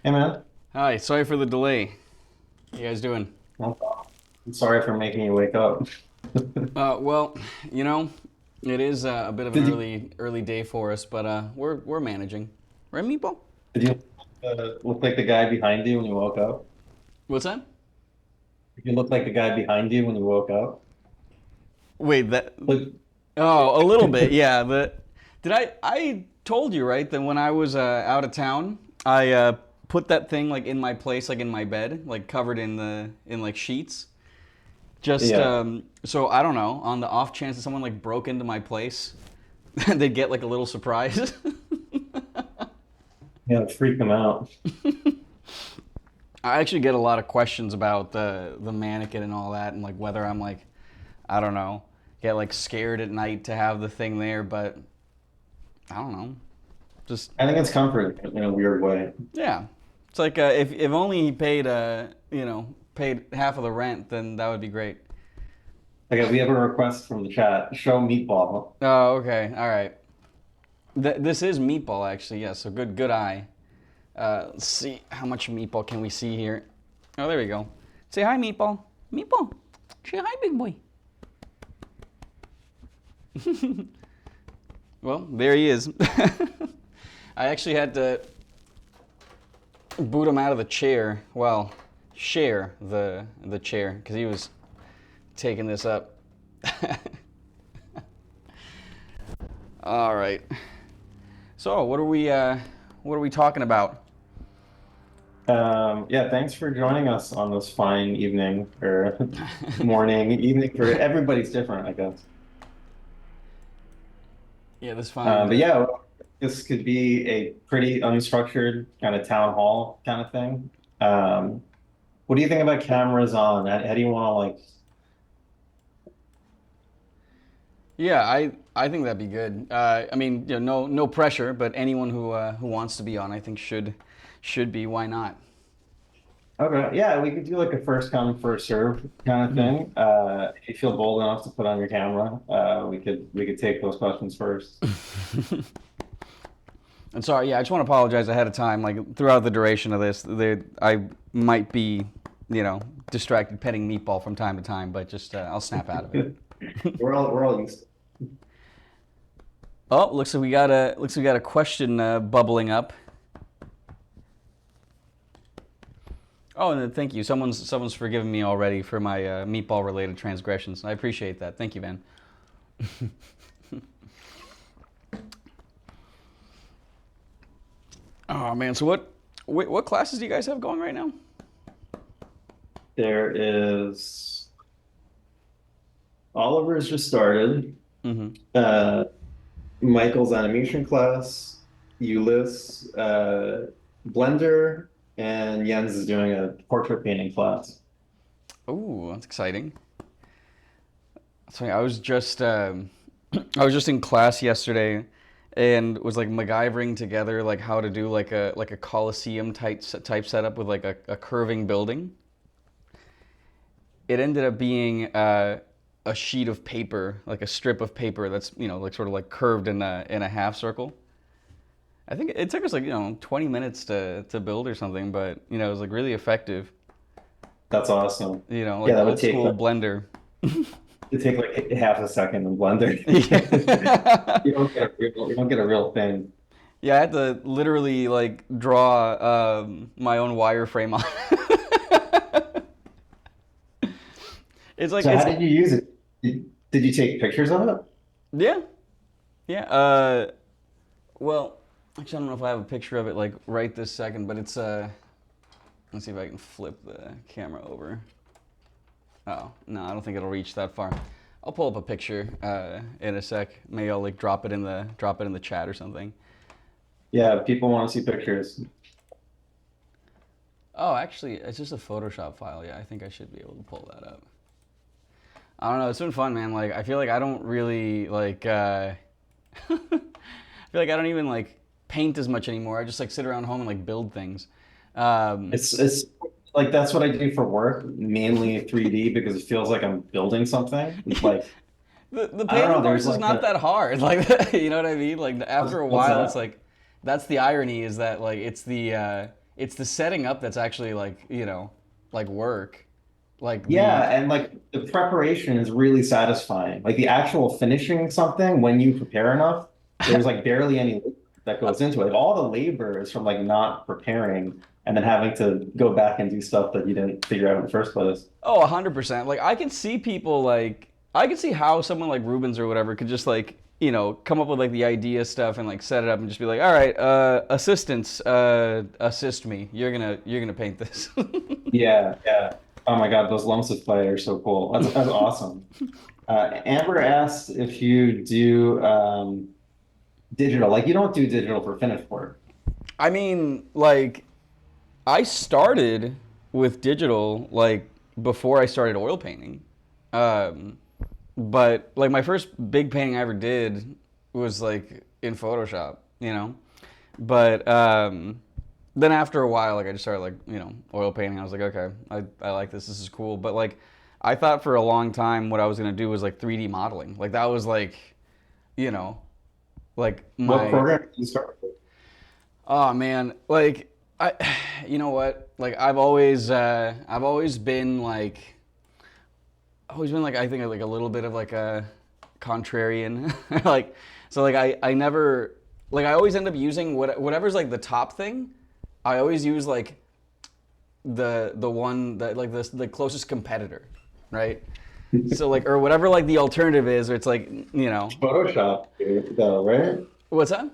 Hey man, Hi, sorry for the delay. How you guys doing? I'm sorry for making you wake up. Well, you know, it is a bit of an Did you early day for us, but we're managing. Right, Meatball? did you look like the guy behind you when you woke up? What's that? Did you look like the guy behind you when you woke up? Wait, that. Look, Oh, a little bit, yeah. I told you right that when I was out of town, I put that thing like in my place, like in my bed, like covered in like sheets. Just yeah, so I don't know, on the off chance that someone like broke into my place, they'd get like a little surprise. yeah, freak him out. I actually get a lot of questions about the mannequin and all that, and like whether I'm like, I don't know, get like scared at night to have the thing there, but I don't know, just I think it's comforting in a weird way. yeah. It's like if only he paid paid half of the rent, then that would be great. Okay, we have a request from the chat. Show meatball. Oh, okay, all right. This is meatball actually, yes. So good eye. Let's see how much meatball can we see here. Oh, there we go. Say hi, meatball. Meatball. Say hi, big boy. Well, there he is. I actually had to boot him out of the chair. Well, share the chair because he was taking this up. All right. So what are we talking about? Yeah, thanks for joining us on this fine evening or morning, evening for everybody's different, I guess. Yeah, this find. But yeah, this could be a pretty unstructured kind of town hall kind of thing. Um, what do you think about cameras on? How do you want to like? Yeah, I think that'd be good. I mean, no pressure, but anyone who wants to be on, I think should be. Why not? Okay, yeah, we could do like a first come first serve kind of thing. If you feel bold enough to put on your camera, we could take those questions first. And sorry, yeah, I just want to apologize ahead of time. Like throughout the duration of this, I might be, distracted petting Meatball from time to time, but just I'll snap out of it. We're all used to Oh, looks like we got a question bubbling up. Oh, and thank you. Someone's forgiven me already for my meatball related transgressions. I appreciate that. Thank you, Van. Oh man, so what classes do you guys have going right now? There is Oliver's just started. Mm-hmm. Uh, Michael's animation class, Ulyss, Blender, and Jens is doing a portrait painting class. Oh, that's exciting. So I was just I was just in class yesterday and was like MacGyvering together like how to do like a Coliseum type setup with like a curving building. It ended up being a sheet of paper, like a strip of paper that's like sort of like curved in a half circle. I think it took us like 20 minutes to build or something, but it was like really effective. That's awesome. Like Yeah, that would old take school like Blender. it'd take like half a second in Blender. Yeah. You don't get a real thing. Yeah, I had to literally like draw my own wireframe on. It's like So how it's did you use it? Did you take pictures of it? yeah, yeah. Well, actually, I don't know if I have a picture of it like right this second, but it's let's see if I can flip the camera over. Oh no, I don't think it'll reach that far. I'll pull up a picture in a sec. Maybe I'll like drop it in the chat or something. Yeah, people want to see pictures. Oh, actually, it's just a Photoshop file. Yeah, I think I should be able to pull that up. I don't know. It's been fun, man. Like, I feel like I don't really like. I feel like I don't even like paint as much anymore. I just like sit around home and like build things. Um, It's like that's what I do for work, mainly 3D because it feels like I'm building something. It's like the I don't painting know, part there's is like not a that hard. Like, you know what I mean? Like after a what's while, it's that? like that's the irony is that like it's the setting up that's actually like, like work. Like the Yeah, and like the preparation is really satisfying. Like the actual finishing something when you prepare enough, there's like barely any labor that goes into it. Like all the labor is from like not preparing and then having to go back and do stuff that you didn't figure out in the first place. Oh, 100%. Like I can see people like I can see how someone like Rubens or whatever could just like, come up with like the idea stuff and like set it up and just be like, "All right, assistants, assist me. You're gonna paint this." Yeah, yeah. Oh my God, those lumps of clay are so cool. That's awesome. Amber asked if you do digital. Like you don't do digital for finished work. I mean, like I started with digital like before I started oil painting. Um, but like my first big painting I ever did was like in Photoshop, But then after a while, like I just started like oil painting. I was like, okay, I like this. This is cool. But like I thought for a long time what I was gonna do was like 3D modeling. Like that was like you know like What my program did you start with? oh man like I you know what like I've always been like I think like a little bit of like a contrarian like so like I never like I always end up using whatever's like the top thing. I always use like the one that like the closest competitor, right? So like or whatever like the alternative is, or it's like Photoshop, though, right? what's that?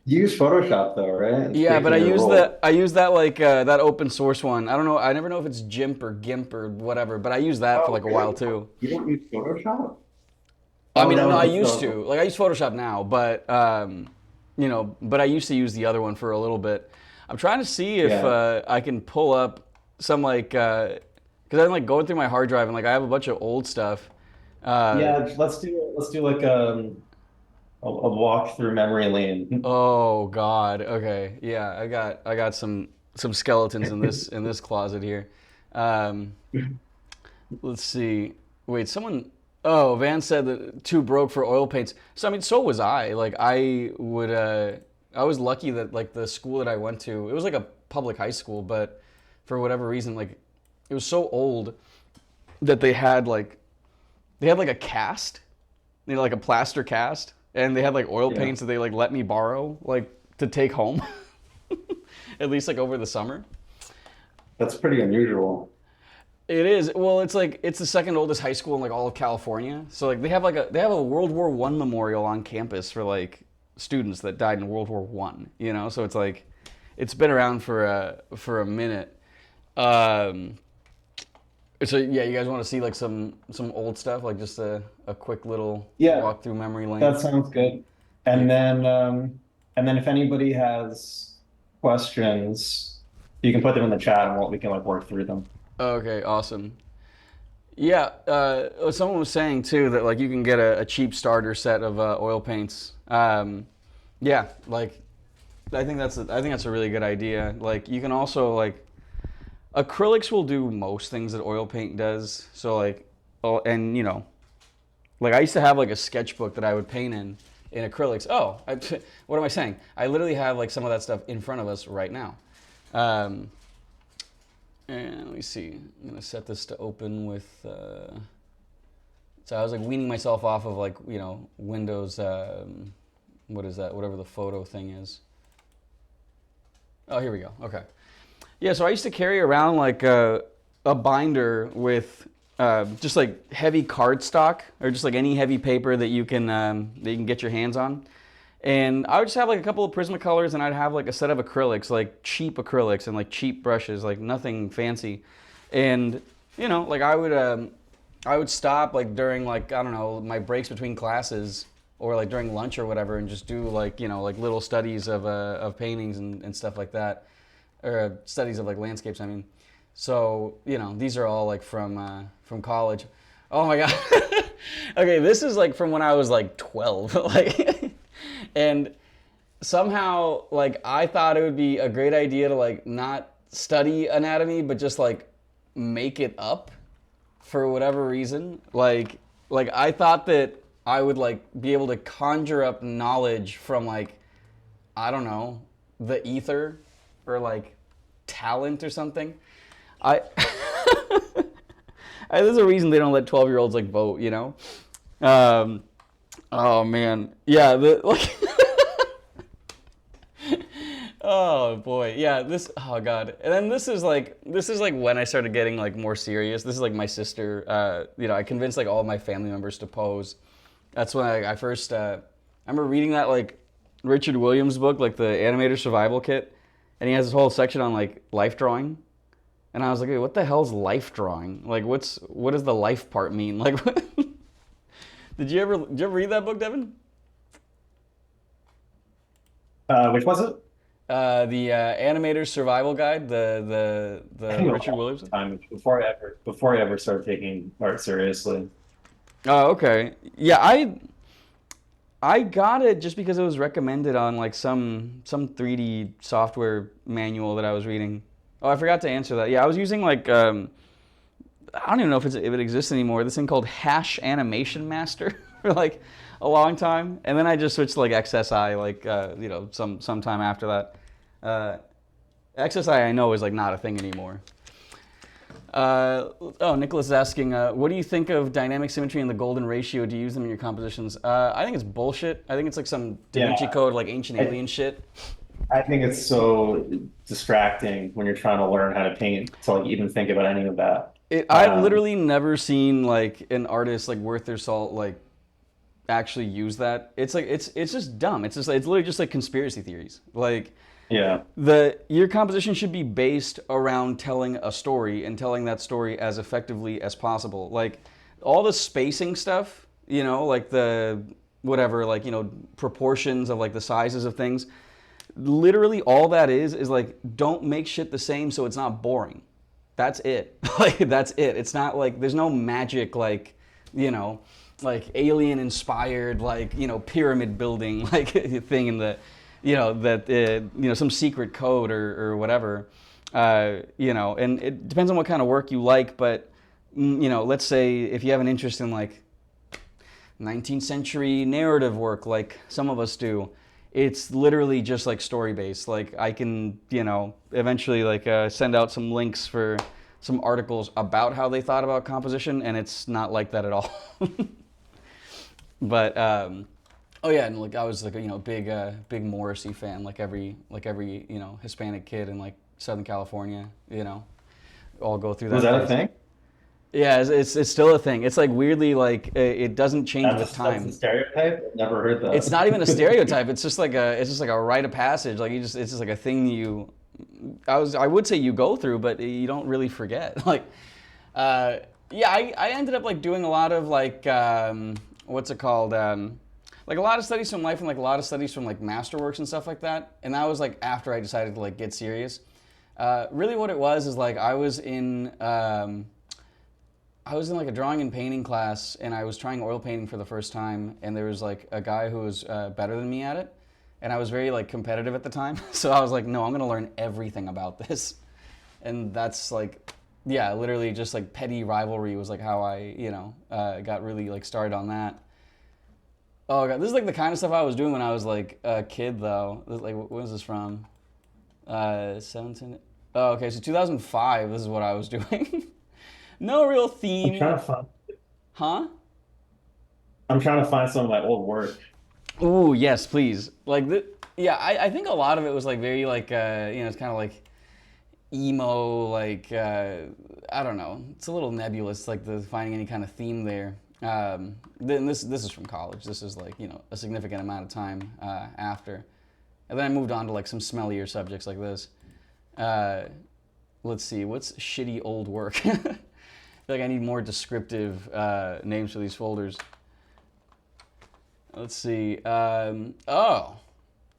You use Photoshop though, right? It's Yeah, baked but in your role. I use that like that open source one. I don't know. I never know if it's GIMP or GIMP or whatever, but I use that for Oh, like a while really? tut. You don't use Photoshop? I Oh, mean, that no, I was used to. Like I use Photoshop now, but but I used to use the other one for a little bit. I'm trying to see if yeah, I can pull up some like because I'm like going through my hard drive and like I have a bunch of old stuff. Uh, yeah. Let's do like a walk through memory lane. oh God. Okay. Yeah, I got some skeletons in this closet here. Um, let's see. Wait, someone. Oh, Van said that too broke for oil paints. So I mean, so was I. Like I would. I was lucky that like the school that I went to, it was like a public high school, but for whatever reason, like it was so old that they had like a cast, like a plaster cast, and they had like oil Yeah, paints that they like let me borrow like to take home, at least like over the summer. that's pretty unusual. It is. Well, it's like it's the second oldest high school in like all of California. So like they have a World War One memorial on campus for like students that died in World War One. So it's like it's been around for a minute. Um, so yeah, you guys want to see like some old stuff, like just a quick little Yeah, walk through memory lane. that sounds good. Yeah. And then if anybody has questions, you can put them in the chat and we can like work through them. Okay. Awesome. Yeah, someone was saying too that like you can get a cheap starter set of oil paints. Yeah, like I think that's a really good idea. Like you can also like acrylics will do most things that oil paint does. So like, oh, and like I used to have like a sketchbook that I would paint in acrylics. What am I saying? I literally have like some of that stuff in front of us right now. Um, and let me see. I'm gonna set this to open with. So I was like weaning myself off of like Windows. What is that? Whatever the photo thing is. Oh, here we go. Okay. Yeah. So I used to carry around like a binder with just like heavy cardstock or just like any heavy paper that you can get your hands on. And I would just have like a couple of Prismacolors, and I'd have like a set of acrylics, like cheap acrylics and like cheap brushes, like nothing fancy. And like I would stop like during like I don't know my breaks between classes or like during lunch or whatever, and just do like like little studies of paintings and stuff like that, or studies of like landscapes. I mean, so these are all like from college. Oh my god. Okay, this is like from when I was like 12, like. And somehow, like, I thought it would be a great idea to, like, not study anatomy, but just, like, make it up for whatever reason. Like I thought that I would, like, be able to conjure up knowledge from, like, I don't know, the ether or, like, talent or something. I there's a reason they don't let 12-year-olds like vote, you know. Oh man, yeah. Like, oh boy, yeah. Oh god. And then this is like when I started getting like more serious. This is like my sister. You know, I convinced like all of my family members to pose. That's when I first. I remember reading that like Richard Williams book, like the Animator Survival Kit, and he has this whole section on like life drawing. And I was like, hey, what the hell's life drawing? Like, what does the life part mean? Like, did you ever read that book, Devin? Which was it? The Animator's Survival Guide, I the think a Richard long Williams. time before I ever started taking art seriously. Oh, okay. Yeah, I got it just because it was recommended on like some 3D software manual that I was reading. Oh, I forgot to answer that. Yeah, I was using like I don't even know if it exists anymore. This thing called Hash Animation Master for like a long time, and then I just switched to like XSI like you know sometime after that. XSI I know is like not a thing anymore. Oh, Nicholas is asking, what do you think of dynamic symmetry and the golden ratio? Do you use them in your compositions? I think it's bullshit. I think it's like some Da Vinci Code, like ancient alien shit. I think it's so distracting when you're trying to learn how to paint to like even think about any of that. I've literally never seen like an artist like worth their salt like actually use that. It's like it's just dumb. It's literally just like conspiracy theories. Like Yeah. your composition should be based around telling a story and telling that story as effectively as possible. Like all the spacing stuff, you know, like the whatever, like, you know, proportions of like the sizes of things. Literally all that is like don't make shit the same so it's not boring. That's it. Like that's it. It's not like there's no magic like, you know, like alien inspired like, you know, pyramid building like thing in the, you know, that you know, some secret code or whatever. You know, and it depends on what kind of work you like, but you know, let's say if you have an interest in like 19th century narrative work like some of us do, it's literally just like story based. Like I can, you know, eventually like send out some links for some articles about how they thought about composition, and it's not like that at all. But oh yeah, and like I was like, you know, big Morrissey fan, like every you know, Hispanic kid in like Southern California, you know, all go through that. Was that a phase. thing? Yeah, it's still a thing. It's like weirdly like it doesn't change with time. That's a stereotype. I've never heard that. It's not even a stereotype. It's just like a rite of passage. Like it's just like a thing I would say you go through, but you don't really forget. Like, yeah, I ended up like doing a lot of like what's it called? Like a lot of studies from life and like a lot of studies from like masterworks and stuff like that. And that was like after I decided to like get serious. Really, what it was is like I was in like a drawing and painting class, and I was trying oil painting for the first time, and there was like a guy who was better than me at it, and I was very like competitive at the time, so I was like, no, I'm gonna learn everything about this, and that's like, yeah, literally just like petty rivalry was like how I, you know, got really like started on that. Oh god, this is like the kind of stuff I was doing when I was like a kid though. This, like, when was this from? 17. Oh, okay, so 2005. This is what I was doing. No real theme. I'm trying to find. Huh? I'm trying to find some of my old work. Ooh, yes, please. Like, yeah, I think a lot of it was like very like, you know, it's kind of like emo, like, I don't know. It's a little nebulous, like finding any kind of theme there. Then this is from college. This is like, you know, a significant amount of time after. And then I moved on to like some smellier subjects like this. Let's see, what's shitty old work? I feel like I need more descriptive names for these folders. Let's see. Oh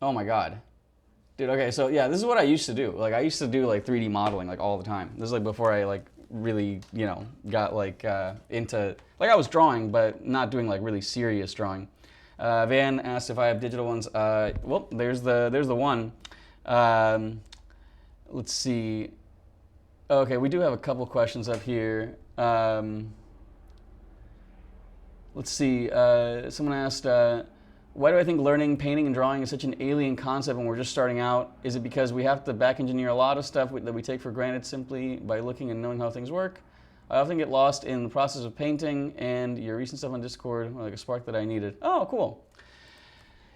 my God. Dude, okay, so yeah, this is what I used to do. Like I used to do like 3D modeling like all the time. This is like before I like really, you know, got like into, like I was drawing, but not doing like really serious drawing. Van asked if I have digital ones. Well, there's the one. Let's see. Okay, we do have a couple questions up here. Let's see. Someone asked, Why do I think learning painting and drawing is such an alien concept when we're just starting out? Is it because we have to back engineer a lot of stuff that we take for granted simply by looking and knowing how things work? I often get lost in the process of painting, and your recent stuff on Discord were like a spark that I needed. Oh, cool.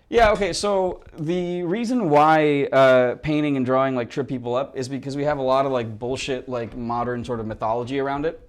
Yeah, okay, so the reason why painting and drawing like trip people up is because we have a lot of like bullshit, like modern sort of mythology around it.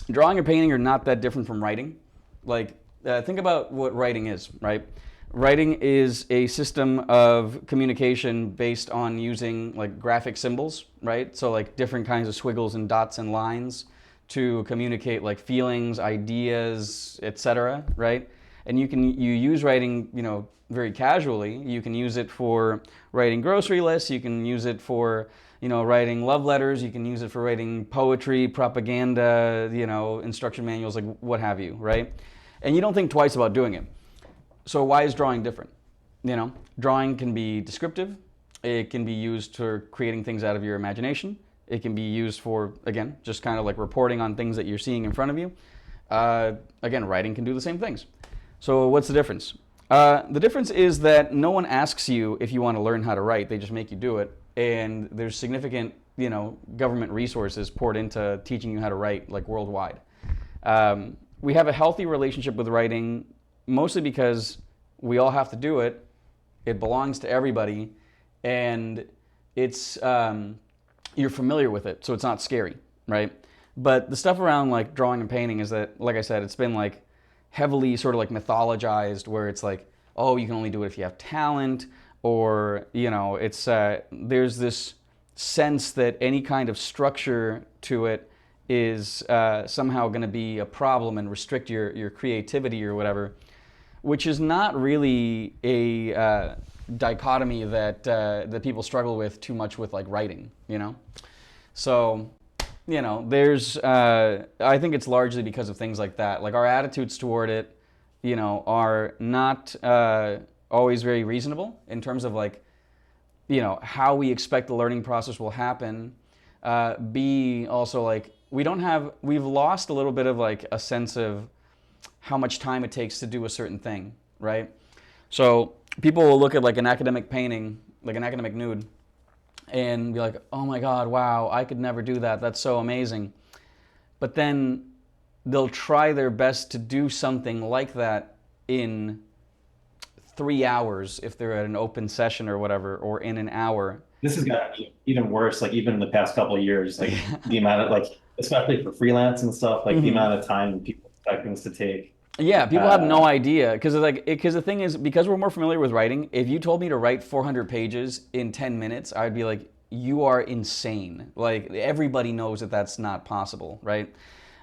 Drawing or painting are not that different from writing. Like, think about what writing is, right? Writing is a system of communication based on using like graphic symbols, right? So like different kinds of squiggles and dots and lines to communicate like feelings, ideas, etc., right? And you use writing, you know, very casually. You can use it for writing grocery lists. You can use it for, you know, writing love letters. You can use it for writing poetry, propaganda, you know, instruction manuals, like what have you, right? And you don't think twice about doing it. So why is drawing different? You know, drawing can be descriptive. It can be used for creating things out of your imagination. It can be used for, again, just kind of like reporting on things that you're seeing in front of you. Again, writing can do the same things. So what's the difference? The difference is that no one asks you if you want to learn how to write. They just make you do it. And there's significant, you know, government resources poured into teaching you how to write, like worldwide. We have a healthy relationship with writing, mostly because we all have to do it. It belongs to everybody, and it's you're familiar with it, so it's not scary, right? But the stuff around like drawing and painting is that, like I said, it's been like heavily sort of like mythologized, where it's like, oh, you can only do it if you have talent, or you know, it's there's this sense that any kind of structure to it is somehow going to be a problem and restrict your creativity or whatever, which is not really a dichotomy that that people struggle with too much with like writing, you know? So, you know, there's, I think it's largely because of things like that. Like our attitudes toward it, you know, are not always very reasonable in terms of like, you know, how we expect the learning process will happen. B, also like, we've lost a little bit of like a sense of how much time it takes to do a certain thing, right? So people will look at like an academic painting, like an academic nude, and be like, oh my God, wow, I could never do that. That's so amazing. But then they'll try their best to do something like that in 3 hours if they're at an open session or whatever, or in an hour. This has gotten even worse, like even in the past couple of years, like the amount of like, especially for freelance and stuff, like the amount of time people expect things to take. Yeah, people have no idea, because like, because the thing is, because we're more familiar with writing, if you told me to write 400 pages in 10 minutes, I'd be like, you are insane. Like everybody knows that that's not possible, right?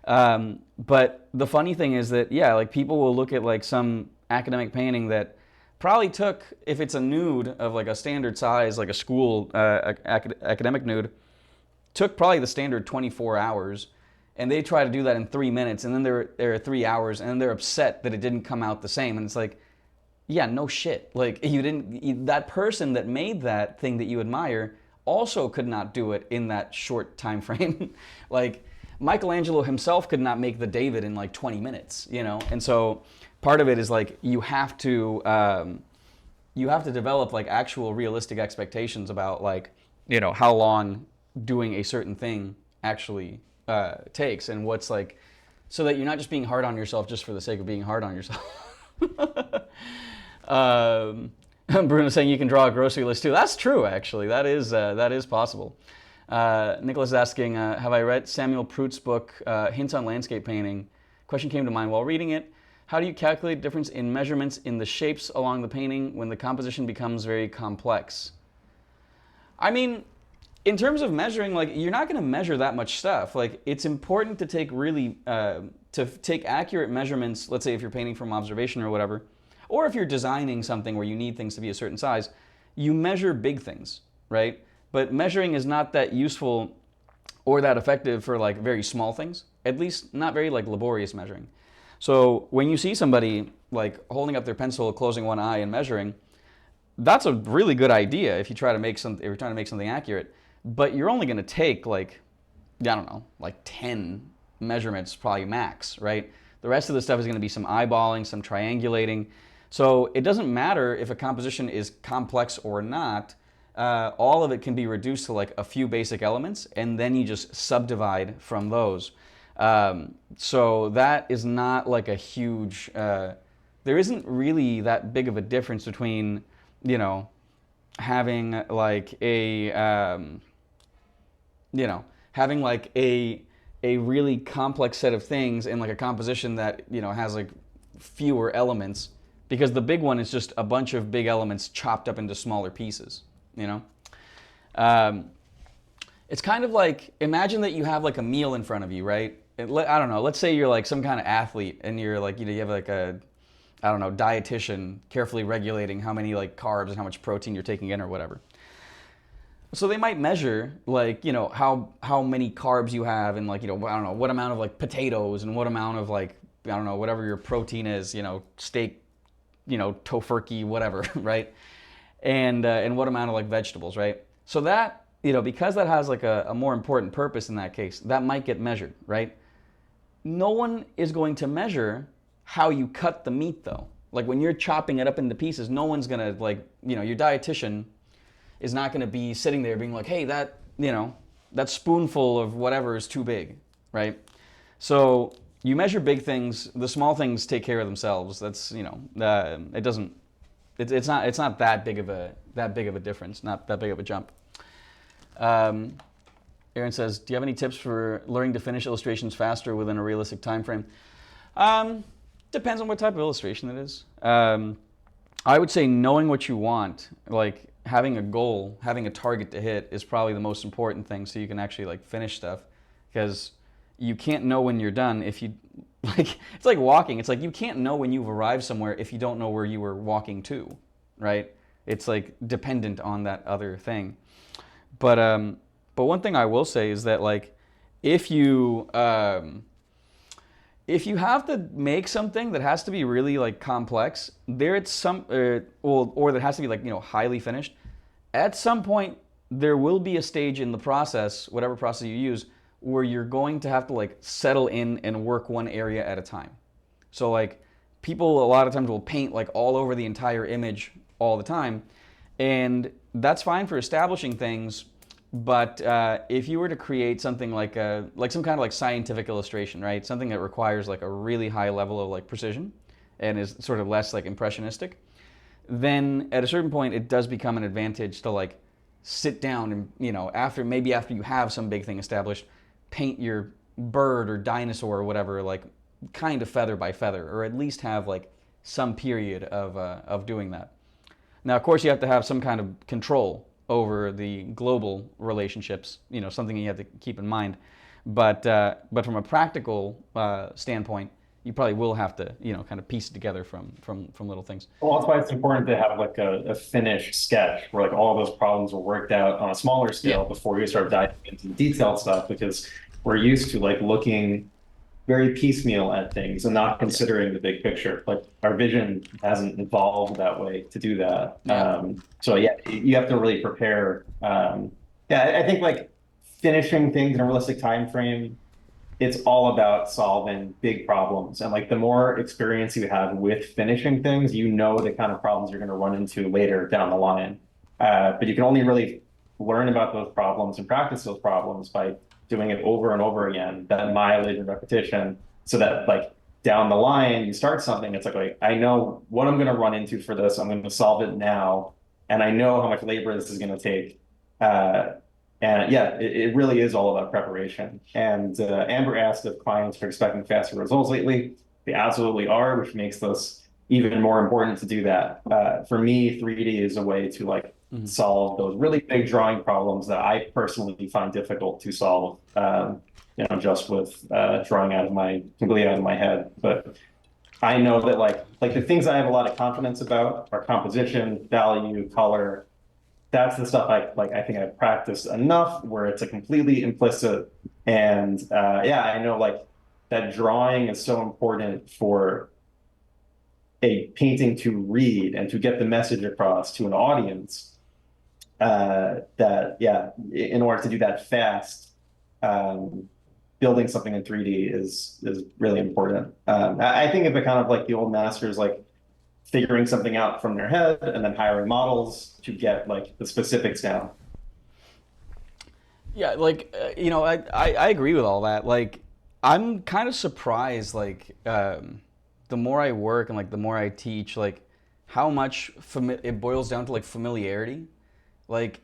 But the funny thing is that, yeah, like people will look at like some academic painting that probably took, if it's a nude of like a standard size, like a school academic nude, took probably the standard 24 hours, and they try to do that in 3 minutes, and then there are 3 hours, and then they're upset that it didn't come out the same. And it's like, yeah, no shit. Like that person that made that thing that you admire also could not do it in that short time frame. Like Michelangelo himself could not make the David in like 20 minutes, you know? And so part of it is like, you have to develop like actual realistic expectations about like, you know, how long doing a certain thing actually takes, and what's like, so that you're not just being hard on yourself just for the sake of being hard on yourself. Bruno saying you can draw a grocery list too. That's true, actually. That is possible. Nicholas is asking, have I read Samuel Prout's book, Hints on Landscape Painting? Question came to mind while reading it. How do you calculate difference in measurements in the shapes along the painting when the composition becomes very complex? I mean, in terms of measuring, like, you're not going to measure that much stuff. Like, it's important to take take accurate measurements. Let's say if you're painting from observation or whatever, or if you're designing something where you need things to be a certain size, you measure big things, right? But measuring is not that useful or that effective for like very small things, at least not very like laborious measuring. So when you see somebody like holding up their pencil, closing one eye and measuring, that's a really good idea if you try to make something, if you're trying to make something accurate. But you're only going to take like, I don't know, like 10 measurements, probably max, right? The rest of the stuff is going to be some eyeballing, some triangulating, So it doesn't matter if a composition is complex or not. All of it can be reduced to like a few basic elements, and then you just subdivide from those. So that is not like a huge. There isn't really that big of a difference between, you know, having like a you know, having like a really complex set of things in like a composition that, you know, has like fewer elements, because the big one is just a bunch of big elements chopped up into smaller pieces, you know. um, it's kind of like, imagine that you have like a meal in front of you, right? I don't know, let's say you're like some kind of athlete and you're like, you know, you have like a, I don't know, dietitian carefully regulating how many like carbs and how much protein you're taking in or whatever. So they might measure like, you know, how many carbs you have and like, you know, I don't know, what amount of like potatoes and what amount of like, I don't know, whatever your protein is, you know, steak, you know, tofurkey, whatever, right? And what amount of like vegetables, right? So that, you know, because that has like a more important purpose in that case, that might get measured, right? No one is going to measure how you cut the meat though. Like when you're chopping it up into pieces, no one's gonna like, you know, your dietitian is not going to be sitting there being like, hey, that, you know, that spoonful of whatever is too big, right? So you measure big things, the small things take care of themselves. That's, you know, it doesn't, it's not that big of a difference, not that big of a jump. Um, Aaron says, do you have any tips for learning to finish illustrations faster within a realistic time frame? Depends on what type of illustration it is. I would say knowing what you want, like having a goal, having a target to hit is probably the most important thing, so you can actually like finish stuff, because you can't know when you're done if you like, it's like walking. It's like you can't know when you've arrived somewhere if you don't know where you were walking to, right? It's like dependent on that other thing. But one thing I will say is that like if you if you have to make something that has to be really like complex, there it's some or that has to be like, you know, highly finished, at some point there will be a stage in the process, whatever process you use, where you're going to have to like settle in and work one area at a time. So like people a lot of times will paint like all over the entire image all the time, and that's fine for establishing things. But if you were to create something like some kind of like scientific illustration, right? Something that requires like a really high level of like precision and is sort of less like impressionistic, then at a certain point it does become an advantage to like sit down and, you know, after you have some big thing established, paint your bird or dinosaur or whatever like kind of feather by feather, or at least have like some period of doing that. Now, of course, you have to have some kind of control over the global relationships, you know, something you have to keep in mind. But from a practical standpoint, you probably will have to, you know, kind of piece it together from little things. Well, that's why it's important to have like a finished sketch where like all of those problems are worked out on a smaller Yeah. scale before you start diving into the detailed stuff, because we're used to like looking very piecemeal at things and not Yeah. considering the big picture. Like our vision hasn't evolved that way to do that. Yeah. So yeah, you have to really prepare. Yeah, I think like finishing things in a realistic time frame, it's all about solving big problems. And like the more experience you have with finishing things, you know the kind of problems you're going to run into later down the line. But you can only really learn about those problems and practice those problems by doing it over and over again, that mileage and repetition, so that like down the line you start something, it's like I know what I'm going to run into for this. I'm going to solve it now, and I know how much labor this is going to take. Uh, and yeah, it really is all about preparation. And Amber asked if clients are expecting faster results lately. They absolutely are, which makes this even more important to do that. For me, 3D is a way to like Mhm. solve those really big drawing problems that I personally find difficult to solve. You know, just with drawing completely out of my head. But I know that like the things I have a lot of confidence about are composition, value, color. That's the stuff I think I've practiced enough where it's a completely implicit. And yeah, I know like that drawing is so important for a painting to read and to get the message across to an audience. That yeah, in order to do that fast, um, building something in 3D is really important. I think of it kind of like the old masters, like figuring something out from their head and then hiring models to get like the specifics down. Yeah, like I agree with all that. Like, I'm kind of surprised, like, the more I work and like the more I teach, like how much it boils down to like familiarity. Like,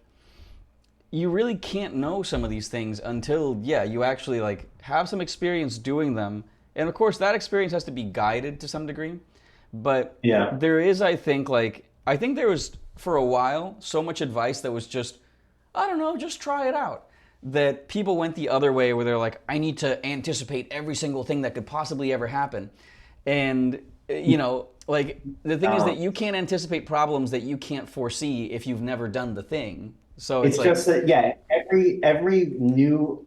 you really can't know some of these things until, yeah, you actually like have some experience doing them. And of course, that experience has to be guided to some degree. But Yeah. there is, I think, like, I think there was for a while so much advice that was just, I don't know, just try it out. That people went the other way where they're like, I need to anticipate every single thing that could possibly ever happen. And, like, the thing is that Um, you can't anticipate problems that you can't foresee if you've never done the thing. So it's it's like, just that, yeah, every new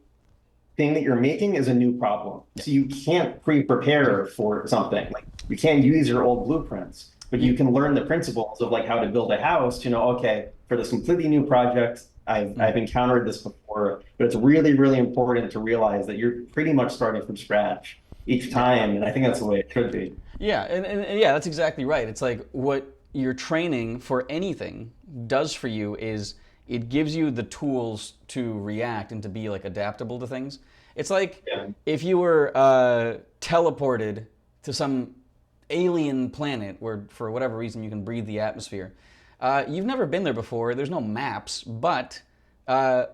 thing that you're making is a new problem. So you can't pre-prepare for something. Like you can't use your old blueprints, but you you, can learn the principles of like how to build a house to know, okay, for this completely new project, I've encountered this before, but it's really, really important to realize that you're pretty much starting from scratch each yeah. time. And I think that's the way it should be. Yeah, and yeah, that's exactly right. It's like what your training for anything does for you is it gives you the tools to react and to be like adaptable to things. It's like Yeah. if you were teleported to some alien planet where for whatever reason you can breathe the atmosphere. You've never been there before. There's no maps, but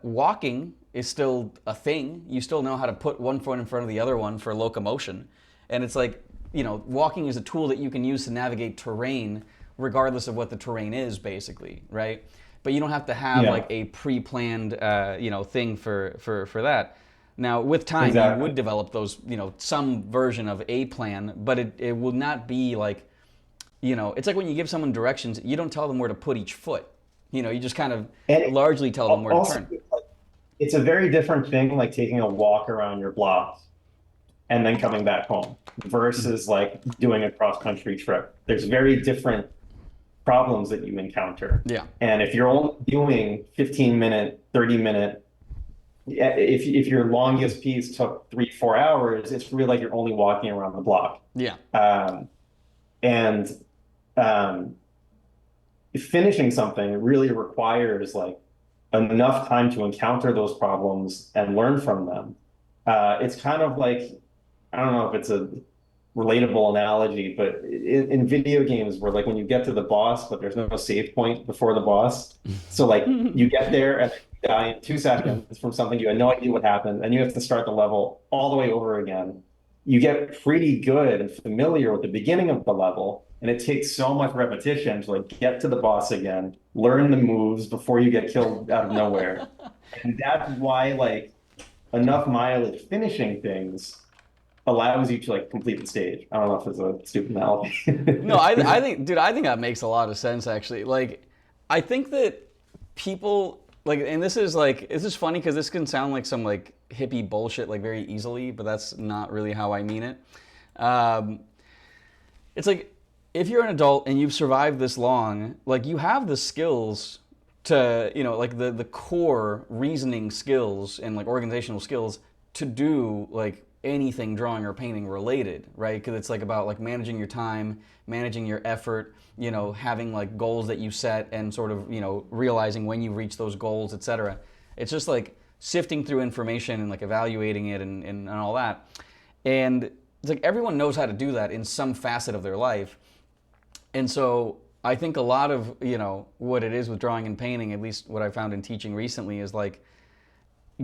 walking is still a thing. You still know how to put one foot in front of the other one for locomotion. And it's like, walking is a tool that you can use to navigate terrain regardless of what the terrain is, basically, right? But you don't have to have Yeah, like a pre-planned, thing for that. Now, with time, you exactly. would develop those, some version of a plan, but it will not be like, it's like when you give someone directions, you don't tell them where to put each foot. You just kind of And largely tell them where to also, turn. it's a very different thing, like taking a walk around your block and then coming back home versus like doing a cross country trip. There's very different problems that you encounter. Yeah. And if you're only doing 15-minute, 30-minute, if your longest piece took 3, 4 hours, it's really like you're only walking around the block. Yeah. And um, finishing something really requires like enough time to encounter those problems and learn from them. It's kind of like, I don't know if it's a relatable analogy, but in video games where like when you get to the boss, but there's no save point before the boss. So like you get there and you die in 2 seconds from something you had no idea what happened, and you have to start the level all the way over again. You get pretty good and familiar with the beginning of the level, and it takes so much repetition to like get to the boss again, learn the moves before you get killed out of nowhere. And that's why like enough mileage finishing things allows you to like complete the stage. I don't know if it's a stupid No, analogy. I think, dude, I think that makes a lot of sense actually. Like, I think that people like, and this is funny because this can sound like some like hippie bullshit like very easily, but that's not really how I mean it. Um, it's like if you're an adult and you've survived this long, like you have the skills to, like the core reasoning skills and like organizational skills to do like anything drawing or painting related, right? Because it's like about like managing your time, managing your effort, having like goals that you set and sort of, realizing when you reach those goals, etc. It's just like sifting through information and like evaluating it and all that. And it's like everyone knows how to do that in some facet of their life. And so I think a lot of, what it is with drawing and painting, at least what I found in teaching recently, is like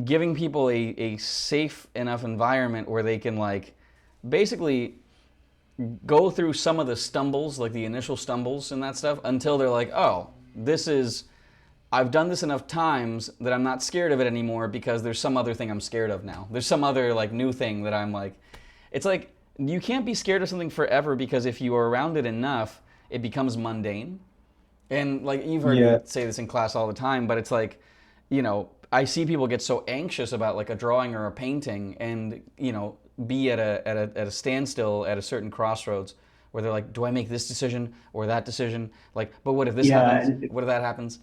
giving people a safe enough environment where they can like basically go through some of the stumbles, like the initial stumbles and that stuff, until they're like, oh, I've done this enough times that I'm not scared of it anymore because there's some other thing I'm scared of now. There's some other like new thing that I'm like, it's like you can't be scared of something forever because if you are around it enough, it becomes mundane. And like you've heard me Yeah. say this in class all the time, but it's like, I see people get so anxious about like a drawing or a painting and, be at a standstill at a certain crossroads where they're like, do I make this decision or that decision? Like, but what if this Yeah. happens? What if that happens?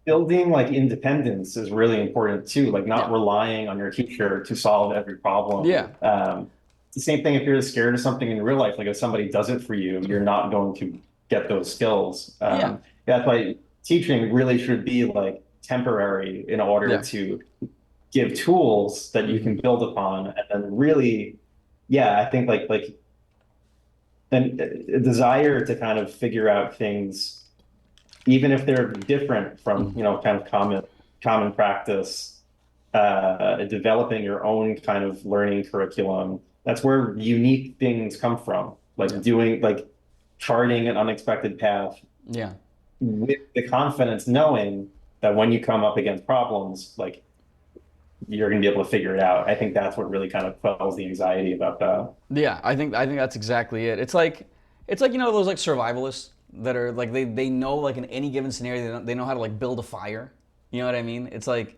Building like independence is really important too, like not Yeah. relying on your teacher to solve every problem. Yeah. It's the same thing if you're scared of something in real life, like if somebody does it for you, you're not going to get those skills. Yeah. That's why teaching really should be like temporary in order Yeah. to give tools that you Hmm. can build upon, and then really, yeah, I think like then a desire to kind of figure out things, even if they're different from, Hmm. kind of common practice, developing your own kind of learning curriculum. That's where unique things come from, Yeah. like doing like charting an unexpected path Yeah. with the confidence knowing that when you come up against problems, like you're going to be able to figure it out. I think that's what really kind of quells the anxiety about that. Yeah, I think that's exactly it. It's like those like survivalists that are like they know like in any given scenario they know how to like build a fire. You know what I mean? It's like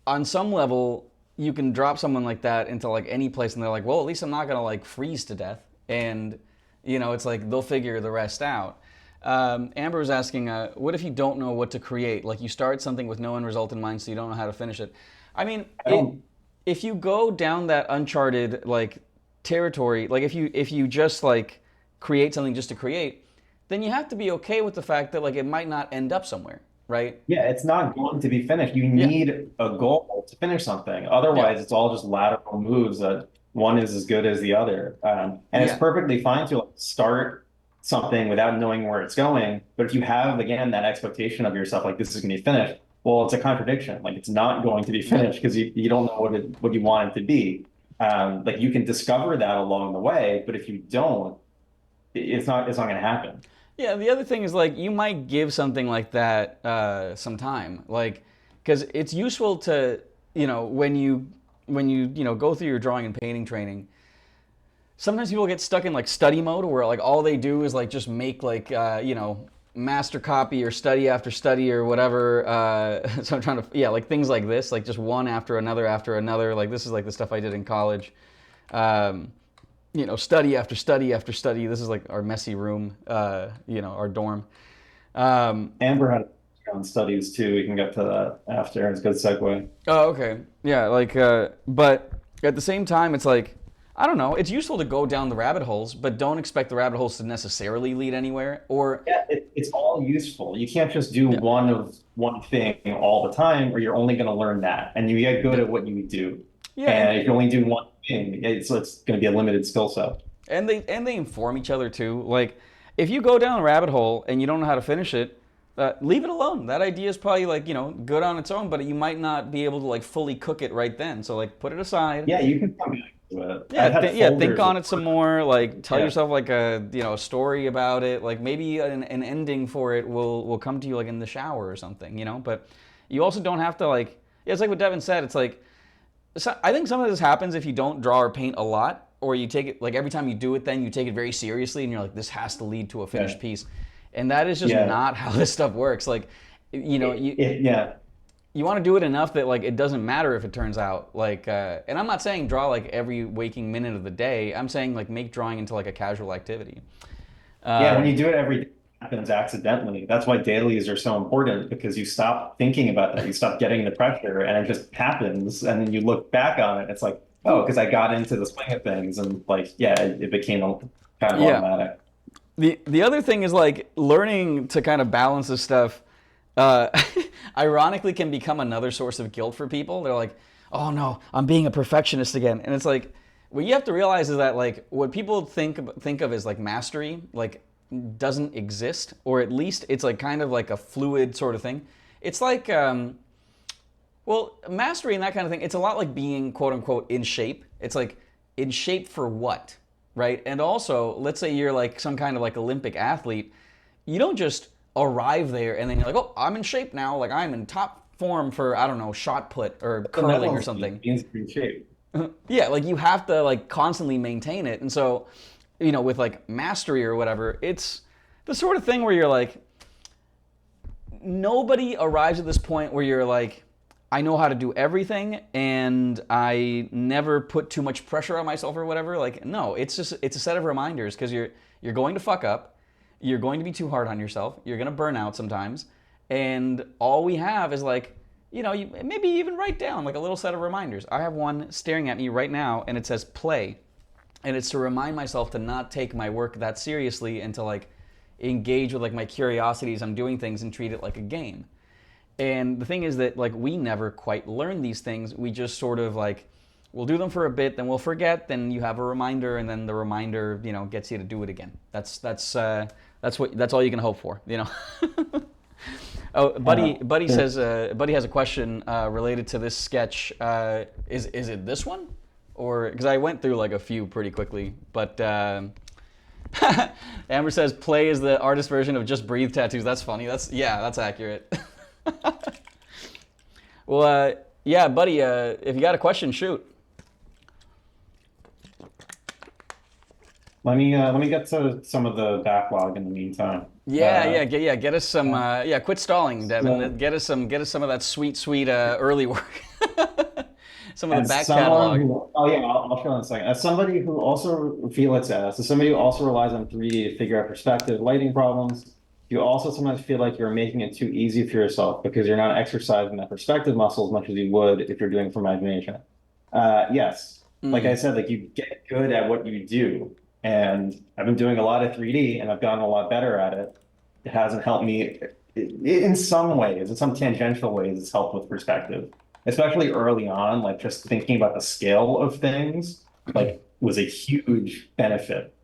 on some level you can drop someone like that into like any place and they're like, well, at least I'm not gonna like freeze to death. And it's like they'll figure the rest out. Amber was asking, what if you don't know what to create? Like you start something with no end result in mind, so you don't know how to finish it. I mean, I don't, if you go down that uncharted like territory, like if you just like create something just to create, then you have to be okay with the fact that like it might not end up somewhere, right? yeah, it's not going to be finished. You Yeah, need a goal to finish something. yeah, Otherwise, it's all just lateral moves that one is as good as the other. And it's yeah, perfectly fine to like, start something without knowing where it's going. But if you have, again, that expectation of yourself, like this is going to be finished, well, it's a contradiction. Like it's not going to be yeah. finished because you don't know what you want it to be. Like you can discover that along the way, but if you don't, it's not going to happen. Yeah, the other thing is like you might give something like that some time, like because it's useful to when you go through your drawing and painting training. Sometimes people get stuck in like study mode where like all they do is like just make like master copy or study after study or whatever. So I'm trying to like things like this, like just one after another. Like this is like the stuff I did in college. Um, study after study after study. This is like our messy room, our dorm. Um, Amber had on studies too. We can get to that after. It's a good segue. oh, okay. Yeah, like, but at the same time, it's like, I don't know. It's useful to go down the rabbit holes, but don't expect the rabbit holes to necessarily lead anywhere. Or, Yeah, it's all useful. You can't just do yeah, one thing all the time, or you're only going to learn that, and you get good yeah, at what you do. yeah, And if you only do one thing, it's going to be a limited skill set. and they inform each other too. Like, if you go down a rabbit hole and you don't know how to finish it, leave it alone. That idea is probably like good on its own, but you might not be able to like fully cook it right then. So like, put it aside. Yeah, you can come back to it. Yeah, I've had yeah. Think folders on of it some more. Like, tell yeah, yourself like a story about it. Like maybe an ending for it will come to you like in the shower or something. But you also don't have to like. Yeah, it's like what Devin said. It's like I think some of this happens if you don't draw or paint a lot, or you take it like every time you do it, then you take it very seriously, and you're like, this has to lead to a yeah, finished piece, and that is just yeah, not how this stuff works. Like, yeah. you want to do it enough that like it doesn't matter if it turns out like and I'm not saying draw like every waking minute of the day. I'm saying like make drawing into like a casual activity. Yeah, when um, you do it every day, it happens accidentally. That's why dailies are so important because you stop thinking about that. You stop getting the pressure and it just happens. And then you look back on it. It's like, oh, because I got into the swing of things and like, yeah, it became kind of yeah, automatic. the other thing is like learning to kind of balance this stuff uh, ironically can become another source of guilt for people. They're like, oh no, I'm being a perfectionist again. And it's like what you have to realize is that like what people think of as like mastery like doesn't exist, or at least it's like kind of like a fluid sort of thing. It's like well, mastery and that kind of thing, it's a lot like being quote unquote in shape. It's like in shape for what, right? And also, let's say you're like some kind of like Olympic athlete, you don't just arrive there and then you're like, oh, I'm in shape now. Like I'm in top form for, I don't know, shot put or The curling or Netherlands something. means in shape. Yeah, like you have to like constantly maintain it. And so, with like mastery or whatever, it's the sort of thing where you're like, nobody arrives at this point where you're like, I know how to do everything and I never put too much pressure on myself or whatever. Like, no, it's a set of reminders because you're going to fuck up, you're going to be too hard on yourself, you're going to burn out sometimes, and all we have is like, you maybe even write down like a little set of reminders. I have one staring at me right now and it says play. And it's to remind myself to not take my work that seriously and to like engage with like my curiosities I'm doing things and treat it like a game. And the thing is that like we never quite learn these things. We just sort of like we'll do them for a bit, then we'll forget, then you have a reminder, and then the reminder, you know, gets you to do it again. That's all you can hope for, you know. Oh, Buddy says Buddy has a question related to this sketch. Is it this one, or because I went through like a few pretty quickly, but Amber says play is the artist version of just breathe tattoos. That's funny. That's accurate. Well, yeah, Buddy, if you got a question, shoot. Let me get to some of the backlog in the meantime. Get us some. Quit stalling, Devin. Get us some of that sweet early work. Some of the back catalog. I'll show in a second. As somebody who also Felix asks, as somebody who also relies on 3D to figure out perspective, lighting problems, you also sometimes feel like you're making it too easy for yourself because you're not exercising that perspective muscle as much as you would if you're doing it for imagination. Yes, like I said, like you get good at what you do. And I've been doing a lot of 3D and I've gotten a lot better at it. It hasn't helped me in some ways, in some tangential ways, it's helped with perspective, especially early on, like just thinking about the scale of things, like was a huge benefit.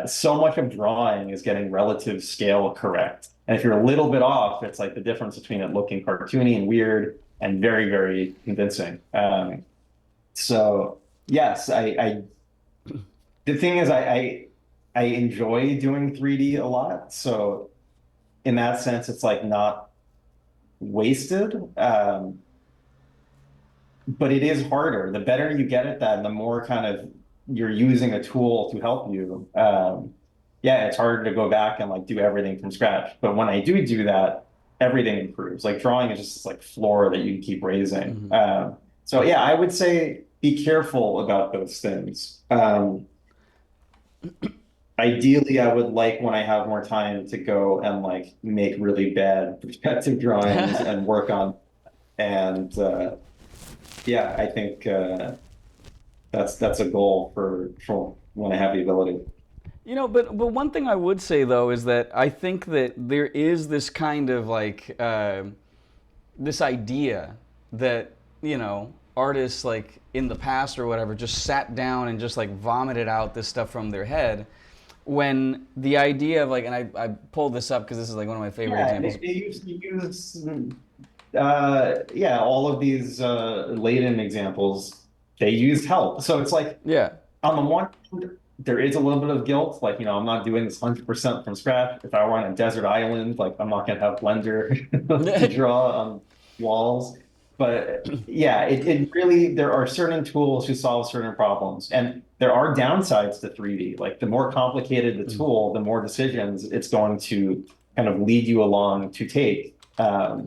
So much of drawing is getting relative scale correct. And if you're a little bit off, it's like the difference between it looking cartoony and weird and very, very convincing. So yes, the thing is, I enjoy doing 3D a lot. So in that sense, it's like not wasted. But it is harder. The better you get at that, the more kind of you're using a tool to help you. It's harder to go back and like do everything from scratch. But when I do that, everything improves. Like drawing is just this like floor that you can keep raising. I would say be careful about those things. Ideally, I would like when I have more time to go and like make really bad perspective drawings and work on. And I think that's a goal for when I have the ability. You know, but one thing I would say though is that I think that there is this kind of like this idea that, you know, artists like in the past or whatever just sat down and just like vomited out this stuff from their head, when the idea of like, and I pulled this up because this is like one of my favorite examples. They used to use all of these Layden examples, they used help. So it's like on the one hand, there is a little bit of guilt, like, you know, I'm not doing this 100% from scratch. If I were on a desert island, like I'm not gonna have Blender to draw on walls. But it really, there are certain tools to solve certain problems. And there are downsides to 3D. Like the more complicated the tool, the more decisions it's going to kind of lead you along to take. I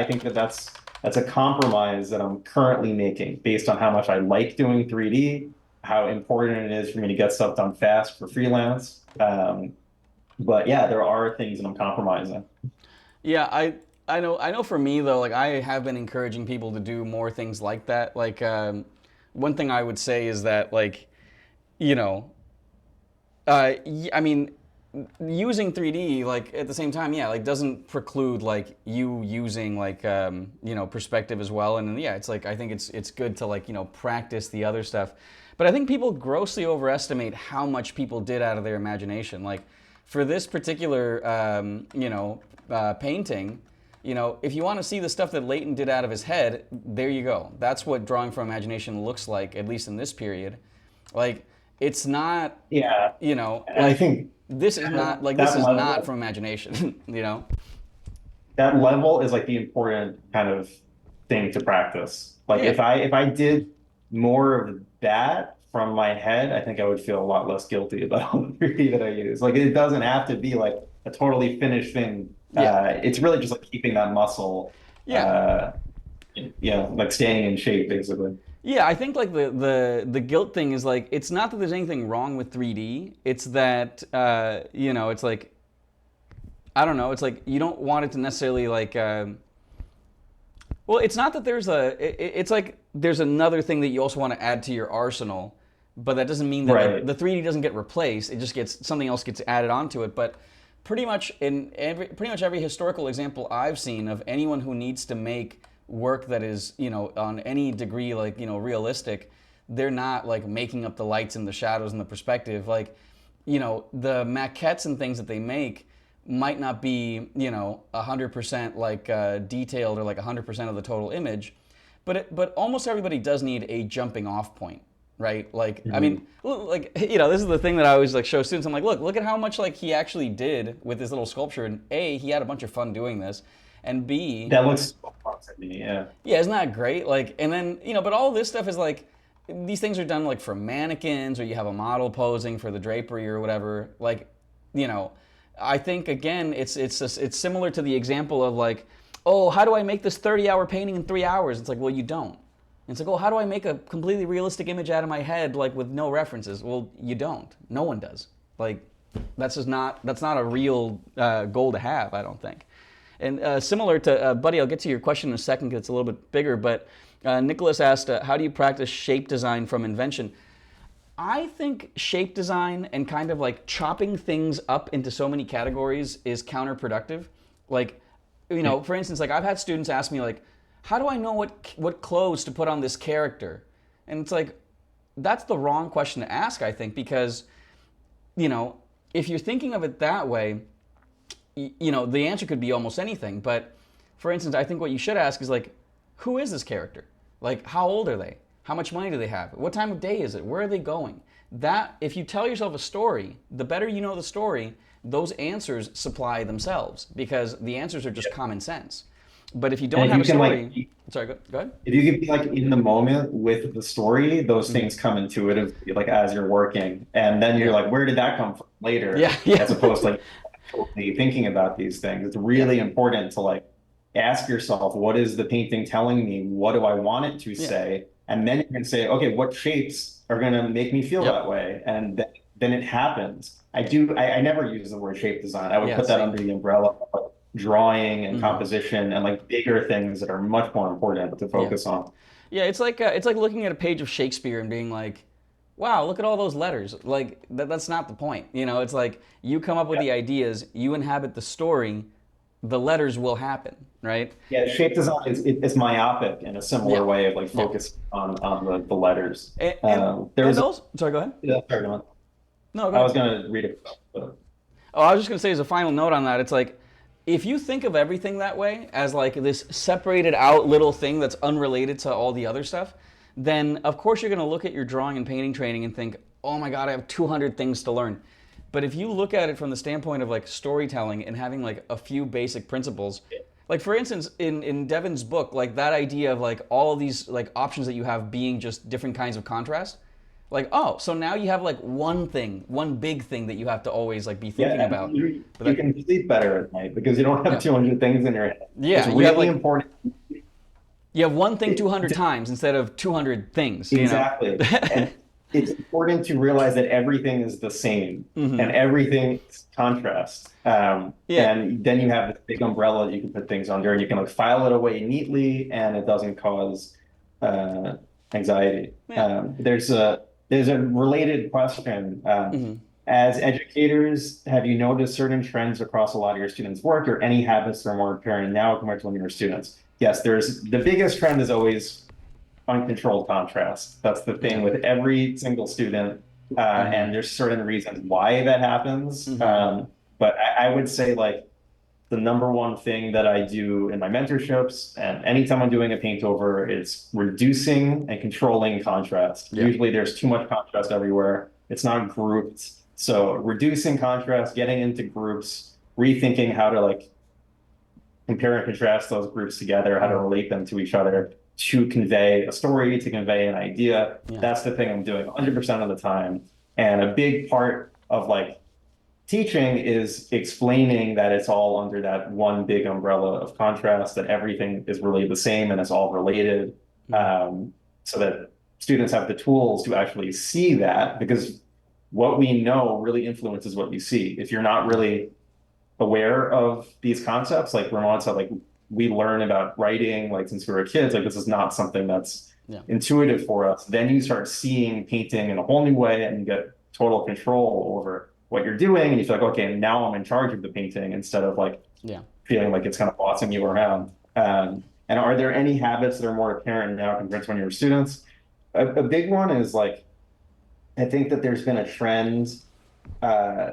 think that's a compromise that I'm currently making based on how much I like doing 3D, how important it is for me to get stuff done fast for freelance. There are things that I'm compromising. Yeah, I know for me though, like I have been encouraging people to do more things like that. Like one thing I would say is that like, you know, I mean, using 3D like at the same time, like doesn't preclude like you using like you know, perspective as well. And it's like I think it's good to like, you know, practice the other stuff. But I think people grossly overestimate how much people did out of their imagination. Like for this particular you know, painting, you know, if you want to see the stuff that Leighton did out of his head, there you go. That's what drawing from imagination looks like, at least in this period. Like, it's not, you know, and I think this is not, like, this is not from imagination, you know? That level is like the important kind of thing to practice. Like if I did more of that from my head, I think I would feel a lot less guilty about all the 3D that I use. Like it doesn't have to be like a totally finished thing. It's really just like keeping that muscle, like staying in shape, basically. Yeah, I think like the guilt thing is like, it's not that there's anything wrong with 3D. It's that, you know, it's like, I don't know, it's like you don't want it to necessarily like, well, it's not that there's it's like there's another thing that you also want to add to your arsenal but that doesn't mean that like Right. the 3D doesn't get replaced. It just gets something else gets added onto it. But pretty much every historical example I've seen of anyone who needs to make work that is, on any degree like, realistic, they're not like making up the lights and the shadows and the perspective. Like, the maquettes and things that they make might not be, 100% like detailed or like 100% of the total image, but almost everybody does need a jumping off point, right? Like, I Mhm. mean, like, this is the thing that I always like show students. I'm like, look at how much like he actually did with this little sculpture. And A, he had a bunch of fun doing this, and B, That looks so fun to me. Yeah. yeah, isn't that great? Like, and then, but all this stuff is like, these things are done like for mannequins, or you have a model posing for the drapery or whatever. Like, you know, I think again, it's similar to the example of like, oh, how do I make this 30-hour painting in 3 hours? It's like, well, you don't. And it's like, oh, how do I make a completely realistic image out of my head, like with no references? Well, you don't. No one does. Like, that's not a real goal to have, I don't think. And similar to, Buddy, I'll get to your question in a second because it's a little bit bigger, but Nicholas asked, how do you practice shape design from invention? I think shape design and kind of like chopping things up into so many categories is counterproductive. Like, for instance, like I've had students ask me like, how do I know what clothes to put on this character? And it's like, that's the wrong question to ask, I think, because, if you're thinking of it that way, the answer could be almost anything. But for instance, I think what you should ask is like, who is this character? Like, how old are they? How much money do they have? What time of day is it? Where are they going? That, if you tell yourself a story, the better you know the story, those answers supply themselves because the answers are just common sense. But if you And don't if have you a can like, story, sorry, go ahead. if you can be like in the moment with the story, those Mm-hmm. things come intuitively, like as you're working, and then you're Yeah. like, where did that come from Yeah. later? Yeah. As opposed to like totally thinking about these things. It's Yeah. really important to like ask yourself, what is the painting telling me? What do I want it to Yeah. say? And then you can say, okay, what shapes are going to make me feel Yep. that way? And then it happens. I never use the word shape design. I would Yeah. put that Same. under the umbrella of drawing and Mm-hmm. composition and like bigger things that are much more important to Yeah. focus on. Yeah, it's like looking at a page of Shakespeare and being like, "Wow, look at all those letters." Like that's not the point. It's like you come up with Yeah. the ideas, you inhabit the story, the letters will happen, right? Yeah, shape design is myopic in a similar Yeah, way of like yeah, focusing on the letters. and and, There and was a, also, sorry, go ahead. yeah, sorry, go on. No, go I ahead. was gonna read it, but Oh, I was just gonna say as a final note on that, it's like if you think of everything that way as like this separated out little thing that's unrelated to all the other stuff, then of course you're gonna look at your drawing and painting training and think, oh my god, I have 200 things to learn. But if you look at it from the standpoint of like storytelling and having like a few basic principles, like for instance in Devin's book, like that idea of like all of these like options that you have being just different kinds of contrast, like, oh, so now you have like one big thing that you have to always like be thinking yeah, about. But you that, can sleep better at night because you don't have yeah, 200 things in your head. It's yeah, really important. you have one thing 200 times instead of 200 things. Exactly. And it's important to realize that everything is the same and everything is contrast. Yeah, And then you have this big umbrella that you can put things under and you can like file it away neatly and it doesn't cause uh, anxiety. yeah, There's a related question. As educators, have you noticed certain trends across a lot of your students' work or any habits that are more apparent now compared to when you were students? Yes, there's the biggest trend is always uncontrolled contrast. That's the thing yeah, with every single student. And there's certain reasons why that happens. But I would say like the number one thing that I do in my mentorships and anytime I'm doing a paint over is reducing and controlling contrast. yeah, Usually there's too much contrast everywhere. It's not grouped. So reducing contrast, getting into groups, rethinking how to like compare and contrast those groups together, how to relate them to each other to convey a story, to convey an idea. yeah, That's the thing I'm doing 100% of the time. And a big part of like teaching is explaining that it's all under that one big umbrella of contrast, that everything is really the same and it's all related, so that students have the tools to actually see that because what we know really influences what you see. If you're not really aware of these concepts, like Ramon said, like we learn about writing, like since we were kids, like this is not something that's Yeah. intuitive for us, then you start seeing painting in a whole new way and you get total control over what you're doing. And you feel like, okay, now I'm in charge of the painting instead of like Yeah. feeling like it's kind of bossing you around. And are there any habits that are more apparent now compared to when you were students? A big one is like, I think that there's been a trend. Uh,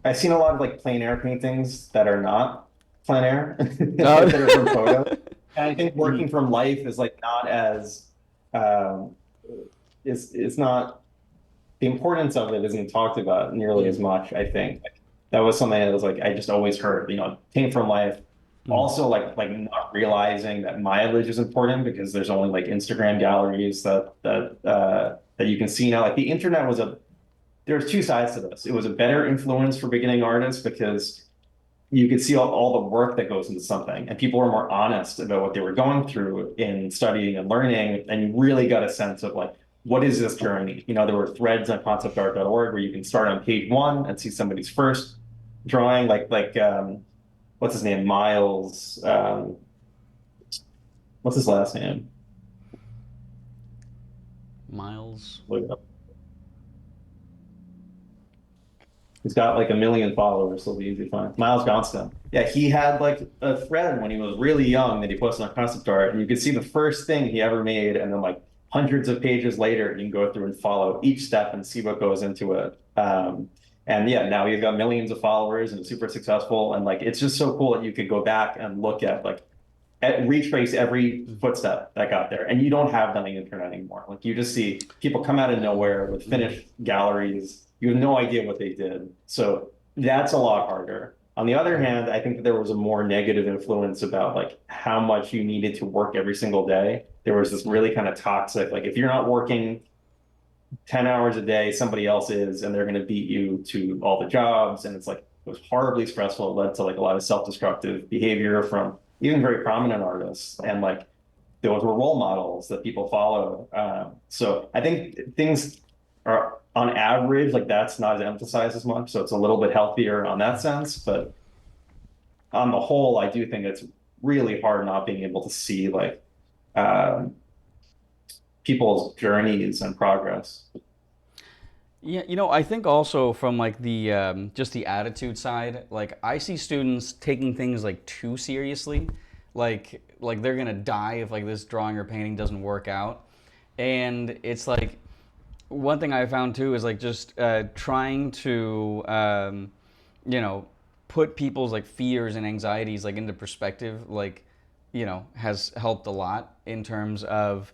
I've seen a lot of like plein air paintings that are not plein air, Oh. that are from photo. And I think working from life is like not as um, is not the importance of it isn't talked about nearly as Mm, much, I think. Like, that was something that was like I just always heard, paint from life. mm, Also like not realizing that mileage is important because there's only like Instagram galleries that you can see now. Like the internet was there's two sides to this. It was a better influence for beginning artists because you could see all the work that goes into something, and people were more honest about what they were going through in studying and learning, and you really got a sense of like, what is this journey? There were threads on conceptart.org where you can start on page one and see somebody's first drawing, what's his name, Miles, what's his last name? Miles. Look it up. He's got like a million followers, so it'll be easy to find. Miles Johnston. Yeah, he had like a thread when he was really young that he posted on concept art, and you could see the first thing he ever made, and then like hundreds of pages later, you can go through and follow each step and see what goes into it. And yeah, now he's got millions of followers and super successful, and like it's just so cool that you could go back and look at retrace every Mm, footstep that got there, and you don't have that on the internet anymore. Like you just see people come out of nowhere with mm, finished galleries. You have no idea what they did. So that's a lot harder. On the other mm. hand, I think that there was a more negative influence about like how much you needed to work every single day. There was this Yeah. really kind of toxic, like if you're not working 10 hours a day, somebody else is, and they're going to beat you to all the jobs. And it's like, it was horribly stressful. It led to like a lot of self-destructive behavior from even very prominent artists. And like, those were role models that people followed. So I think things are on average, like that's not emphasized as much. So it's a little bit healthier on that sense. But on the whole, I do think it's really hard not being able to see like um, people's journeys and progress. Yeah, I think also from like the just the attitude side, like I see students taking things like too seriously, like they're gonna die if like this drawing or painting doesn't work out, and it's like one thing I found too is like just trying to put people's like fears and anxieties like into perspective, like has helped a lot in terms of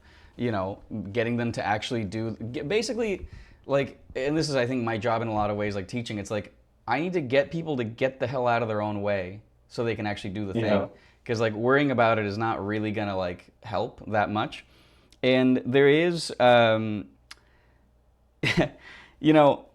getting them to actually basically like, and this is I think my job in a lot of ways, like teaching. It's like I need to get people to get the hell out of their own way so they can actually do the Yeah. thing, because like worrying about it is not really gonna like help that much. And there is you know,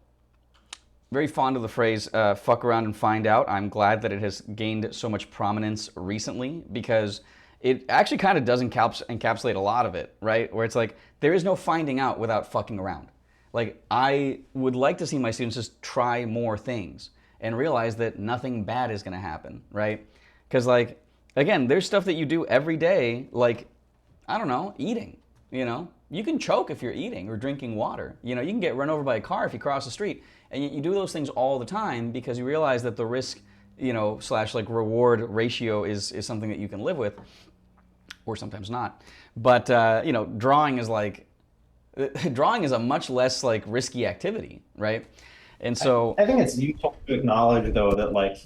very fond of the phrase fuck around and find out. I'm glad that it has gained so much prominence recently because it actually kind of does encapsulate a lot of it, right? Where it's like, there is no finding out without fucking around. Like, I would like to see my students just try more things and realize that nothing bad is going to happen, right? Because, like, again, there's stuff that you do every day, like, I don't know, eating, You can choke if you're eating or drinking water. You can get run over by a car if you cross the street. And you do those things all the time because you realize that the risk, slash like reward ratio is something that you can live with, or sometimes not. But, drawing is like, drawing is a much less like risky activity, right? And so, I think it's useful to acknowledge though that like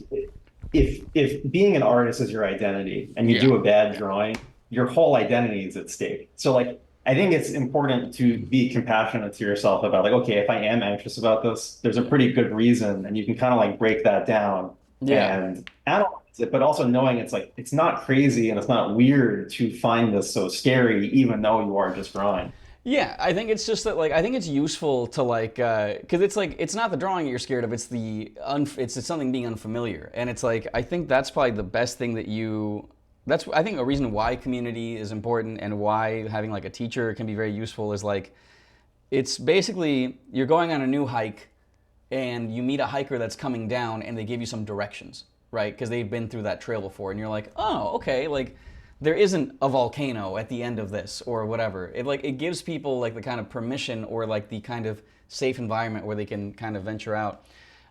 if being an artist is your identity and you yeah, do a bad drawing, your whole identity is at stake. So like I think it's important to be compassionate to yourself about like, okay, if I am anxious about this, there's a yeah, pretty good reason, and you can kind of like break that down yeah. and analyze it, but also knowing it's like it's not crazy and it's not weird to find this so scary, even though you are just drawing. Yeah, I think it's just that like I think it's useful to like because it's like it's not the drawing you're scared of, it's it's something being unfamiliar, and it's like I think that's probably the best thing that that's I think a reason why community is important and why having like a teacher can be very useful is like it's basically you're going on a new hike and you meet a hiker that's coming down and they give you some directions, right? Because they've been through that trail before, and you're like, oh, okay, like there isn't a volcano at the end of this or whatever. It gives people like the kind of permission or like the kind of safe environment where they can kind of venture out.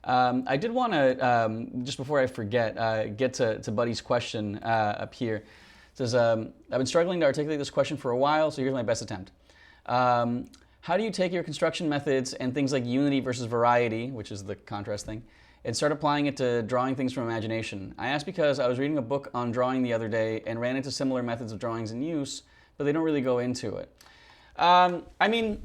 I did want to, just before I forget, get to Buddy's question up here. It says, I've been struggling to articulate this question for a while, so here's my best attempt. How do you take your construction methods and things like unity versus variety, which is the contrast thing, and start applying it to drawing things from imagination? I asked because I was reading a book on drawing the other day and ran into similar methods of drawings in use, but they don't really go into it. I mean,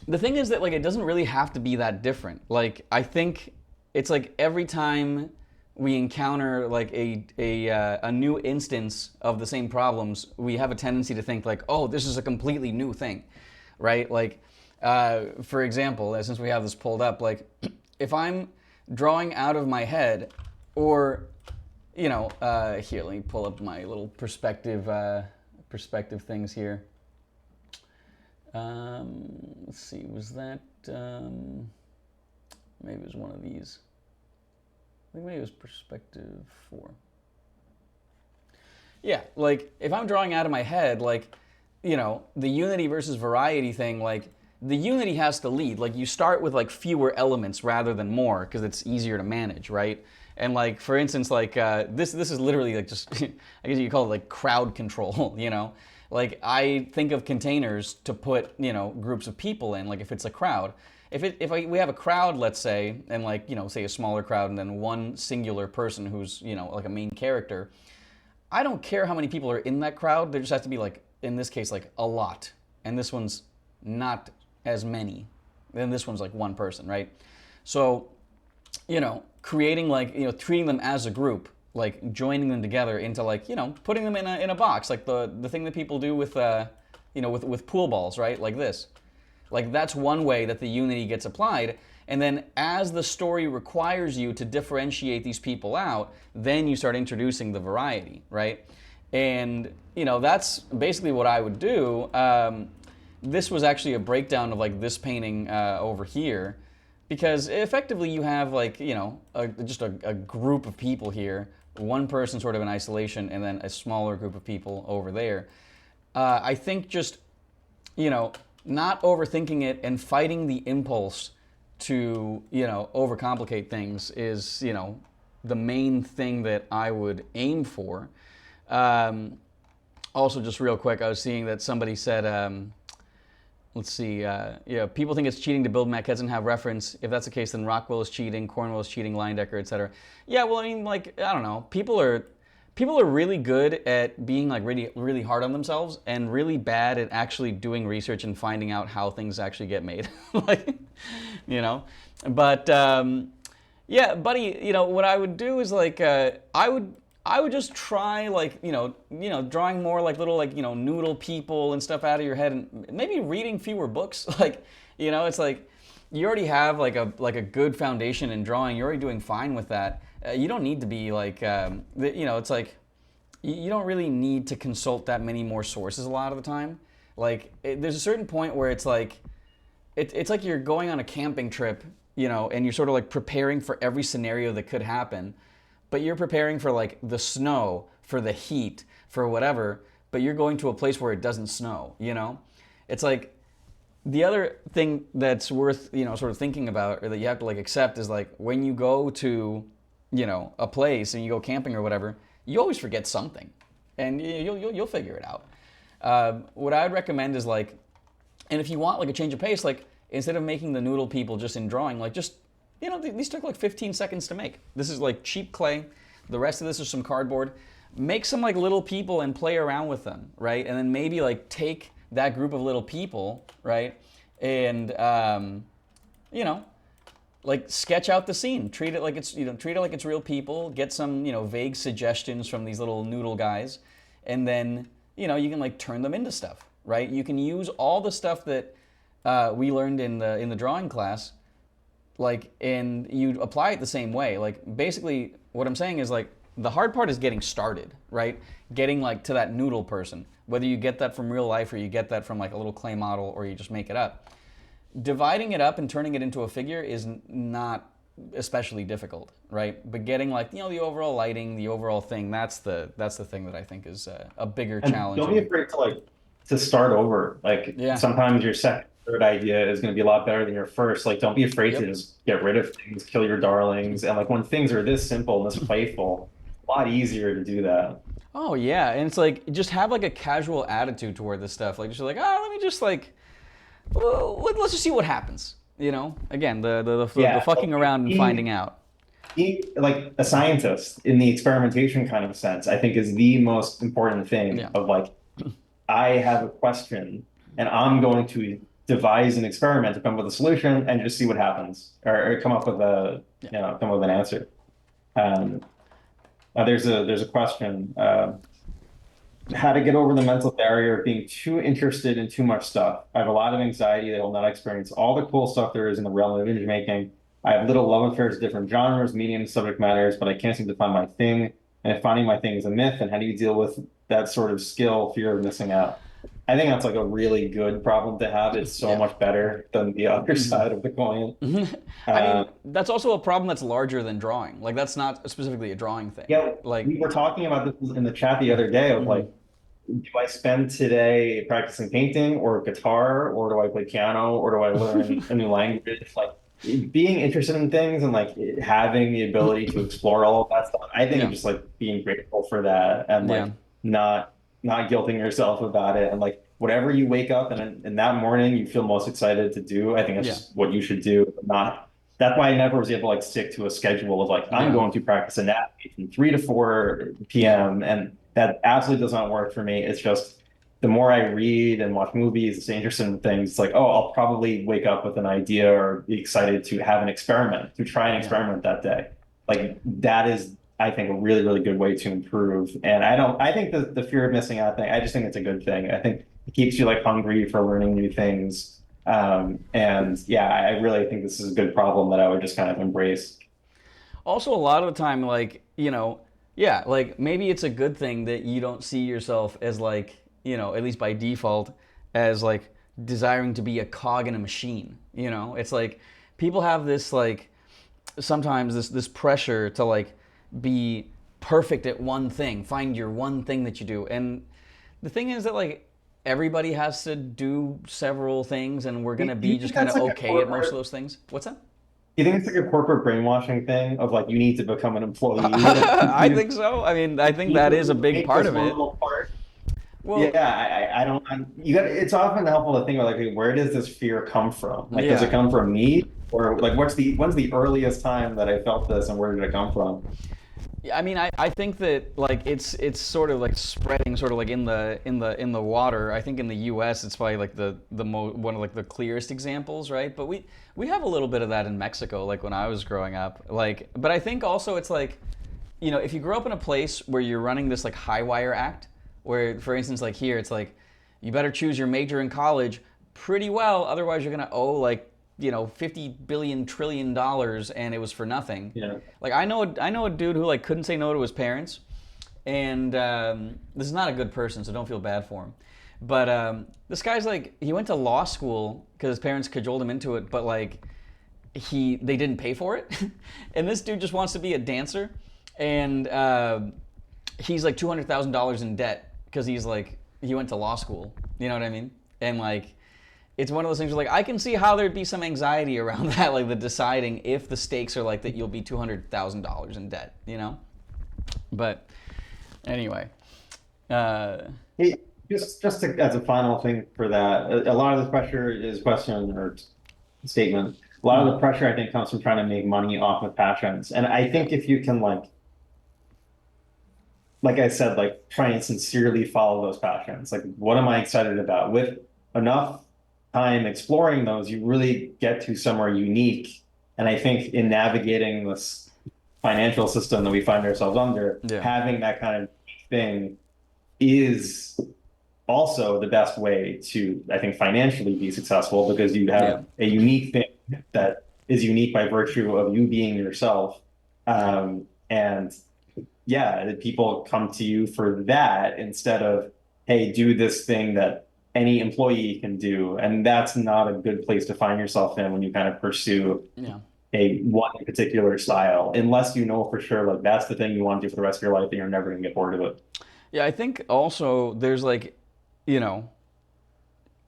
the thing is that like it doesn't really have to be that different. Like I think it's like every time we encounter like a new instance of the same problems, we have a tendency to think like, oh, this is a completely new thing, right? Like, for example, since we have this pulled up, like if I'm drawing out of my head, or you know, here, let me pull up my little perspective things here. Let's see, was that, maybe it was one of these. I think maybe it was perspective 4. Yeah, like if I'm drawing out of my head, like, you know, the unity versus variety thing, like the unity has to lead. Like you start with like fewer elements rather than more because it's easier to manage, right? And like, for instance, like this is literally like just, I guess you could call it like crowd control, you know? Like I think of containers to put, you know, groups of people in, like if it's a crowd. We have a crowd, let's say, and like, you know, say a smaller crowd and then one singular person who's, you know, like a main character, I don't care how many people are in that crowd. There just has to be like, in this case, like a lot. And this one's not as many. Then this one's like one person, right? So, you know, creating like, you know, treating them as a group, like joining them together into like, you know, putting them in a box, like the thing that people do with, you know, with pool balls, right? Like this. Like that's one way that the unity gets applied. And then as the story requires you to differentiate these people out, then you start introducing the variety, right? And, you know, that's basically what I would do. This was actually a breakdown of like this painting over here, because effectively you have like, you know, just a group of people here, one person sort of in isolation, and then a smaller group of people over there. I think just, you know, not overthinking it and fighting the impulse to, you know, overcomplicate things is, you know, the main thing that I would aim for. Also, just real quick, I was seeing that somebody said, let's see, yeah, people think it's cheating to build maquettes and have reference. If that's the case, then Rockwell is cheating, Cornwell is cheating, Leyendecker, etc. Yeah, well, I mean, like, I don't know. People are really good at being like really hard on themselves and really bad at actually doing research and finding out how things actually get made. Like, you know, but yeah, buddy, you know, what I would do is like, I would just try like, you know, drawing more like little like, you know, noodle people and stuff out of your head, and maybe reading fewer books. Like, you know, it's like you already have like a good foundation in drawing. You're already doing fine with that. You don't need to be like, you know, it's like you don't really need to consult that many more sources a lot of the time. Like there's a certain point where it's like, it's like you're going on a camping trip, you know, and you're sort of like preparing for every scenario that could happen. But you're preparing for like the snow, for the heat, for whatever, but you're going to a place where it doesn't snow, you know? It's like the other thing that's worth, you know, sort of thinking about, or that you have to like accept, is like when you go to, you know, a place and you go camping or whatever, you always forget something, and you'll figure it out. What I would recommend is like, and if you want like a change of pace, like instead of making the noodle people just in drawing, like just, you know, these took like 15 seconds to make. This is like cheap clay. The rest of this is some cardboard. Make some like little people and play around with them, right? And then maybe like take that group of little people, right? And, you know, like sketch out the scene. Treat it like it's, you know, treat it like it's real people. Get some, you know, vague suggestions from these little noodle guys. And then, you know, you can like turn them into stuff, right? You can use all the stuff that we learned in the drawing class, like, and you apply it the same way. Like basically what I'm saying is like the hard part is getting started, right? Getting like to that noodle person, whether you get that from real life or you get that from like a little clay model or you just make it up. Dividing it up and turning it into a figure is not especially difficult, right? But getting like, the overall lighting, the overall thing, that's the thing that I think is a bigger And challenge. don't be afraid to to start over. Like Yeah. sometimes your second, third idea is going to be a lot better than your first. Like don't be afraid to Yep. just get rid of things, kill your darlings. And like when things are this simple and this playful, a lot easier to do that. Oh yeah, and it's like just have like a casual attitude toward this stuff. Like just like, let me just like, well, let's just see what happens. Again, the Yeah, fucking around and finding out. being like a scientist in the experimentation kind of sense, I think is the most important thing Yeah. of like, I have a question and I'm going to devise an experiment to come up with a solution and just see what happens or come up with Yeah. come up with an answer. Um, there's a question, how to get over the mental barrier of being too interested in too much stuff. I have a lot of anxiety that I will not experience all the cool stuff there is in the realm of image making. I have little love affairs with different genres, mediums, subject matters, but I can't seem to find my thing. And if finding my thing is a myth, and how do you deal with that sort of skill, fear of missing out? I think that's like a really good problem to have. It's so Yeah. much better than the other side of the coin. I Uh, mean, that's also a problem that's larger than drawing. Like that's not specifically a drawing thing. yeah, Like, we were talking about this in the chat the other day of mhm. like, do I spend today practicing painting or guitar, or do I play piano, or do I learn a new language? Like being interested in things and like having the ability to explore all of that stuff. I think Yeah. just like being grateful for that and Yeah. like not guilting yourself about it and like whatever you wake up and in that morning you feel most excited to do. I think that's Yeah. just what you should do. Not That's why I never was able to like stick to a schedule of like I'm Yeah. going to practice anatomy from 3 to 4 Yeah. p.m. and that absolutely does not work for me. It's just the more I read and watch movies, stay interested in things, it's like, oh, I'll probably wake up with an idea or be excited to have an experiment, to try an Yeah. experiment that day. Like that is, I think, a really, really good way to improve. And I think the fear of missing out thing, I just think it's a good thing. I think it keeps you like hungry for learning new things. And yeah, I really think this is a good problem that I would just kind of embrace. Also, a lot of the time, like, yeah, like maybe it's a good thing that you don't see yourself as like, at least by default, as like desiring to be a cog in a machine. It's like people have this like sometimes this pressure to like be perfect at one thing, find your one thing that you do. And the thing is that like everybody has to do several things and we're going to Do you be just think kind that's of like a okay at most of corporate? those things. What's that? Do you think it's like a corporate brainwashing thing of like you need to become an employee? I think so. I mean, I think Need that to is a big make part this of one it. little part. Yeah, Well, I don't. You got. It's often helpful to think about like, okay, where does this fear come from? Like, does it yeah. come from me, or like, when's the earliest time that I felt this, and where did it come from? I mean, I think that like it's sort of like spreading sort of like in the water. I think in the U.S. it's probably like one of like the clearest examples, right? But we have a little bit of that in Mexico, like when I was growing up. Like, but I think also it's like, if you grow up in a place where you're running this like high wire act, where for instance like here it's like you better choose your major in college pretty well, otherwise you're gonna owe like 50 billion trillion dollars and it was for nothing. Yeah. Like I know a dude who like couldn't say no to his parents, and this is not a good person, so don't feel bad for him. But this guy's like he went to law school because his parents cajoled him into it, but like they didn't pay for it, and this dude just wants to be a dancer, and he's like $200,000 in debt because he went to law school. You know what I mean? And like it's one of those things where like I can see how there'd be some anxiety around that, like the deciding if the stakes are like that you'll be $200,000 in debt. But anyway, Hey, as a final thing for that, a lot of this pressure is question or statement. A lot of the pressure I think comes from trying to make money off of passions, and I yeah, think if you can like I said, like try and sincerely follow those passions. Like, what am I excited about? With enough time exploring those, you really get to somewhere unique. And I think in navigating this financial system that we find ourselves under, yeah, having that kind of thing is also the best way to, I think, financially be successful because you yeah, have a unique thing that is unique by virtue of you being yourself. And yeah, that people come to you for that instead of, hey, do this thing that any employee can do. And that's not a good place to find yourself in when you kind of pursue yeah. a one particular style unless you know for sure like that's the thing you want to do for the rest of your life and you're never going to get bored of it. Yeah, I think also there's like, you know,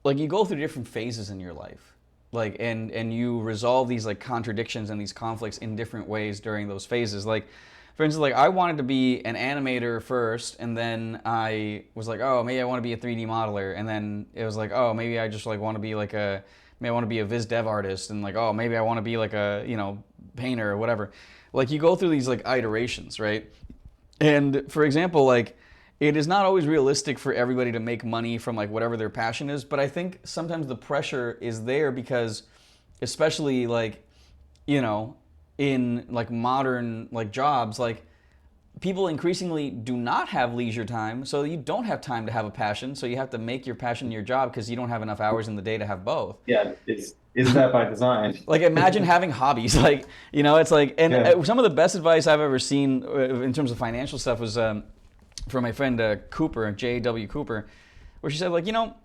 like you go through different phases in your life. Like and you resolve these like contradictions and these conflicts in different ways during those phases. Like for instance, like I wanted to be an animator first, and then I was like, oh, maybe I want to be a 3D modeler, and then it was like, oh, maybe I just like want to be like a, maybe I want to be a viz dev artist, and like, oh, maybe I want to be like a, you know, painter or whatever. Like you go through these like iterations, right? And for example, like it is not always realistic for everybody to make money from like whatever their passion is, but I think sometimes the pressure is there because especially like, you know, in like modern like jobs, like people increasingly do not have leisure time, so you don't have time to have a passion, so you have to make your passion your job because you don't have enough hours in the day to have both. Yeah, is that by design? Like imagine having hobbies, like, you know, it's like, and Yeah. some of the best advice I've ever seen in terms of financial stuff was from my friend Cooper, J.W. Cooper, where she said like, you know,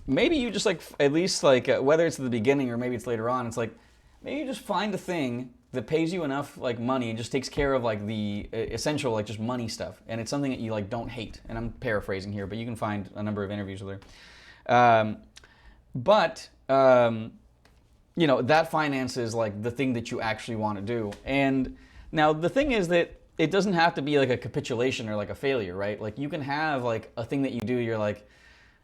maybe you just like at least like whether it's at the beginning or maybe it's later on, it's like maybe you just find a thing that pays you enough like money and just takes care of like the essential like just money stuff, and it's something that you like don't hate. And I'm paraphrasing here, but you can find a number of interviews with her. But you know, that finances like the thing that you actually want to do. And now the thing is that it doesn't have to be like a capitulation or like a failure, right? Like you can have like a thing that you do, you're like,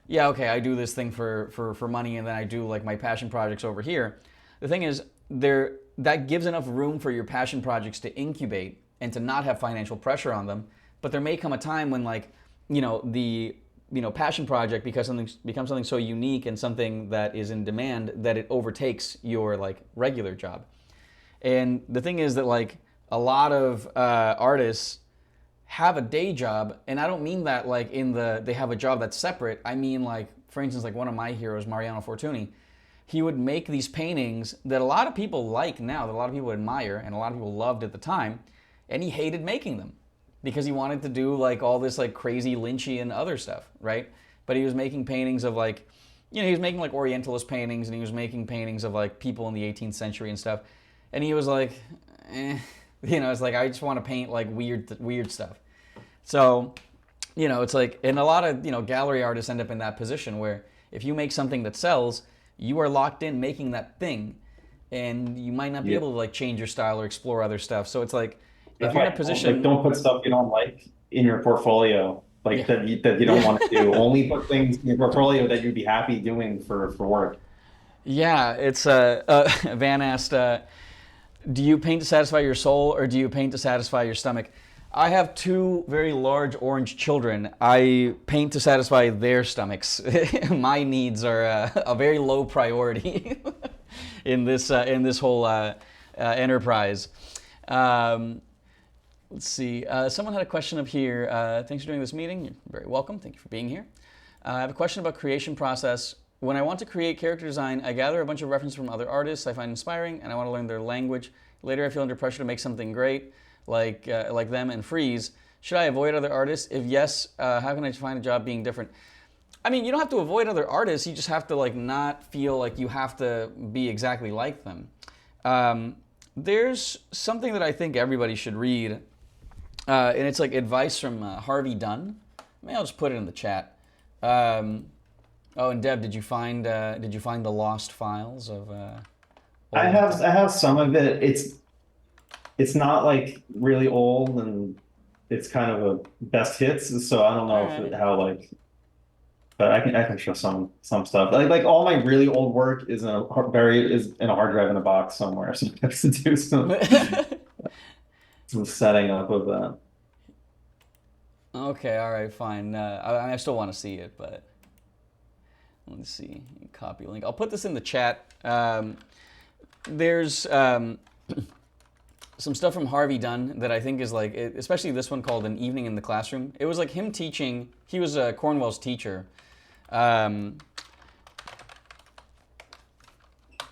yeah, okay, I do this thing for money, and then I do like my passion projects over here. The thing is, there that gives enough room for your passion projects to incubate and to not have financial pressure on them. But there may come a time when like, you know, the passion project becomes something so unique and something that is in demand that it overtakes your like regular job. And the thing is that like a lot of artists have a day job, and I don't mean that like in the they have a job that's separate. I mean like, for instance, like one of my heroes, Mariano Fortuny, he would make these paintings that a lot of people like now, that a lot of people admire and a lot of people loved at the time, and he hated making them because he wanted to do like all this like crazy Lynchian other stuff, right? But he was making paintings of like, you know, he was making like Orientalist paintings, and he was making paintings of like people in the 18th century and stuff, and he was like, you know, it's like I just want to paint like weird stuff. So, you know, it's like, and a lot of, you know, gallery artists end up in that position where if you make something that sells, you are locked in making that thing, and you might not be Yeah. able to like change your style or explore other stuff. So it's like if That's you're in a right. Like, position, don't put stuff you don't like in your portfolio, like yeah, that you don't want to do. Only put things in your portfolio that you'd be happy doing for work. yeah, it's Van asked, do you paint to satisfy your soul or do you paint to satisfy your stomach? I have two very large orange children. I paint to satisfy their stomachs. My needs are a very low priority in this whole enterprise. Um, let's see. Someone had a question up here. Thanks for doing this meeting. You're very welcome. Thank you for being here. I have a question about creation process. When I want to create character design, I gather a bunch of references from other artists I find inspiring, and I want to learn their language. Later, I feel under pressure to make something great, like them, and freeze. Should I avoid other artists? If yes, how can I find a job being different? I mean, you don't have to avoid other artists. You just have to like not feel like you have to be exactly like them. There's something that I think everybody should read, and it's like advice from Harvey Dunn. Maybe I'll just put it in the chat. Oh, and Deb, did you find the lost files of? I have some of it. It's not like really old, and it's kind of a best hits. So I don't All know if right. how like, but I can show some stuff. Like all my really old work is is in a hard drive in a box somewhere. So I have to do some setting up of that. Okay, all right, fine. I still want to see it, but let's see. Copy link. I'll put this in the chat. There's some stuff from Harvey Dunn that I think is like, especially this one called An Evening in the Classroom. It was like him teaching. He was Cornwell's teacher. And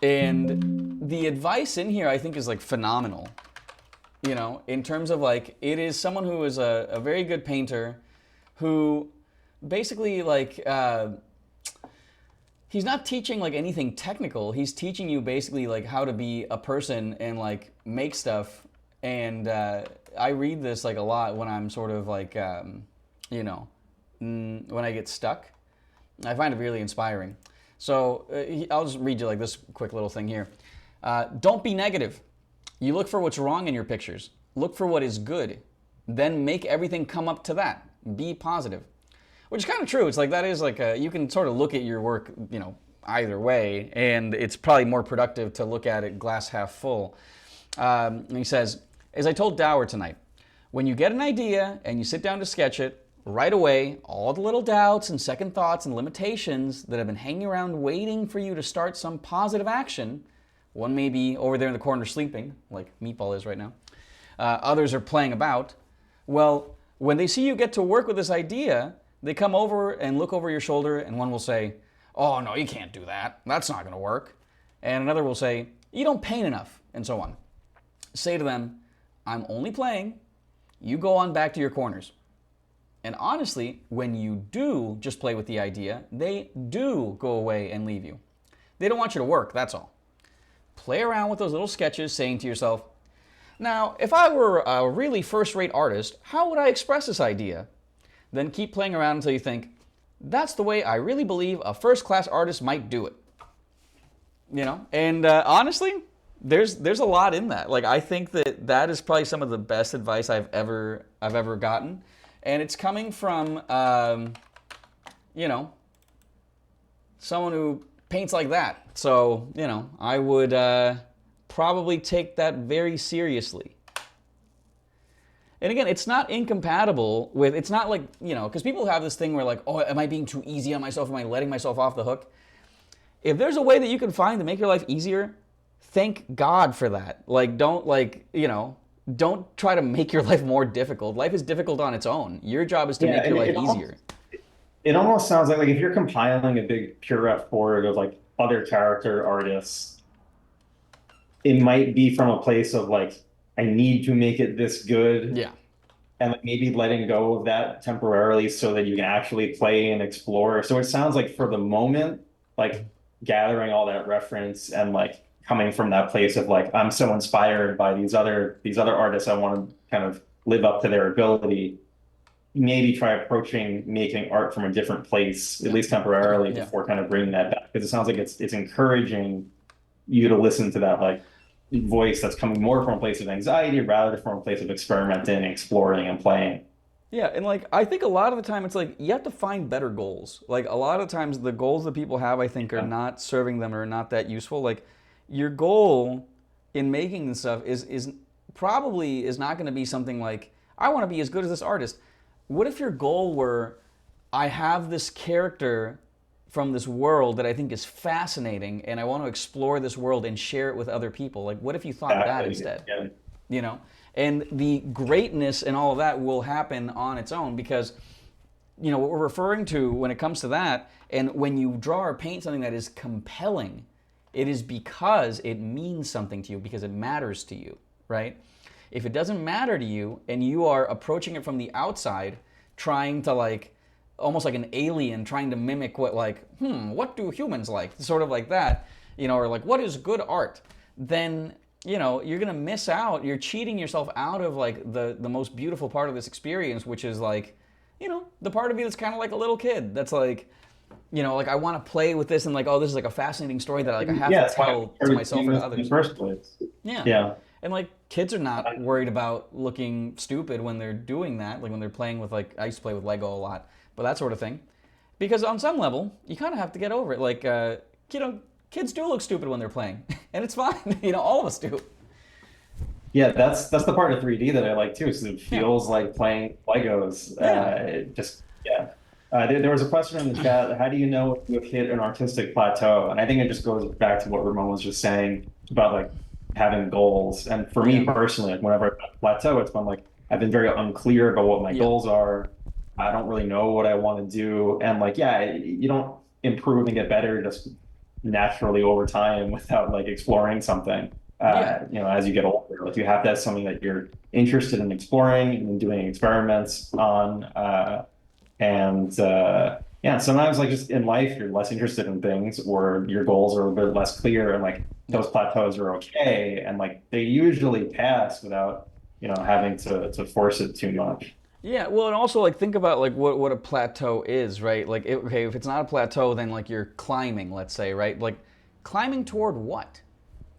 the advice in here I think is like phenomenal. You know, in terms of like, it is someone who is a very good painter who basically like, he's not teaching like anything technical. He's teaching you basically like how to be a person and like make stuff. And I read this like a lot when I'm sort of like, you know, when I get stuck. I find it really inspiring. So I'll just read you like this quick little thing here. Don't be negative. You look for what's wrong in your pictures. Look for what is good. Then make everything come up to that. Be positive. Which is kind of true. It's like that is like you can sort of look at your work, you know, either way, and it's probably more productive to look at it glass half full. And he says, as I told Dower tonight, when you get an idea and you sit down to sketch it, right away, all the little doubts and second thoughts and limitations that have been hanging around waiting for you to start some positive action, one may be over there in the corner sleeping, like Meatball is right now. Others are playing about. Well, when they see you get to work with this idea, they come over and look over your shoulder, and one will say, oh, no, you can't do that. That's not going to work. And another will say, you don't paint enough, and so on. Say to them, I'm only playing. You go on back to your corners. And honestly, when you do just play with the idea, they do go away and leave you. They don't want you to work, that's all. Play around with those little sketches, saying to yourself, now, if I were a really first-rate artist, how would I express this idea? Then keep playing around until you think, that's the way I really believe a first-class artist might do it. You know, and honestly, there's a lot in that. Like, I think that is probably some of the best advice I've ever gotten. And it's coming from, you know, someone who paints like that. So, you know, I would probably take that very seriously. And again, it's not incompatible with, it's not like, you know, because people have this thing where like, oh, am I being too easy on myself? Am I letting myself off the hook? If there's a way that you can find to make your life easier, thank God for that. Like, don't like, you know, don't try to make your life more difficult. Life is difficult on its own. Your job is to make your life easier. It almost sounds like if you're compiling a big purette board of like other character artists, it might be from a place of like, I need to make it this good. Yeah. And like maybe letting go of that temporarily so that you can actually play and explore. So it sounds like for the moment, like gathering all that reference and like coming from that place of like, I'm so inspired by these other artists, I want to kind of live up to their ability. Maybe try approaching making art from a different place, at least temporarily, before kind of bringing that back. Because it sounds like it's encouraging you to listen to that like voice that's coming more from a place of anxiety rather than from a place of experimenting, exploring, and playing. Yeah, and like I think a lot of the time it's like you have to find better goals. Like a lot of times the goals that people have, I think, are not serving them or not that useful. Like your goal in making this stuff is probably not going to be something like, I want to be as good as this artist. What if your goal were, I have this character from this world that I think is fascinating and I want to explore this world and share it with other people? Like, what if you thought that instead? Yeah. You know? And the greatness and all of that will happen on its own because, you know, what we're referring to when it comes to that, and when you draw or paint something that is compelling, it is because it means something to you, because it matters to you, right? If it doesn't matter to you and you are approaching it from the outside, trying to like, almost like an alien trying to mimic what like, what do humans like? Sort of like that, you know, or like, what is good art? Then, you know, you're going to miss out. You're cheating yourself out of like the most beautiful part of this experience, which is like, you know, the part of you that's kind of like a little kid. That's like, you know, like I want to play with this and like, oh, this is like a fascinating story that like I have to tell to myself or to others. In the first place. Yeah. Yeah. And like kids are not worried about looking stupid when they're doing that. Like when they're playing with like, I used to play with Lego a lot, but that sort of thing. Because on some level, you kind of have to get over it. Like, you know, kids do look stupid when they're playing, and it's fine. You know, all of us do. Yeah, that's the part of 3D that I like too, because it feels like playing Legos. There was a question in the chat. How do you know if you've hit an artistic plateau? And I think it just goes back to what Ramon was just saying about like having goals. And for me personally, like whenever I plateau, it's been like I've been very unclear about what my goals are. I don't really know what I want to do, and like you don't improve and get better just naturally over time without like exploring something. You know, as you get older, like you have to have something that you're interested in exploring and doing experiments on, and Yeah, sometimes like just in life, you're less interested in things or your goals are a bit less clear and like Yeah. those plateaus are okay. And like they usually pass without, having to force it too much. Yeah, well, and also like think about like what a plateau is, right? Like, okay, if it's not a plateau, then like you're climbing, let's say, right? Like, climbing toward what?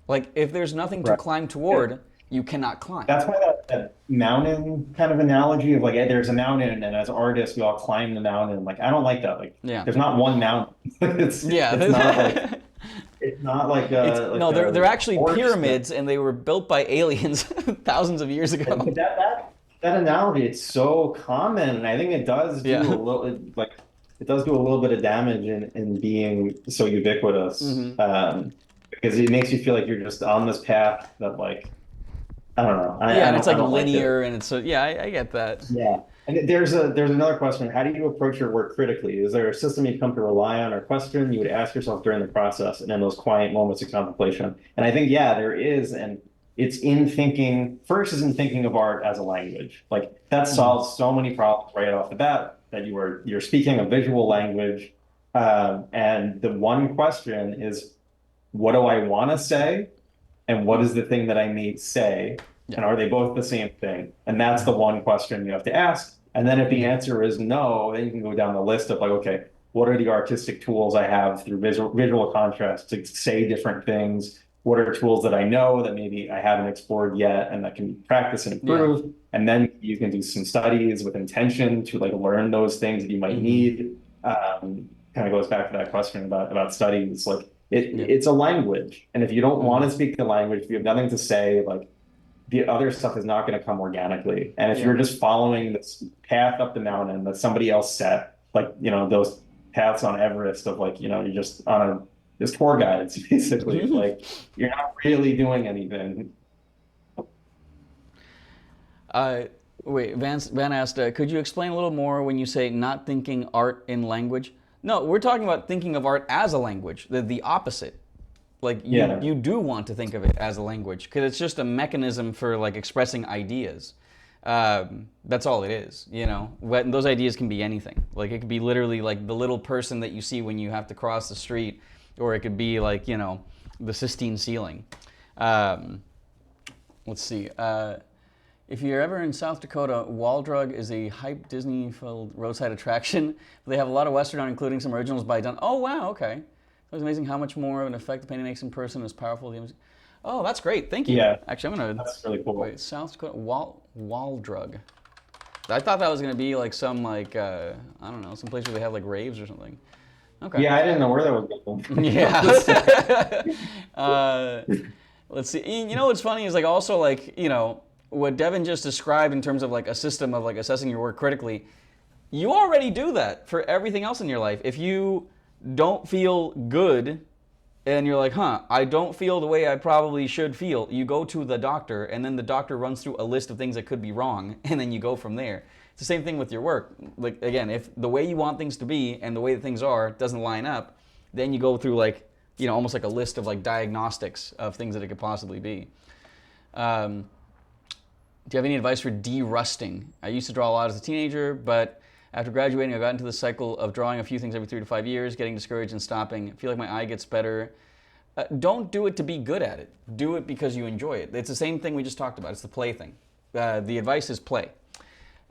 Like, if there's nothing to Right. climb Yeah. toward, you cannot climb. That's why that mountain kind of analogy of like, hey, there's a mountain and as artists, we all climb the mountain. Like, I don't like that. Like, Yeah. there's not one mountain. It's not like, Yeah. it's not like It's a, no, they're a actually horse that. pyramids, and they were built by aliens thousands of years But ago. that analogy, it's so common, and I think it does do Yeah. a little like it does do a little bit of damage in being so ubiquitous, Hmm. because it makes you feel like you're just on this path that like I don't know, Yeah, and it's I like don't like it. linear, and it's so yeah, I get that. Yeah, and there's another question. How do you approach your work critically? Is there a system you come to rely on or question you would ask yourself during the process and in those quiet moments of contemplation? And I think, yeah, there is. And it's in thinking, first is in thinking of art as a language. Like that Hmm. solves so many problems right off the bat that you're speaking a visual language. And the one question is, what do I want to say? And what is the thing that I may say? Yeah. And are they both the same thing? And that's the Hmm. one question you have to ask. And then if the Hmm. answer is no, then you can go down the list of like, okay, what are the artistic tools I have through visual contrast to say different things? What are tools that I know that maybe I haven't explored yet and that can practice and Yeah. improve? And then you can do some studies with intention to like learn those things that you might Hmm. need. Kind of goes back to that question about studies. Like Yeah. it's a language. And if you don't want Hmm. to speak the language, if you have nothing to say, like the other stuff is not going to come organically. And if Yeah. you're just following this path up the mountain that somebody else set, like, those paths on Everest of like, you're just on this tour guides, basically, like you're not really doing anything. Uh, wait, Van asked, could you explain a little more when you say not thinking art in language? No, we're talking about thinking of art as a language, the opposite. Like Yeah. you do want to think of it as a language because it's just a mechanism for like expressing ideas. That's all it is, you know. Those ideas can be anything. Like it could be literally like the little person that you see when you have to cross the street, or it could be like the Sistine ceiling. Um, let's see. If you're ever in South Dakota, Waldrug is a hype Disney-filled roadside attraction. They have a lot of Western art, including some originals by Dunn. Oh, wow, okay. It was amazing how much more of an effect the painting makes in person as powerful. Oh, that's great. Thank you. Yeah. Actually, I'm going to... That's really cool. Wait, South Dakota, Waldrug. I thought that was going to be like some, like, I don't know, some place where they have, like, raves or something. Okay. Yeah, I didn't know where that was going. Yeah. uh, let's see. You know what's funny is, like, also, like, what Devin just described in terms of like a system of like assessing your work critically, you already do that for everything else in your life. If you don't feel good and you're like, I don't feel the way I probably should feel, you go to the doctor and then the doctor runs through a list of things that could be wrong and then you go from there. It's the same thing with your work. Like again, if the way you want things to be and the way that things are doesn't line up, then you go through like, almost like a list of like diagnostics of things that it could possibly be. Do you have any advice for de-rusting? I used to draw a lot as a teenager, but after graduating, I got into the cycle of drawing a few things every 3 to 5 years, getting discouraged and stopping. I feel like my eye gets better. Don't do it to be good at it. Do it because you enjoy it. It's the same thing we just talked about. It's the play thing. The advice is play.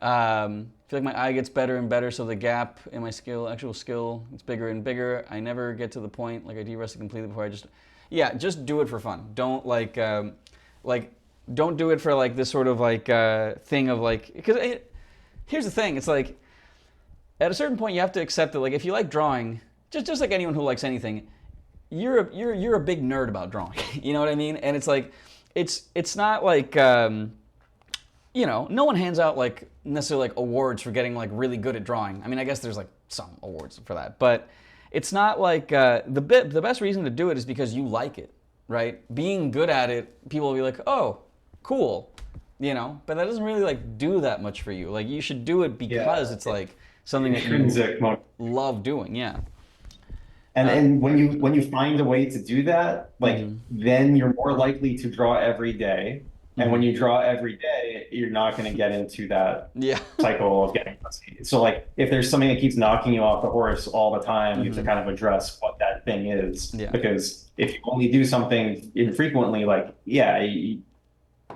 I feel like my eye gets better and better, so the gap in my actual skill, it's bigger and bigger. I never get to the point, like I de-rusted completely before I just do it for fun. Don't don't do it for like this sort of like thing of like, because here's the thing, it's like at a certain point you have to accept that like if you like drawing, just like anyone who likes anything, you're a big nerd about drawing. You know what I mean? And it's like it's not like no one hands out like necessarily like awards for getting like really good at drawing. I mean, I guess there's like some awards for that, but it's not like the best reason to do it is because you like it, right? Being good at it, people will be like, oh, cool, but that doesn't really like do that much for you. Like you should do it Yeah. because it's like something that you Intrinsic motivation. love doing. Yeah. And Uh, and when you find a way to do that, like mhm. then you're more likely to draw every day. And when you draw every day, you're not going to get into that Yeah. cycle of getting rusty. So like if there's something that keeps knocking you off the horse all the time, you have to kind of address what that thing is. Yeah. Because if you only do something infrequently, like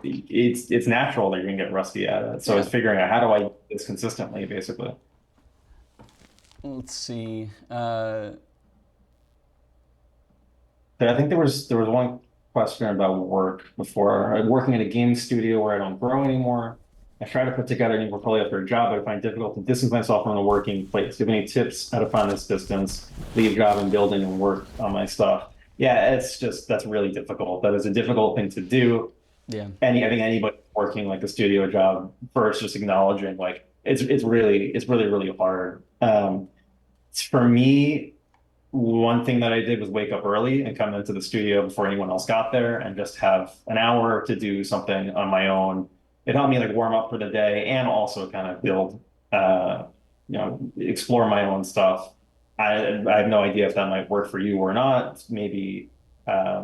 it's natural that you're gonna get rusty at it. So it's figuring out how do I do this consistently, basically. Let's see. But I think there was one question about work before. Working in a game studio where I don't grow anymore. I try to put together a new portfolio for a job, but I find it difficult to distance myself from the working place. Do you have any tips how to find this distance, leave job and building and work on my stuff? Yeah, that's really difficult. That is a difficult thing to do. Yeah. I think anybody working like a studio job first, just acknowledging like it's really hard. For me, one thing that I did was wake up early and come into the studio before anyone else got there and just have an hour to do something on my own. It helped me like warm up for the day and also kind of build, explore my own stuff. I have no idea if that might work for you or not. Maybe, I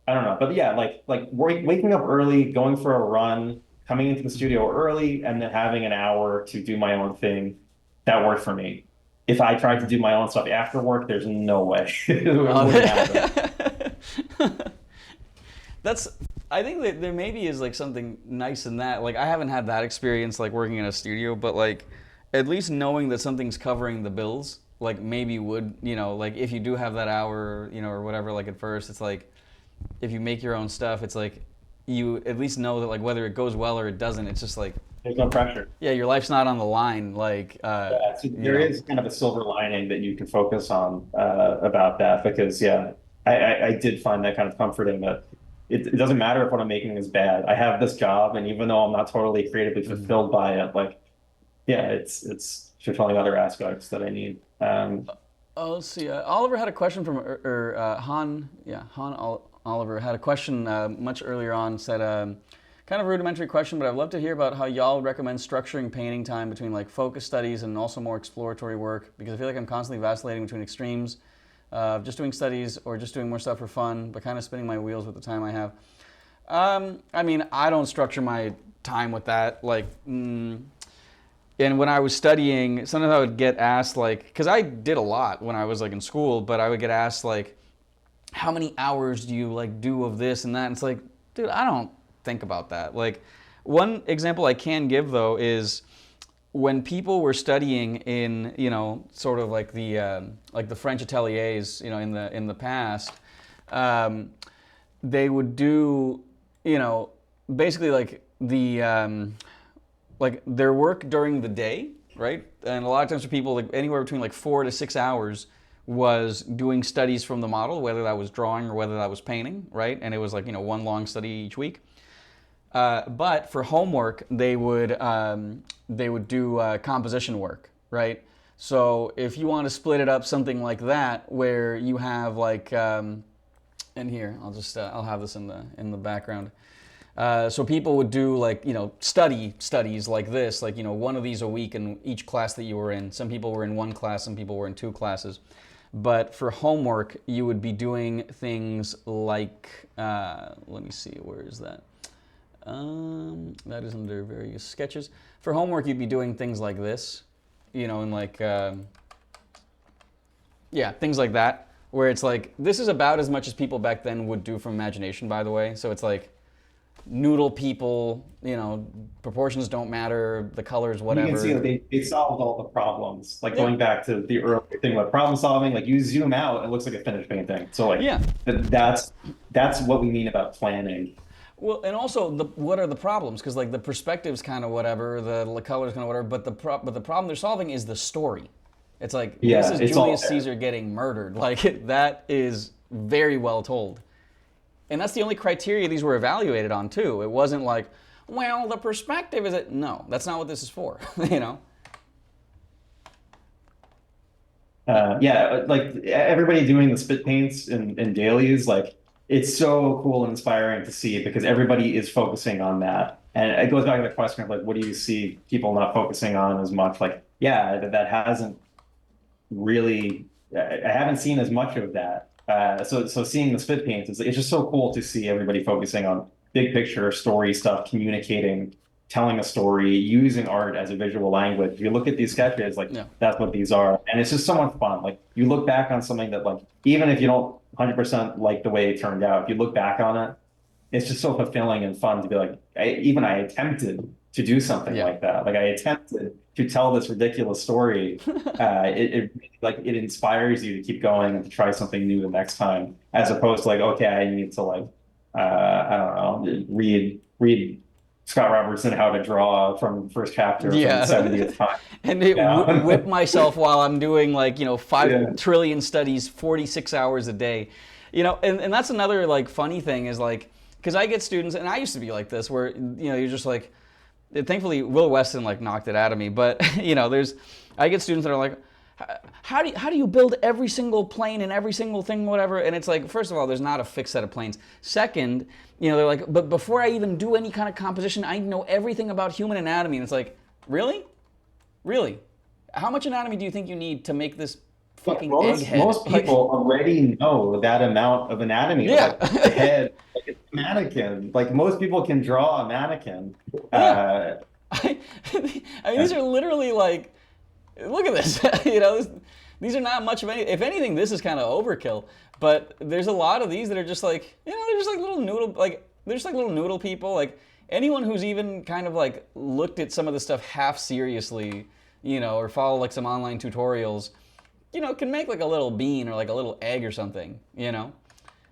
don't know, but yeah, like waking up early, going for a run, coming into the studio early, and then having an hour to do my own thing, that worked for me. If I tried to do my own stuff after work, there's no way it wouldn't happen. That's. I think that there maybe is like something nice in that. Like I haven't had that experience like working in a studio, but like at least knowing that something's covering the bills, like maybe would like if you do have that hour, or whatever. Like at first, it's like if you make your own stuff, it's like you at least know that like whether it goes well or it doesn't, it's just like There's no pressure. yeah, your life's not on the line. Like Yeah, so there is kind of a silver lining that you can focus on about that because yeah, I did find that kind of comforting that it doesn't matter if what I'm making is bad. I have this job, and even though I'm not totally creatively fulfilled by it, like yeah, it's fulfilling other aspects that I need. Oh, let's see. Oliver had a question from Han. Yeah, Oliver had a question much earlier on. Said kind of a rudimentary question, but I'd love to hear about how y'all recommend structuring painting time between like focus studies and also more exploratory work, because I feel like I'm constantly vacillating between extremes, just doing studies or just doing more stuff for fun, but kind of spinning my wheels with the time I have. I mean, I don't structure my time with that. Like, and when I was studying, sometimes I would get asked like, because I did a lot when I was like in school, but I would get asked like, how many hours do you like do of this and that? And it's like, dude, I don't think about that. Like one example I can give though is when people were studying in sort of like the French ateliers in the past, they would do basically like like their work during the day, right? And a lot of times for people like anywhere between like 4 to 6 hours was doing studies from the model, whether that was drawing or whether that was painting, right? And it was like one long study each week. But for homework, they would do composition work, right? So if you want to split it up, something like that, where you have like, and here I'll just I'll have this in the background. So people would do like studies like this, like one of these a week in each class that you were in. Some people were in one class, some people were in 2 classes. But for homework, you would be doing things like, let me see, where is that? That is under various sketches. For homework, you'd be doing things like this, and like, yeah, things like that, where it's like, this is about as much as people back then would do from imagination, by the way. So it's like, noodle people, proportions don't matter, the colors, whatever. You can see that they solved all the problems. Like going back to the earlier thing about problem solving, like you zoom out, it looks like a finished painting. So like yeah, that's what we mean about planning. Well, and also, what are the problems? Because like the perspective's kind of whatever, the color's kind of whatever, but the problem they're solving is the story. It's like, this is Julius Caesar getting murdered. Like, that is very well told. And that's the only criteria these were evaluated on, too. It wasn't like, well, the perspective is it. No, that's not what this is for, Yeah, like everybody doing the spit paints in dailies, like it's so cool and inspiring to see because everybody is focusing on that. And it goes back to the question of like, what do you see people not focusing on as much? Like, yeah, that hasn't really, I haven't seen as much of that. So seeing the spit paints, it's just so cool to see everybody focusing on big picture story stuff, communicating, telling a story, using art as a visual language. If you look at these sketches, like Yeah. that's what these are. And it's just so much fun. Like you look back on something that like, even if you don't 100% like the way it turned out, if you look back on it, it's just so fulfilling and fun to be like, I attempted to do something Yeah. like that. Like I attempted to tell this ridiculous story. It inspires you to keep going and to try something new the next time, as opposed to like, okay, I need to like, I don't know, read Scott Robertson how to draw from first chapter from the Yeah. 70th time. And Yeah. whip myself while I'm doing like, 5 Yeah. trillion studies, 46 hours a day. And that's another like funny thing is like, because I get students, and I used to be like this, where, you're just like, thankfully Will Weston like knocked it out of me, but I get students that are like, how do you build every single plane and every single thing, whatever? And it's like, first of all, there's not a fixed set of planes. Second, they're like, but before I even do any kind of composition, I know everything about human anatomy. And it's like, really? Really? How much anatomy do you think you need to make this fucking egghead? Most people already know that amount of anatomy. Yeah. Like the head, like it's a mannequin. Like most people can draw a mannequin. Yeah. Uh, I mean, these are literally like, look at this. These are not much of any. If anything, this is kind of overkill. But there's a lot of these that are just like, they're just like little noodle, like they're just like little noodle people. Like anyone who's even kind of like looked at some of this stuff half seriously, or follow like some online tutorials, can make like a little bean or like a little egg or something. yeah.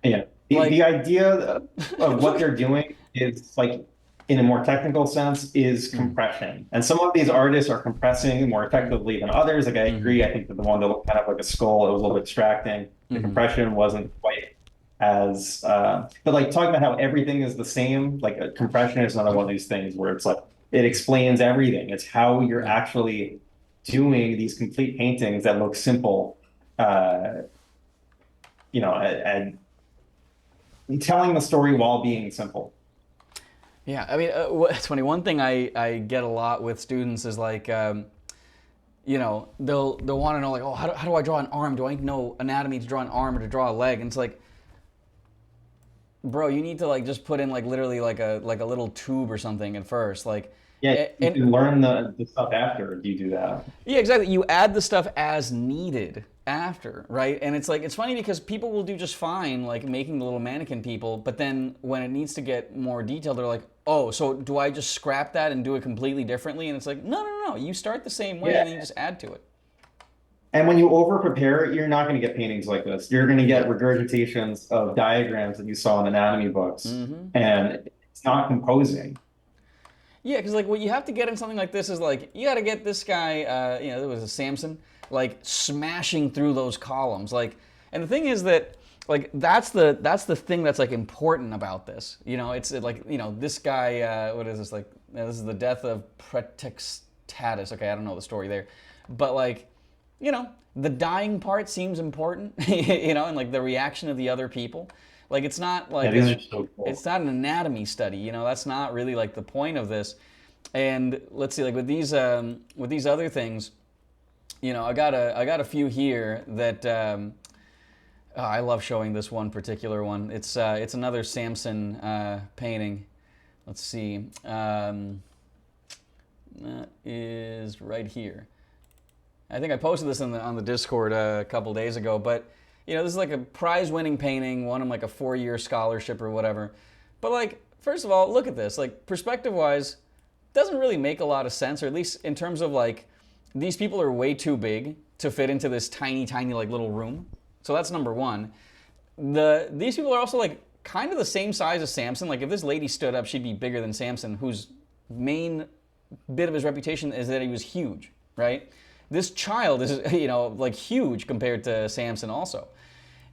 Like, The idea of what they're doing is like, in a more technical sense, is compression. And some of these artists are compressing more effectively than others. Like I agree. I think that the one that looked kind of like a skull, it was a little bit distracting. The compression wasn't quite as, but like talking about how everything is the same, like a compression is another one of these things where it's like, it explains everything. It's how you're actually doing these complete paintings that look simple, and telling the story while being simple. yeah, I mean, it's funny. One thing I get a lot with students is like, they'll want to know like, oh, how do I draw an arm? Do I know anatomy to draw an arm or to draw a leg? And it's like, bro, you need to like just put in like literally like a little tube or something at first, like. Yeah, you And can learn the stuff after you do that. yeah, exactly. You add the stuff as needed after, right? And it's like, it's funny because people will do just fine, like making the little mannequin people, but then when it needs to get more detailed, they're like, oh, so do I just scrap that and do it completely differently? And it's like, no. You start the same way and then you just add to it. And when you over prepare, you're not going to get paintings like this. You're going to get regurgitations of diagrams that you saw in anatomy books, and it's not composing. Yeah, because like what you have to get in something like this is like you got to get this guy, there was a Samson, like smashing through those columns, like. And the thing is that like that's the thing that's like important about this. It's like this guy. What is this like? This is the death of Pretextatus. Okay, I don't know the story there, but like, the dying part seems important. And like the reaction of the other people. Like it's not like Yeah, these are so cool. it's not an anatomy study. That's not really like the point of this. And let's see, like with these other things, I got a few here that I love showing this one particular one. It's another Samson painting. Let's see, that is right here. I think I posted this on the Discord a couple days ago, but. This is like a prize-winning painting, won him like a 4-year scholarship or whatever. But like, first of all, look at this. Like, perspective-wise, doesn't really make a lot of sense, or at least in terms of like, these people are way too big to fit into this tiny, tiny like little room. So that's number one. These people are also like kind of the same size as Samson. Like, if this lady stood up, she'd be bigger than Samson, whose main bit of his reputation is that he was huge, right? This child is, like huge compared to Samson also.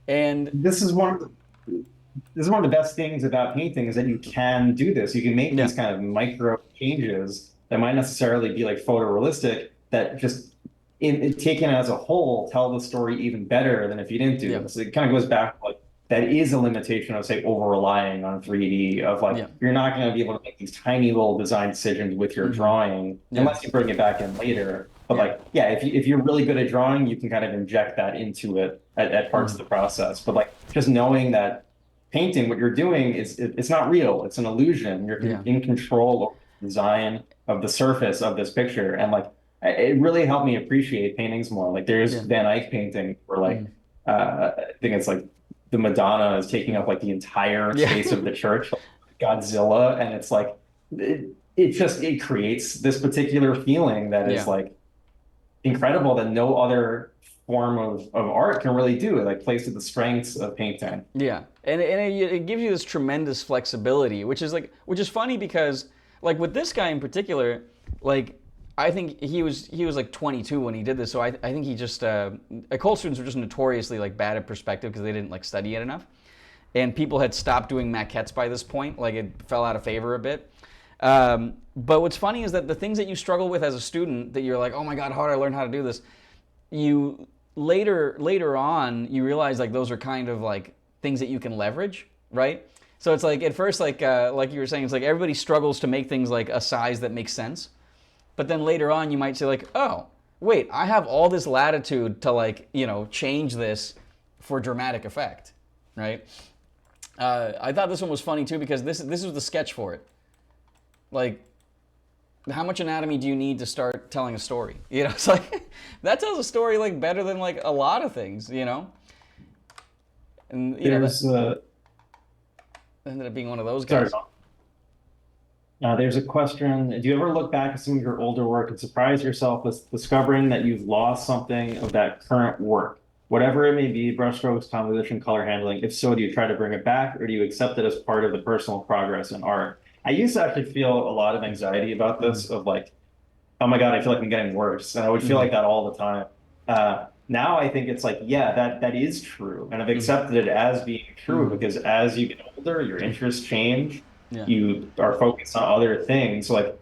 And This is one of the best things about painting is that you can do this. You can make these kind of micro changes that might necessarily be like photorealistic that just taken as a whole tell the story even better than if you didn't do this. It kind of goes back like that is a limitation of say over relying on 3D of like you're not going to be able to make these tiny little design decisions with your drawing unless you bring it back in later. But like, if you're really good at drawing, you can kind of inject that into it at parts of the process. But like, just knowing that painting, what you're doing is it's not real. It's an illusion. You're Yeah. in control of the design of the surface of this picture. And like it really helped me appreciate paintings more. Like there's Yeah. Van Eyck painting where like Mm. I think it's like the Madonna is taking up like the entire Yeah. space of the church, like Godzilla, and it's like it creates this particular feeling that is Yeah. like incredible that no other form of art can really do. It like plays to the strengths of painting. Yeah, and it gives you this tremendous flexibility, which is funny because like with this guy in particular, like I think he was like 22 when he did this, so I think he just Cole students were just notoriously like bad at perspective because they didn't like study it enough, and people had stopped doing maquettes by this point, like it fell out of favor a bit. But what's funny is that the things that you struggle with as a student that you're like, oh my god, how did I learn how to do this? You later on you realize like those are kind of like things that you can leverage, right? So it's like at first like you were saying, it's like everybody struggles to make things like a size that makes sense, but then later on you might say like, oh wait, I have all this latitude to like change this for dramatic effect, right? I thought this one was funny too because this was the sketch for it. Like, how much anatomy do you need to start telling a story? It's like that tells a story like better than like a lot of things, And There's that ended up being one of those sorry. guys. There's a question. Do you ever look back at some of your older work and surprise yourself with discovering that you've lost something of that current work? Whatever it may be, brushstrokes, composition, color handling. If so, do you try to bring it back or do you accept it as part of the personal progress in art? I used to actually feel a lot of anxiety about this, of like, oh my God, I feel like I'm getting worse. And I would feel like that all the time. Now I think it's like, yeah, that is true. And I've accepted it as being true because as you get older, your interests change. Yeah. You are focused on other things. Like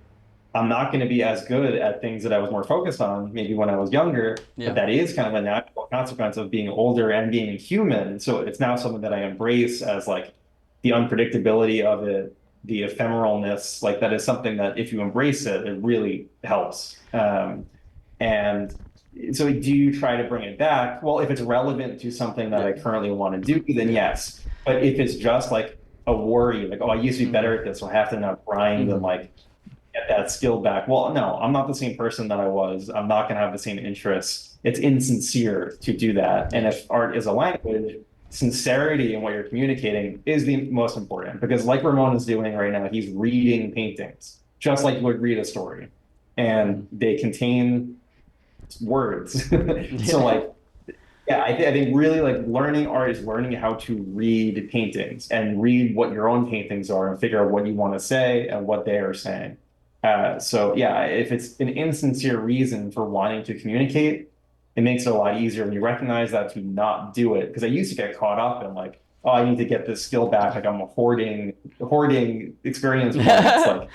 I'm not going to be as good at things that I was more focused on maybe when I was younger, Yeah. but that is kind of a natural consequence of being older and being human. So it's now something that I embrace as like the unpredictability of it, the ephemeralness, like that is something that if you embrace it, it really helps. And so do you try to bring it back? Well, if it's relevant to something that I currently want to do, then yes. But if it's just like a worry, like, oh, I used to be better at this, so I have to now grind and like get that skill back. Well, no, I'm not the same person that I was. I'm not going to have the same interests. It's insincere to do that. And if art is a language, sincerity in what you're communicating is the most important because like Ramon is doing right now, he's reading paintings just like you would read a story and they contain words. So like, yeah, I think really like learning art is learning how to read paintings and read what your own paintings are and figure out what you want to say and what they are saying. So yeah, if it's an insincere reason for wanting to communicate, it makes it a lot easier when you recognize that to not do it. Because I used to get caught up in like, oh, I need to get this skill back. Like I'm a hoarding experience. It's like,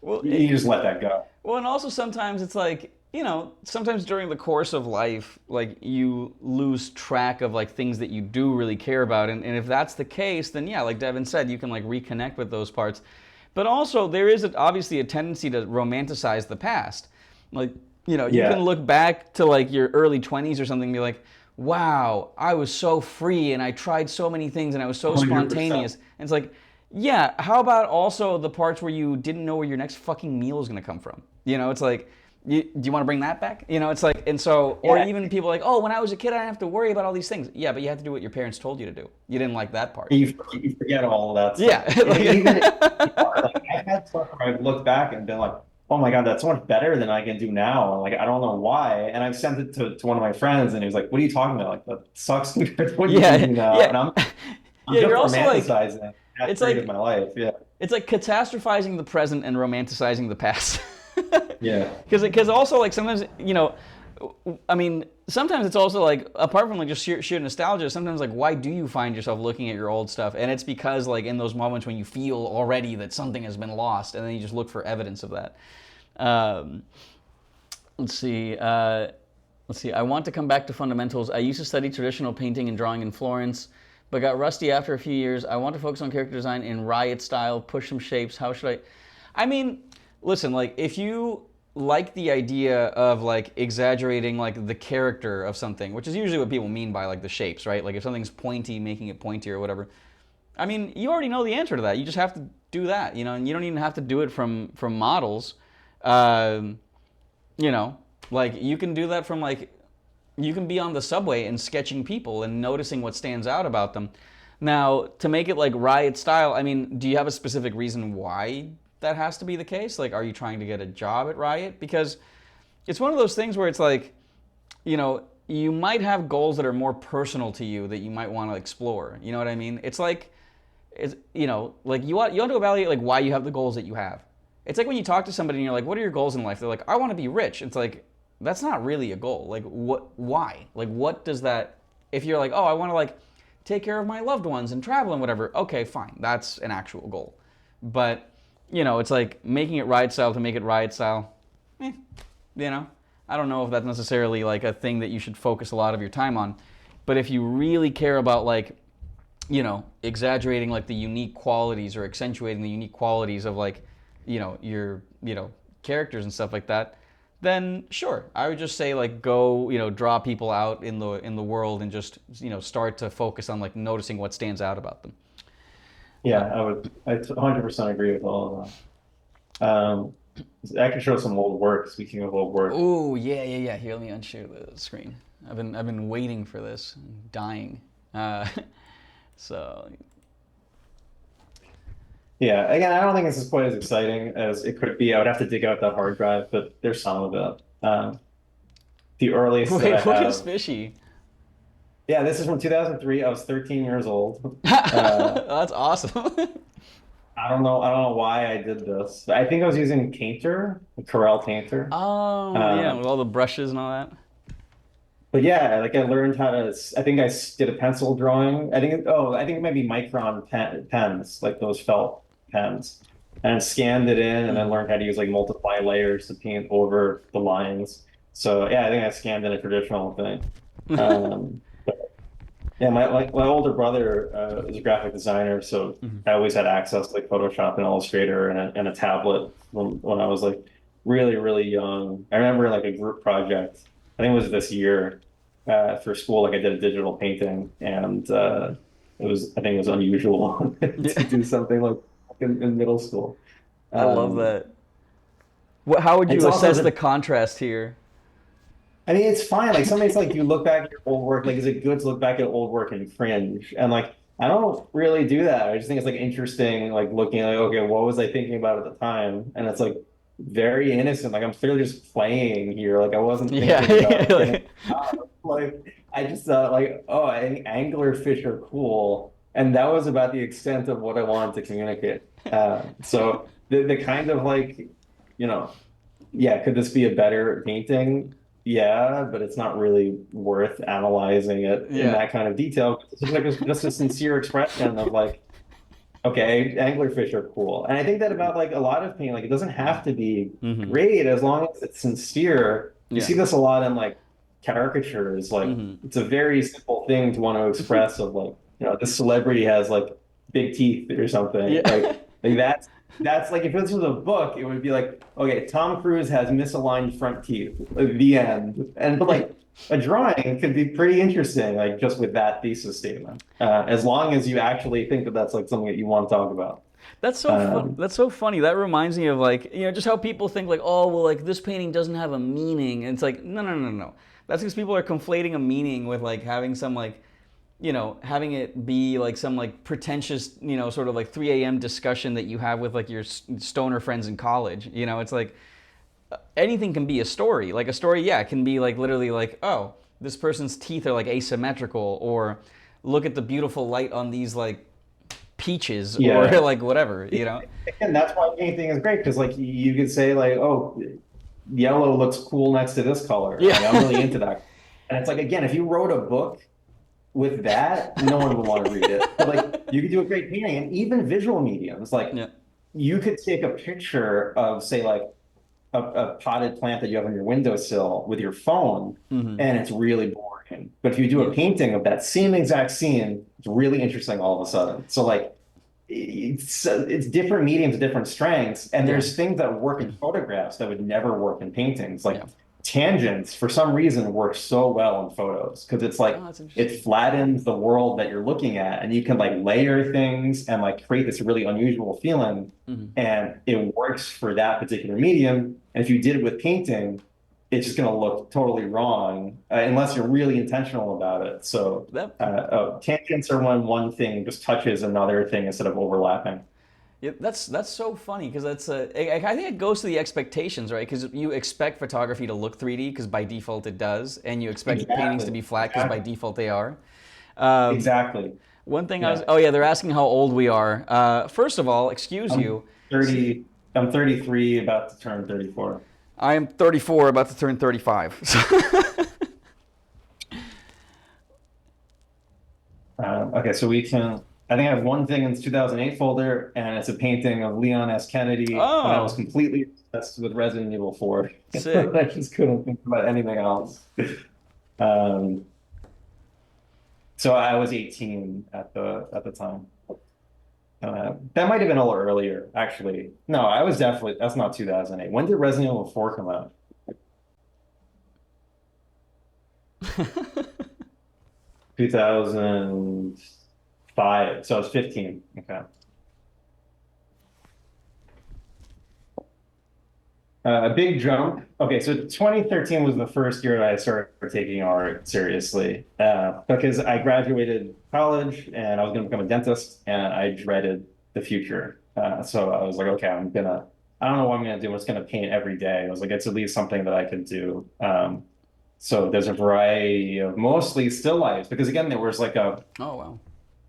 well, you just let that go. Well, and also sometimes it's like, sometimes during the course of life, like you lose track of like things that you do really care about. And if that's the case, then yeah, like Devin said, you can like reconnect with those parts. But also there is obviously a tendency to romanticize the past. Like, you can look back to like your early 20s or something and be like, wow, I was so free and I tried so many things and I was so 100%. spontaneous. And it's like, yeah, how about also the parts where you didn't know where your next fucking meal is going to come from? It's like, do you want to bring that back? It's like, and so, or even people like, oh, when I was a kid, I didn't have to worry about all these things. Yeah, but you have to do what your parents told you to do. You didn't like that part. You forget all of that stuff. Yeah. Even like, I've had stuff where I've looked back and been like, oh my God, that's so much better than I can do now. Like, I don't know why. And I've sent it to one of my friends and he was like, what are you talking about? Like, that sucks compared to what you can do now. And I'm just you're also romanticizing like, that it's period like of my life. Yeah. It's like catastrophizing the present and romanticizing the past. Yeah. Because also like sometimes, I mean, sometimes it's also like, apart from like just sheer nostalgia, sometimes like, why do you find yourself looking at your old stuff? And it's because like in those moments when you feel already that something has been lost and then you just look for evidence of that. Let's see. I want to come back to fundamentals. I used to study traditional painting and drawing in Florence, but got rusty after a few years. I want to focus on character design in riot style, push some shapes. How should I mean, listen, like if you like the idea of like exaggerating like the character of something, which is usually what people mean by like the shapes, right? Like if something's pointy, making it pointy or whatever, I mean, you already know the answer to that. You just have to do that, you know, and you don't even have to do it from models. Um, you know, like you can do that from like you can be on the subway and sketching people and noticing what stands out about them. Now, to make it like Riot style, I mean, do you have a specific reason why that has to be the case? Like, are you trying to get a job at Riot? Because it's one of those things where it's like, you know, you might have goals that are more personal to you that you might want to explore. You know what I mean? It's like, it's, you know, like you want to evaluate like why you have the goals that you have. It's like when you talk to somebody and you're like, what are your goals in life? They're like, I want to be rich. It's like, that's not really a goal. Like, what, why? Like, what does that, if you're like, oh, I want to like take care of my loved ones and travel and whatever, okay, fine. That's an actual goal. But, you know, it's like making it Riot style to make it Riot style. You know, I don't know if that's necessarily like a thing that you should focus a lot of your time on. But if you really care about like, you know, exaggerating like the unique qualities or accentuating the unique qualities of like, you know, your, you know, characters and stuff like that, then sure, I would just say like go, you know, draw people out in the world and just, you know, start to focus on like noticing what stands out about them. Yeah, I 100% agree with all of that. I can show some old work. Speaking of old work, Oh yeah. Here, let me unshare the screen. I've been waiting for this, dying. Uh, so yeah. Again, I don't think this is quite as exciting as it could be. I would have to dig out that hard drive, but there's some of it. The earliest that I wait, what is have, fishy? yeah, this is from 2003. I was 13 years old. That's awesome. I don't know why I did this. I think I was using Painter, Corel Painter. Oh yeah, Um, with all the brushes and all that. but yeah, like I learned how to. I think did a pencil drawing. I think it might be Micron pens, like those felt pens, and scanned it in, and then Mm. learned how to use like multiply layers to paint over the lines. So yeah, I think I scanned in a traditional thing. Um, Yeah, my older brother is a graphic designer, so Mhm. I always had access to like Photoshop and Illustrator and a tablet when I was like really young. I remember like a group project. I think it was this year for school. Like I did a digital painting, and I think it was unusual Yeah, to do something like in middle school. I love Um, that. How would it's you also assess the the contrast here? I mean, it's fine. Like sometimes, like you look back at your old work. Like, is it good to look back at old work and cringe? And like, I don't really do that. I just think it's like interesting, like looking like, okay, what was I thinking about at the time? And it's like very innocent. Like I'm clearly just playing here. Like I wasn't Yeah, thinking about getting like, out. Like I just thought, like, oh, I think anglerfish are cool, and that was about the extent of what I wanted to communicate. So the kind of like, you know yeah, could this be a better painting? Yeah, but it's not really worth analyzing it in yeah. that kind of detail. It's just like just a sincere expression of like, okay, anglerfish are cool. And I think that about like a lot of paint, like it doesn't have to be Hmm. great as long as it's sincere. You Yeah. see this a lot in like caricatures. Like Hmm. it's a very simple thing to want to express of like, this celebrity has like big teeth or something. Yeah. Like that's like if this was a book, it would be like, okay, Tom Cruise has misaligned front teeth. The end. And but like a drawing could be pretty interesting, like just with that thesis statement, as long as you actually think that that's like something that you want to talk about. That's so fun. Um, That's so funny. That reminds me of like, just how people think like, oh, well, like this painting doesn't have a meaning. And it's like, no. That's because people are conflating a meaning with like having some like, having it be like some like pretentious, sort of like 3 a.m. discussion that you have with like your stoner friends in college. It's like anything can be a story. Like a story, yeah, can be like literally like, oh, this person's teeth are like asymmetrical, or look at the beautiful light on these like peaches, or yeah. like whatever. And that's why painting is great because like you could say like, oh, yellow looks cool next to this color. Yeah. Like I'm really into that. And it's like again, if you wrote a book with that, no one would want to read it. But like you could do a great painting and even visual mediums. Like Yeah. you could take a picture of say like a potted plant that you have on your windowsill with your phone, Hmm. and it's really boring. But if you do Yeah. a painting of that same exact scene, it's really interesting all of a sudden. So like it's different mediums, different strengths, and Yeah. there's things that work in photographs that would never work in paintings. Like Yeah. tangents for some reason work so well in photos because it's Oh, like that's interesting. it flattens the world that you're looking at, and you can like layer things and like create this really unusual feeling, Hmm. and it works for that particular medium. And if you did it with painting, it's just going to look totally wrong unless you're really intentional about it. So That tangents are when one thing just touches another thing instead of overlapping. Yeah, that's so funny because I think it goes to the expectations, right? Because you expect photography to look 3D because by default it does, and you expect paintings to Exactly. be flat because by Exactly. default they are. Um, Exactly. One thing I was, Yeah. oh yeah, they're asking how old we are. First of all, excuse I'm you. See, 30, I'm 33, about to turn 34. I am 34, about to turn 35. Okay, so we can, I think I have one thing in the 2008 folder, and it's a painting of Leon S. Kennedy when I was Oh, completely obsessed with Resident Evil 4. sick. I just couldn't think about anything else. Um, so I was 18 at the time. That might have been a little earlier, actually. No, I was definitely, that's not 2008. When did Resident Evil 4 come out? 2005. So I was 15. Okay. A big jump. Okay, so 2013 was the first year that I started taking art seriously because I graduated college and I was going to become a dentist and I dreaded the future. So I was like, okay, I don't know what I'm going to do. I'm just going to paint every day. I was like, it's at least something that I could do. So there's a variety of mostly still lifes because again, there was like Oh wow.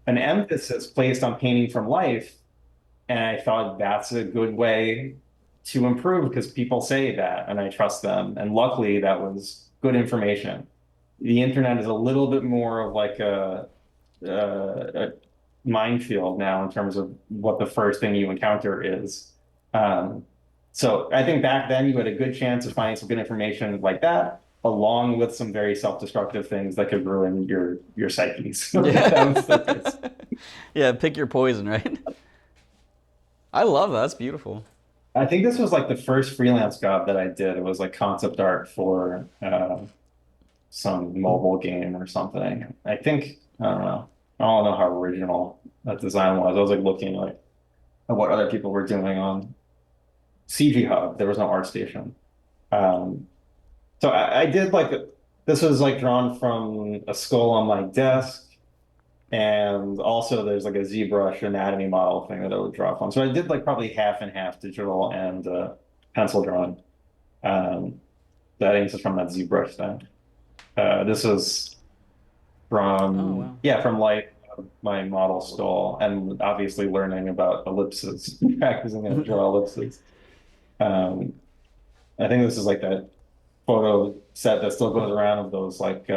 an emphasis placed on painting from life, and I thought that's a good way to improve because people say that and I trust them. And luckily, that was good information. The internet is a little bit more of like a minefield now in terms of what the first thing you encounter is. Um, so I think back then you had a good chance of finding some good information like that, along with some very self-destructive things that could ruin your psyche. So that was the first. Yeah. Yeah, pick your poison, right? I love that. That's beautiful. I think this was like the first freelance job that I did. It was like concept art for some mobile game or something. I think I don't know how original that design was. I was like looking like at what other people were doing on CG Hub. There was no ArtStation. Um, so I did like this was like drawn from a skull on my desk, and also there's like a ZBrush anatomy model thing that I would draw from. So I did like probably half and half digital and pencil drawing. Um, I think this is from that ZBrush thing. This is Oh from, wow. yeah, from like my model skull and obviously learning about ellipses, practicing how to draw ellipses. Um, I think this is like that photo set that still goes around of those like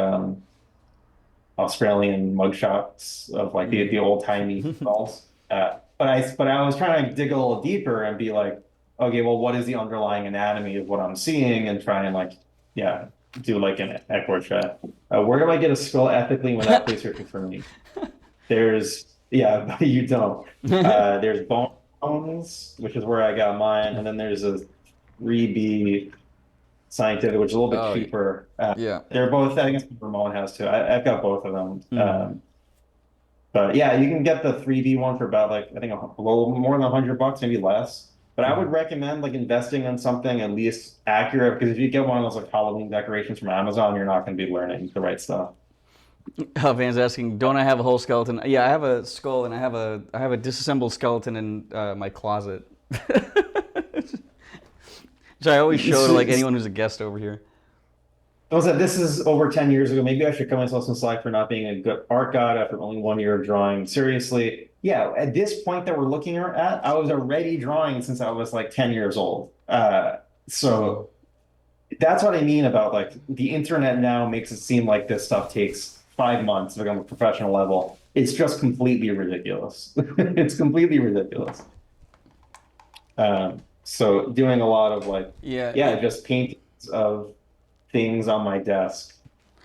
Australian mugshots of like the old timey skulls. But I was trying to dig a little deeper and be like, okay, well, what is the underlying anatomy of what I'm seeing, and try and like, yeah, do like an echo check. Where do I get a skull ethically without play searching for me? Yeah, but you don't. There's bones, which is where I got mine, and then there's a 3B scientific, which is a little bit Oh cheaper. yeah. They're both, I guess Ramon has too. I've got both of them. Hmm. But yeah, you can get the 3D one for about like, I think a little more than $100, maybe less. But I would recommend like investing in something at least accurate because if you get one of those like Halloween decorations from Amazon, you're not going to be learning the right stuff. Van's asking, don't I have a whole skeleton? Yeah, I have a skull and I have a disassembled skeleton in my closet, which I always show to like anyone who's a guest over here. I said this is over 10 years ago. Maybe I should cut myself some slack for not being a good art god after only 1 year of drawing. Seriously, yeah, at this point that we're looking at, I was already drawing since I was like 10 years old. So that's what I mean about like the internet now makes it seem like this stuff takes 5 months to become a professional level. It's just completely ridiculous. It's completely ridiculous. So doing a lot of like, Yeah, yeah, just paintings of things on my desk.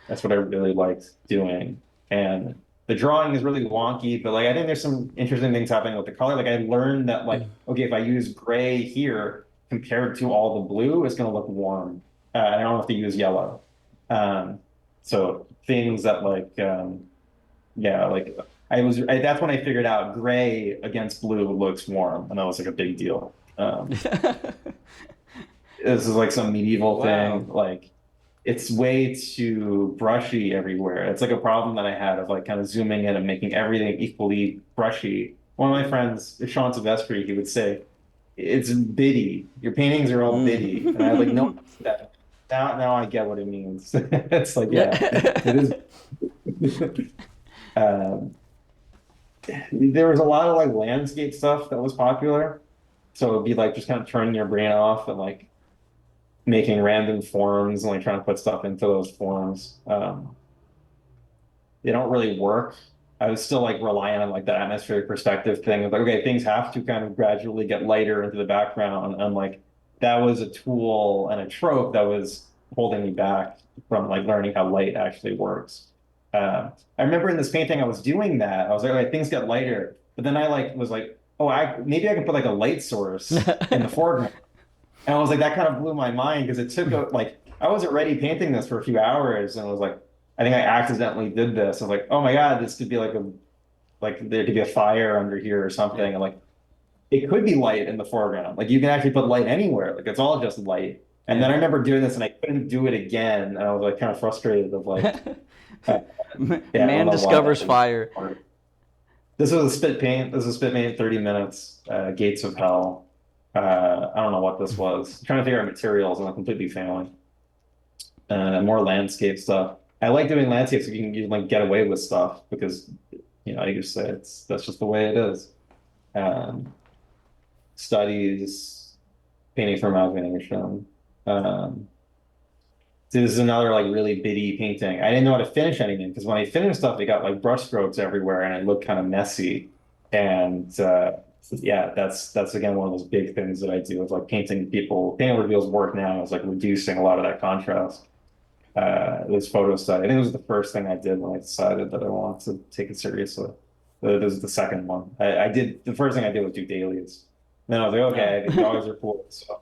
That's what I really liked doing. And the drawing is really wonky, but like I think there's some interesting things happening with the color. Like I learned that like, okay, if I use gray here compared to all the blue, it's gonna look warm. I don't have to use yellow. Um, so things that like, yeah, like that's when I figured out gray against blue looks warm, and that was like a big deal. This is like some medieval Wow. thing. Like it's way too brushy everywhere. It's like a problem that I had of like kind of zooming in and making everything equally brushy. One of my friends, Sean Silvestri, he would say, it's bitty. Your paintings are all bitty. And I like, no, Mm. that now I get what it means. It's like, yeah, it Yeah. is. Um, there was a lot of like landscape stuff that was popular. So it'd be like just kind of turning your brain off and like making random forms and like trying to put stuff into those forms. They don't really work. I was still like relying on like the atmospheric perspective thing of like, okay, things have to kind of gradually get lighter into the background. And like that was a tool and a trope that was holding me back from like learning how light actually works. I remember in this painting I was doing that. I was like, okay, things get lighter. But then I like was like, oh, I maybe I can put like a light source in the foreground. And I was like, that kind of blew my mind because it took like I was already painting this for a few hours, and I was like, I think I accidentally did this. I was like, oh my God, this could be like there could be a fire under here or something, Yeah. and like it could be light in the foreground. Like you can actually put light anywhere. Like it's all just light. And then Yeah. I remember doing this, and I couldn't do it again, and I was like kind of frustrated of like, uh, yeah, I don't Man know why that discovers didn't fire. work. This was a spit paint. This was a spit paint, 30 minutes, Gates of Hell. I don't know what this was. I'm trying to figure out materials and I'm completely failing. More landscape stuff. I like doing landscapes if you can like get away with stuff because you just say that's just the way it is. Um, Studies, painting for imagination. Um, this is another like really bitty painting. I didn't know how to finish anything because when I finished stuff, it got like brush strokes everywhere and it looked kind of messy. And yeah, that's again one of those big things that I do with like painting reveals work now is like reducing a lot of that contrast. This photo study. I think it was the first thing I did when I decided that I wanted to take it seriously. This is the second one. I did the first thing I did was do dailies. Then I was like, No. okay, I think dogs are cool. So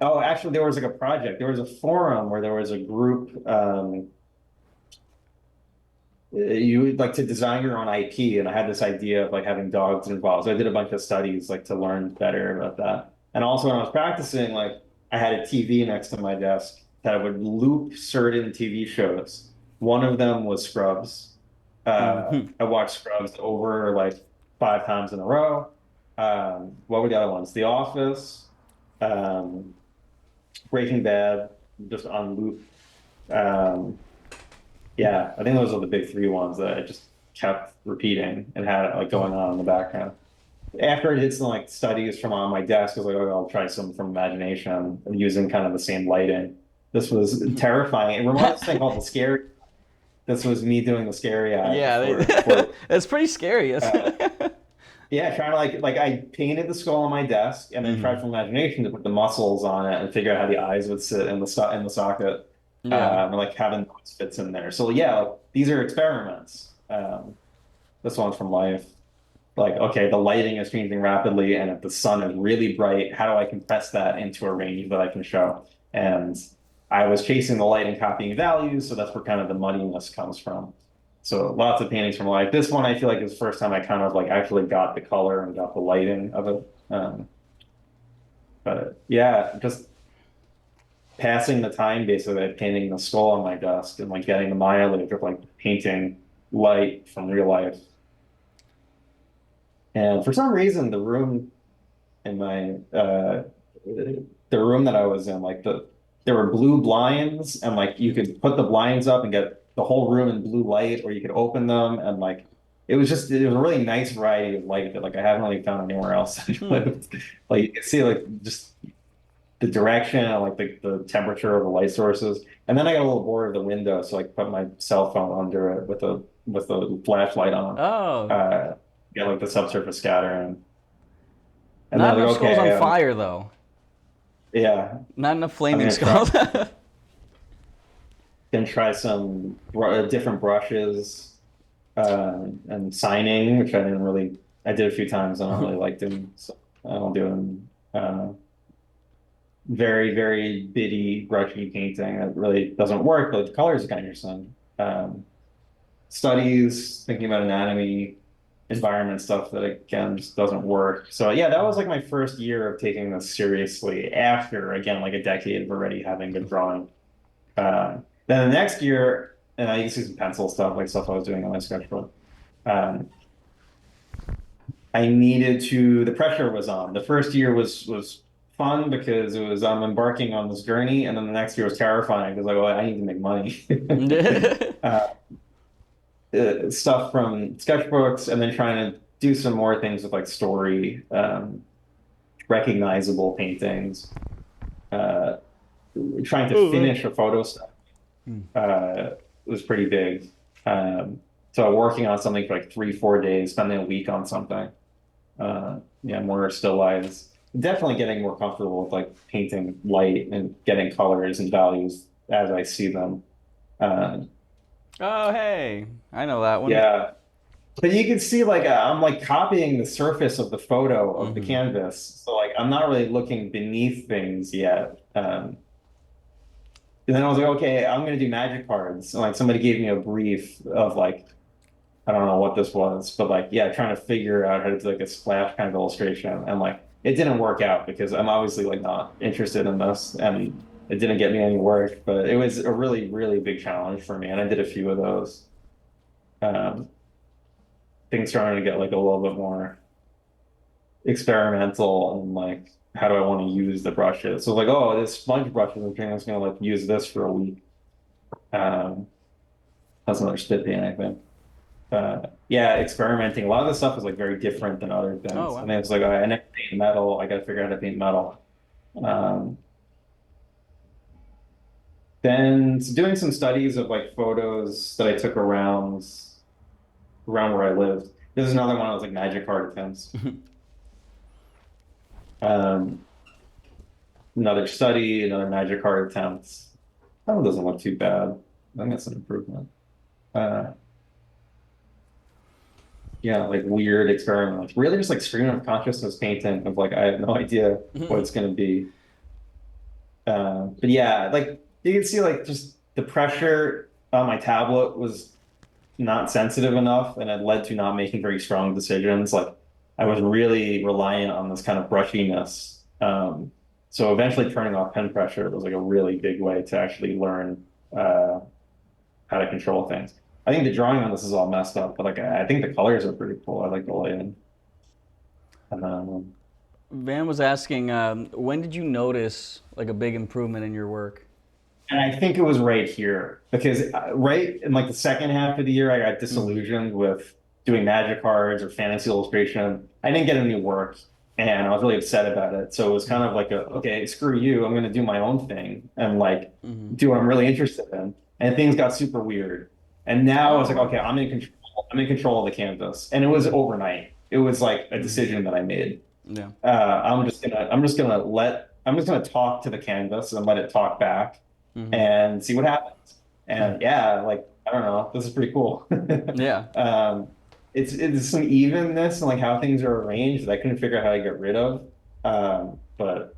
oh, actually, there was like a project. There was a forum where there was a group. You would like to design your own IP, and I had this idea of like having dogs involved. So I did a bunch of studies like to learn better about that. And also, when I was practicing, like I had a TV next to my desk that would loop certain TV shows. One of them was Scrubs. Mhm. I watched Scrubs over like 5 times in a row. What were the other ones? The Office. Um, Breaking Bad, just on loop. Um, yeah, I think those are the big three ones that I just kept repeating and had like going on in the background. After I did some like studies from on my desk, I was like, oh, I'll try some from imagination using kind of the same lighting. This was terrifying. It reminds me of this thing called the scary. This was me doing the scary eye Yeah, before. that's pretty scary. Uh, yeah, trying to like I painted the skull on my desk and then tried Hmm. from imagination to put the muscles on it and figure out how the eyes would sit in the socket. Yeah. And like having those fits in there. So yeah, like, these are experiments. This one's from life. Like, okay, the lighting is changing rapidly, and if the sun is really bright, how do I compress that into a range that I can show? And I was chasing the light and copying values, so that's where kind of the muddiness comes from. So lots of paintings from life. This one I feel like is the first time I kind of like actually got the color and got the lighting of it. But yeah, just passing the time basically painting the skull on my desk and like getting the mileage of like painting light from real life. And for some reason, the room in my the room that I was in, like there were blue blinds, and like you could put the blinds up and get the whole room in blue light, or you could open them, and like it was a really nice variety of light that like I haven't really found anywhere else I've Hmm. lived. Like you can see like just the direction and like the temperature of the light sources. And then I got a little bored of the window, so I put my cell phone under it with a flashlight on. Oh, Uh, get like the subsurface scattering. And then not I was enough like, skulls on okay, fire though. yeah, Not enough I'm flaming gonna try skulls. some different brushes and signing, which I did a few times. I don't really like doing, so I don't do them. very, very bitty, brushy painting that really doesn't work, but the colors are kind of interesting. Studies, thinking about anatomy, environment stuff that again just doesn't work. So yeah, that was like my first year of taking this seriously after again like a decade of already having been drawing. Then the next year, and I used to see some pencil stuff, like stuff I was doing on my sketchbook. Um, I needed to, the pressure was on. The first year was fun because it was I'm embarking on this journey, and then the next year was terrifying because like, well, I need to make money. uh, Stuff from sketchbooks, and then trying to do some more things with like story, recognizable paintings. Uh, Trying to finish a photo stuff was pretty big. So working on something for like 3, 4 days, spending a week on something. Yeah, more still lives. Definitely getting more comfortable with like painting light and getting colors and values as I see them. Uh, Oh, hey, I know that one. yeah, but you can see like I'm like copying the surface of the photo of the Mm-hmm. canvas, so like I'm not really looking beneath things yet. And then I was like, okay, I'm gonna do magic cards. And like somebody gave me a brief of like I don't know what this was, but like, yeah, trying to figure out how to do like a splash kind of illustration. And like, it didn't work out because I'm obviously like not interested in this and it didn't get me any work, but it was a really, really big challenge for me. And I did a few of those. Um, Things starting to get like a little bit more experimental and like, how do I want to use the brushes? So like, oh, this sponge brush is I'm just gonna like use this for a week. Um, that's another spit paint, I think. Yeah, experimenting. A lot of the stuff is like very different than other Oh, things. wow. And then it's like, I never paint metal. I got to figure out how to paint metal. Um, then doing some studies of like photos that I took around where I lived. This is another one of those like magic card attempts. Um, Another study, another magic card attempt. That one doesn't look too bad. I think that's an improvement. Uh, yeah, like weird experiment. Like really just like stream of consciousness painting of like I have no idea what it's gonna be. But yeah, like you can see like just the pressure on my tablet was not sensitive enough and it led to not making very strong decisions. Like I was really reliant on this kind of brushiness. So eventually turning off pen pressure was like a really big way to actually learn uh, how to control things. I think the drawing on this is all messed up, but like I think the colors are pretty cool. I like the lighting. Um, Van was asking, when did you notice like a big improvement in your work? And I think it was right here because right in like the second half of the year, I got Mm-hmm. disillusioned with doing magic cards or fantasy illustration. I didn't get any work and I was really upset about it. So it was kind of like okay, screw you. I'm going to do my own thing and like Mm-hmm. do what I'm really interested in. And things got super weird. And now it's Oh, like, wow. okay, I'm in control. I'm in control of the canvas. And it was overnight. It was like a Mm-hmm. decision that I made. Yeah. I'm just gonna talk to the canvas and let it talk back Mm-hmm. and see what happens. And yeah, like I don't know, this is pretty cool. Yeah. um, it's some evenness and like how things are arranged that I couldn't figure out how to get rid of. But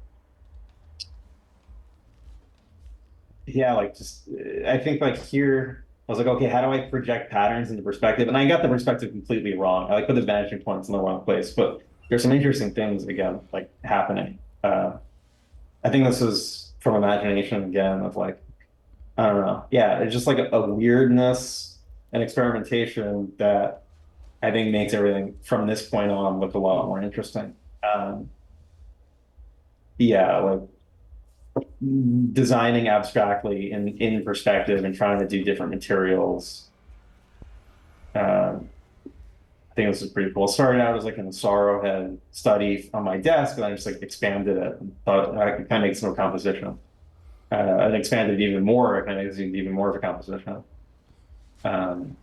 yeah, like just I think like here I was like, okay, how do I project patterns into perspective? And I got the perspective completely wrong. I like put the vanishing points in the wrong place, but there's some interesting things again like happening. I think this is from imagination again of like I don't know. Yeah, it's just like a weirdness and experimentation that I think makes everything from this point on look a lot more interesting. Um, yeah, like designing abstractly in perspective and trying to do different materials. I think this is pretty cool. It started out as like an sorrow head study on my desk, and I just like expanded it and thought I could kind of make some more composition. And expanded it even more. I kind of made it even more of a composition. Um,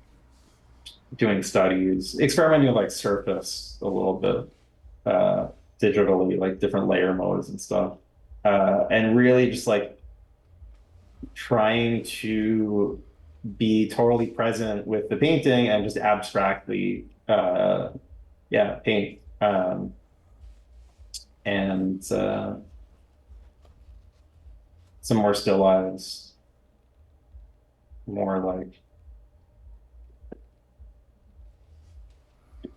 Doing studies, experimenting with like surface a little bit, digitally, like different layer modes and stuff. And really just like trying to be totally present with the painting and just abstractly, yeah, paint. And some more still lives, more like,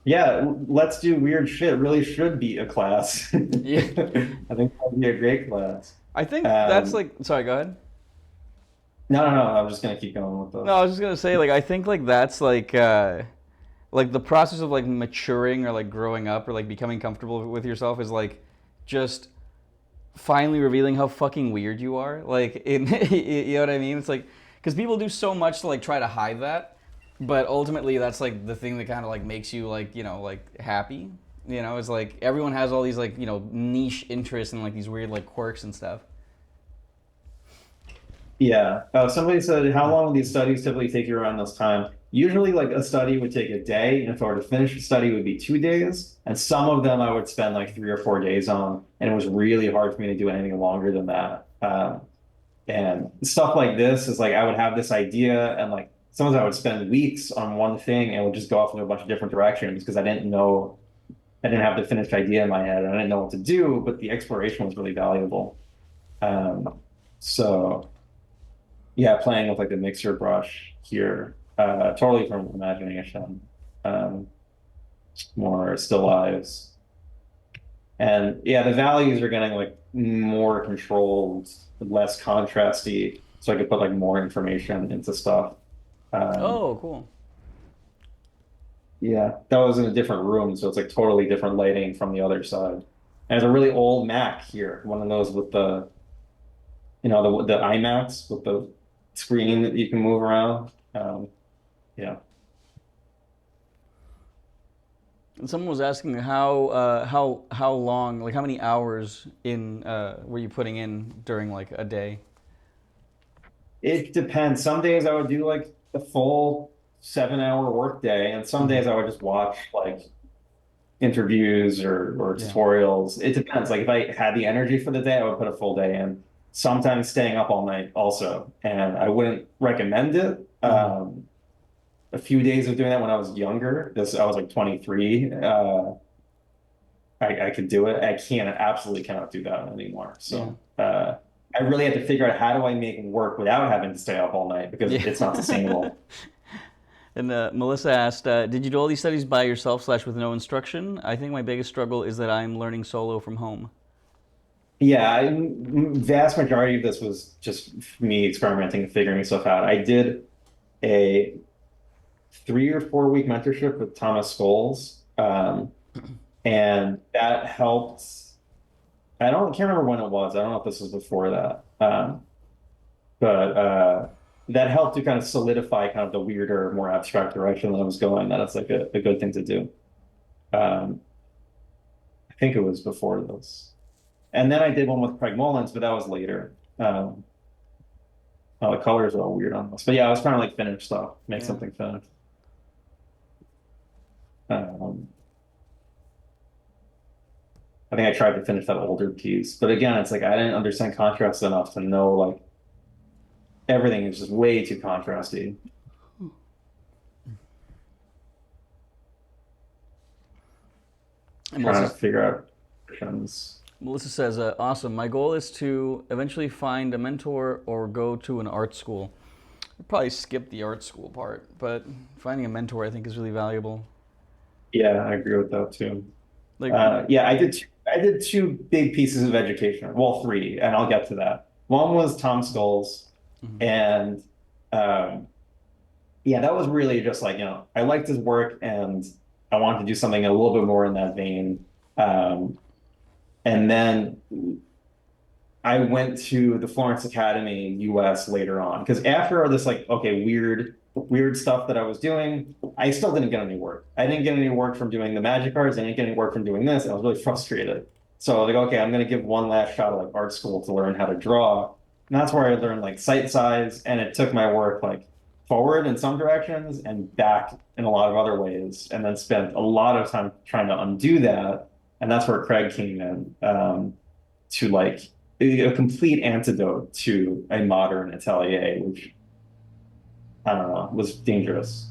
yeah, let's do weird shit really should be a class. I Yeah. think that'd be a great class. I think that's Um, like, sorry, go ahead. no, I'm just gonna keep going with No, I this. was just gonna say, like, I think like that's like the process of like maturing or like growing up or like becoming comfortable with yourself is like just finally revealing how fucking weird you are. Like, you know what I mean? It's like because people do so much to like try to hide that, but ultimately that's like the thing that kind of like makes you like like happy. You know, it's like everyone has all these like niche interests and like these weird like quirks and stuff. Yeah. Somebody said, how long will these studies typically take you around this time? Usually, like a study would take a day, and if I were to finish a study, it would be 2 days. And some of them I would spend like 3 or 4 days on, and it was really hard for me to do anything longer than that. And stuff like this is like I would have this idea, and like sometimes I would spend weeks on one thing and would just go off in a bunch of different directions because I didn't have the finished idea in my head, and I didn't know what to do. But the exploration was really valuable. So. Yeah, playing with like the mixer brush here, totally from imagination, um, more still lives. And yeah, the values are getting like more controlled, less contrasty, so I could put like more information into stuff. Um, Oh, cool. yeah, that was in a different room, so it's like totally different lighting from the other side. And there's a really old Mac here, one of those with the, the iMacs with the screen that you can move around. Yeah. And someone was asking how long, like how many hours in were you putting in during like a day? It depends. Some days I would do like the full 7 hour workday, and some Hmm. days I would just watch like interviews or Yeah. tutorials. It depends. Like if I had the energy for the day, I would put a full day in. Sometimes staying up all night also, and I wouldn't recommend it. Hmm. A few days of doing that when I was younger. I was like 23. I could do it. I can't absolutely cannot do that anymore. Yeah. So I really had to figure out how do I make it work without having to stay up all night because Yeah. it's not sustainable. And Melissa asked, "Did you do all these studies by yourself slash with no instruction? I think my biggest struggle is that I'm learning solo from home." Yeah, vast majority of this was just me experimenting and figuring stuff out. I did a 3 or 4 week mentorship with Thomas Scholes, and that helped. Can't remember when it was. I don't know if this was before that. But that helped to kind of solidify kind of the weirder, more abstract direction that I was going. That it's like a good thing to do. Um, I think it was before this. And then I did one with Craig Mullins, but that was later. Oh, the colors are all weird on this. But yeah, I was trying to like finish stuff, make Yeah. something finished. Um, I think I tried to finish that older piece. But again, it's like I didn't understand contrast enough to know like everything is just way too contrasty. And Trying Melissa to figure out versions. Melissa says, "Awesome. My goal is to eventually find a mentor or go to an art school. I'd probably skip the art school part, but finding a mentor I think is really valuable. Yeah, I agree with that too. Like, Yeah, I did two big pieces of education. Well, three, and I'll get to that. One was Tom Scholes, mhm. and um, yeah, that was really just like, I liked his work and I wanted to do something a little bit more in that vein. Um, and then I went to the Florence Academy US later on because after all this like okay weird stuff that I was doing, I still didn't get any work. I didn't get any work from doing the magic cards. I didn't get any work from doing this. I was really frustrated. So like okay, I'm gonna give one last shot at like art school to learn how to draw. And that's where I learned like sight size, and it took my work like forward in some directions and back in a lot of other ways, and then spent a lot of time trying to undo that. And that's where Craig came in. To like a complete antidote to a modern atelier, which I don't know was dangerous.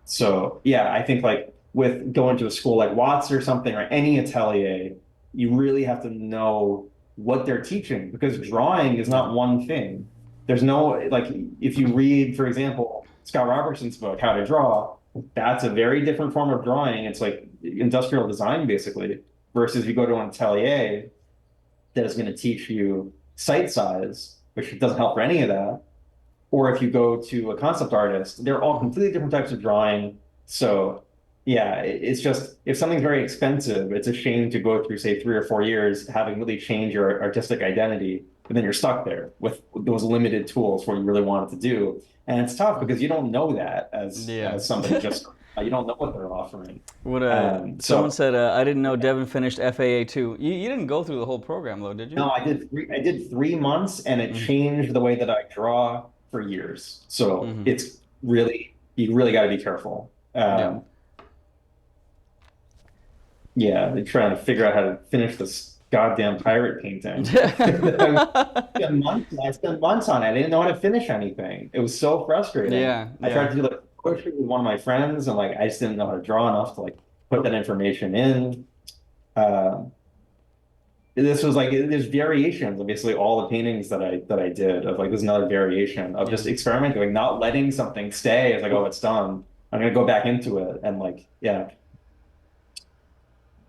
So yeah, I think like with going to a school like Watts or something or any atelier, you really have to know. what they're teaching, because drawing is not one thing. There's no, like, if you read, for example, Scott Robertson's book, How to Draw, that's a very different form of drawing. It's like industrial design, basically, versus you go to an atelier that is going to teach you sight size, which doesn't help for any of that. Or if you go to a concept artist, they're all completely different types of drawing. So yeah, it's just, if something's very expensive, it's a shame to go through, say, 3 or 4 years having really changed your artistic identity, but then you're stuck there with those limited tools for what you really wanted to do. And it's tough because you don't know that Yeah. as somebody just you don't know what they're offering. What someone So said I didn't know Devin finished FAA too. You didn't go through the whole program though, did you? no, I did 3 months, and it Mm-hmm. changed the way that I draw for years. So Mm-hmm. it's really, you really got to be careful. Yeah. Yeah, they're trying to figure out how to finish this goddamn pirate painting. I spent months on it. I didn't know how to finish anything. It was so frustrating. Yeah, I tried yeah. to do like poetry with one of my friends, and like I just didn't know how to draw enough to like put that information in. Uh, this was like there's variations of basically all the paintings that I did of like there's another variation of Yeah. just experimenting, like not letting something stay. It's like, oh, it's done. I'm gonna go back into it and like yeah.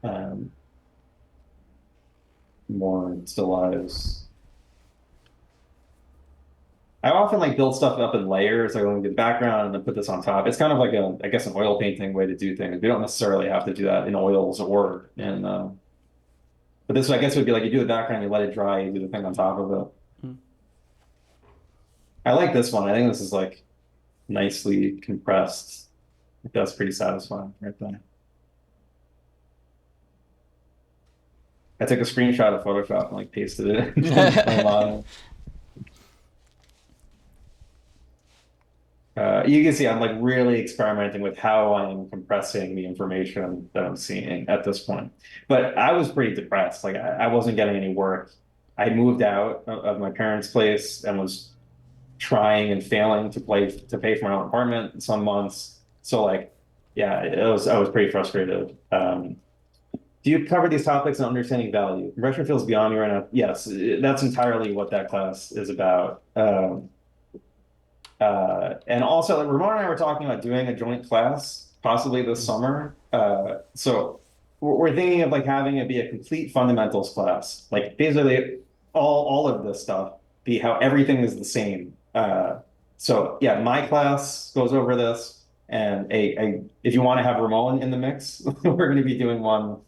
Um, more still lives. I often like build stuff up in layers, like let me do the background and then put this on top. It's kind of like a, I guess, an oil painting way to do things. We don't necessarily have to do that in oils or in, but this, I guess, would be like you do the background, you let it dry, you do the thing on top of it. Mm. I like this one. I think this is like nicely compressed. That's pretty satisfying right there. I took a screenshot of Photoshop and like pasted it in my model. You can see I'm like really experimenting with how I'm compressing the information that I'm seeing at this point. But I was pretty depressed. Like I wasn't getting any work. I moved out of my parents' place and was trying and failing to pay for my own apartment in some months. So like, yeah, I was pretty frustrated. Do you cover these topics in understanding value? Compression feels beyond you right now. Yes, that's entirely what that class is about. And also, like, Ramon and I were talking about doing a joint class possibly this summer. So we're thinking of like having it be a complete fundamentals class, like basically all of this stuff be how everything is the same. So yeah, my class goes over this, and if you want to have Ramon in the mix, we're going to be doing one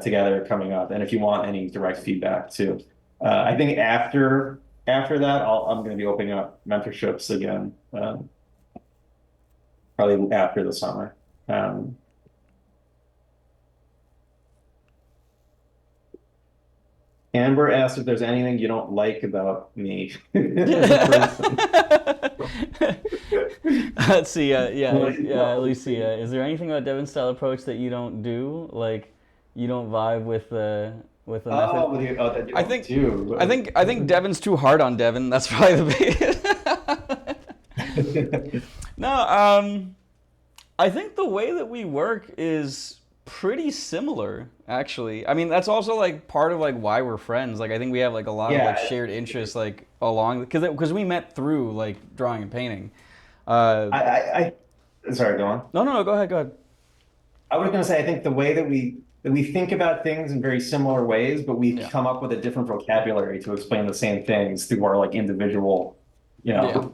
together coming up. And if you want any direct feedback too, I think after that, I'm going to be opening up mentorships again, probably after the summer. Amber asked if there's anything you don't like about me as a person. Let's see. No. Lucy, is there anything about Devin's style approach that you don't do? Like, you don't vibe with the method? That you I don't think, do. I think Devin's too hard on Devin. That's probably the big. No, I think the way that we work is pretty similar, actually. I mean, that's also like part of like why we're friends. Like, I think we have like a lot of like Yeah, shared interests like along because we met through like drawing and painting. sorry, go on. No. Go ahead. Go ahead. I was going to say, I think the way that we think about things in very similar ways, but we Yeah. come up with a different vocabulary to explain the same things through our like individual, Yeah.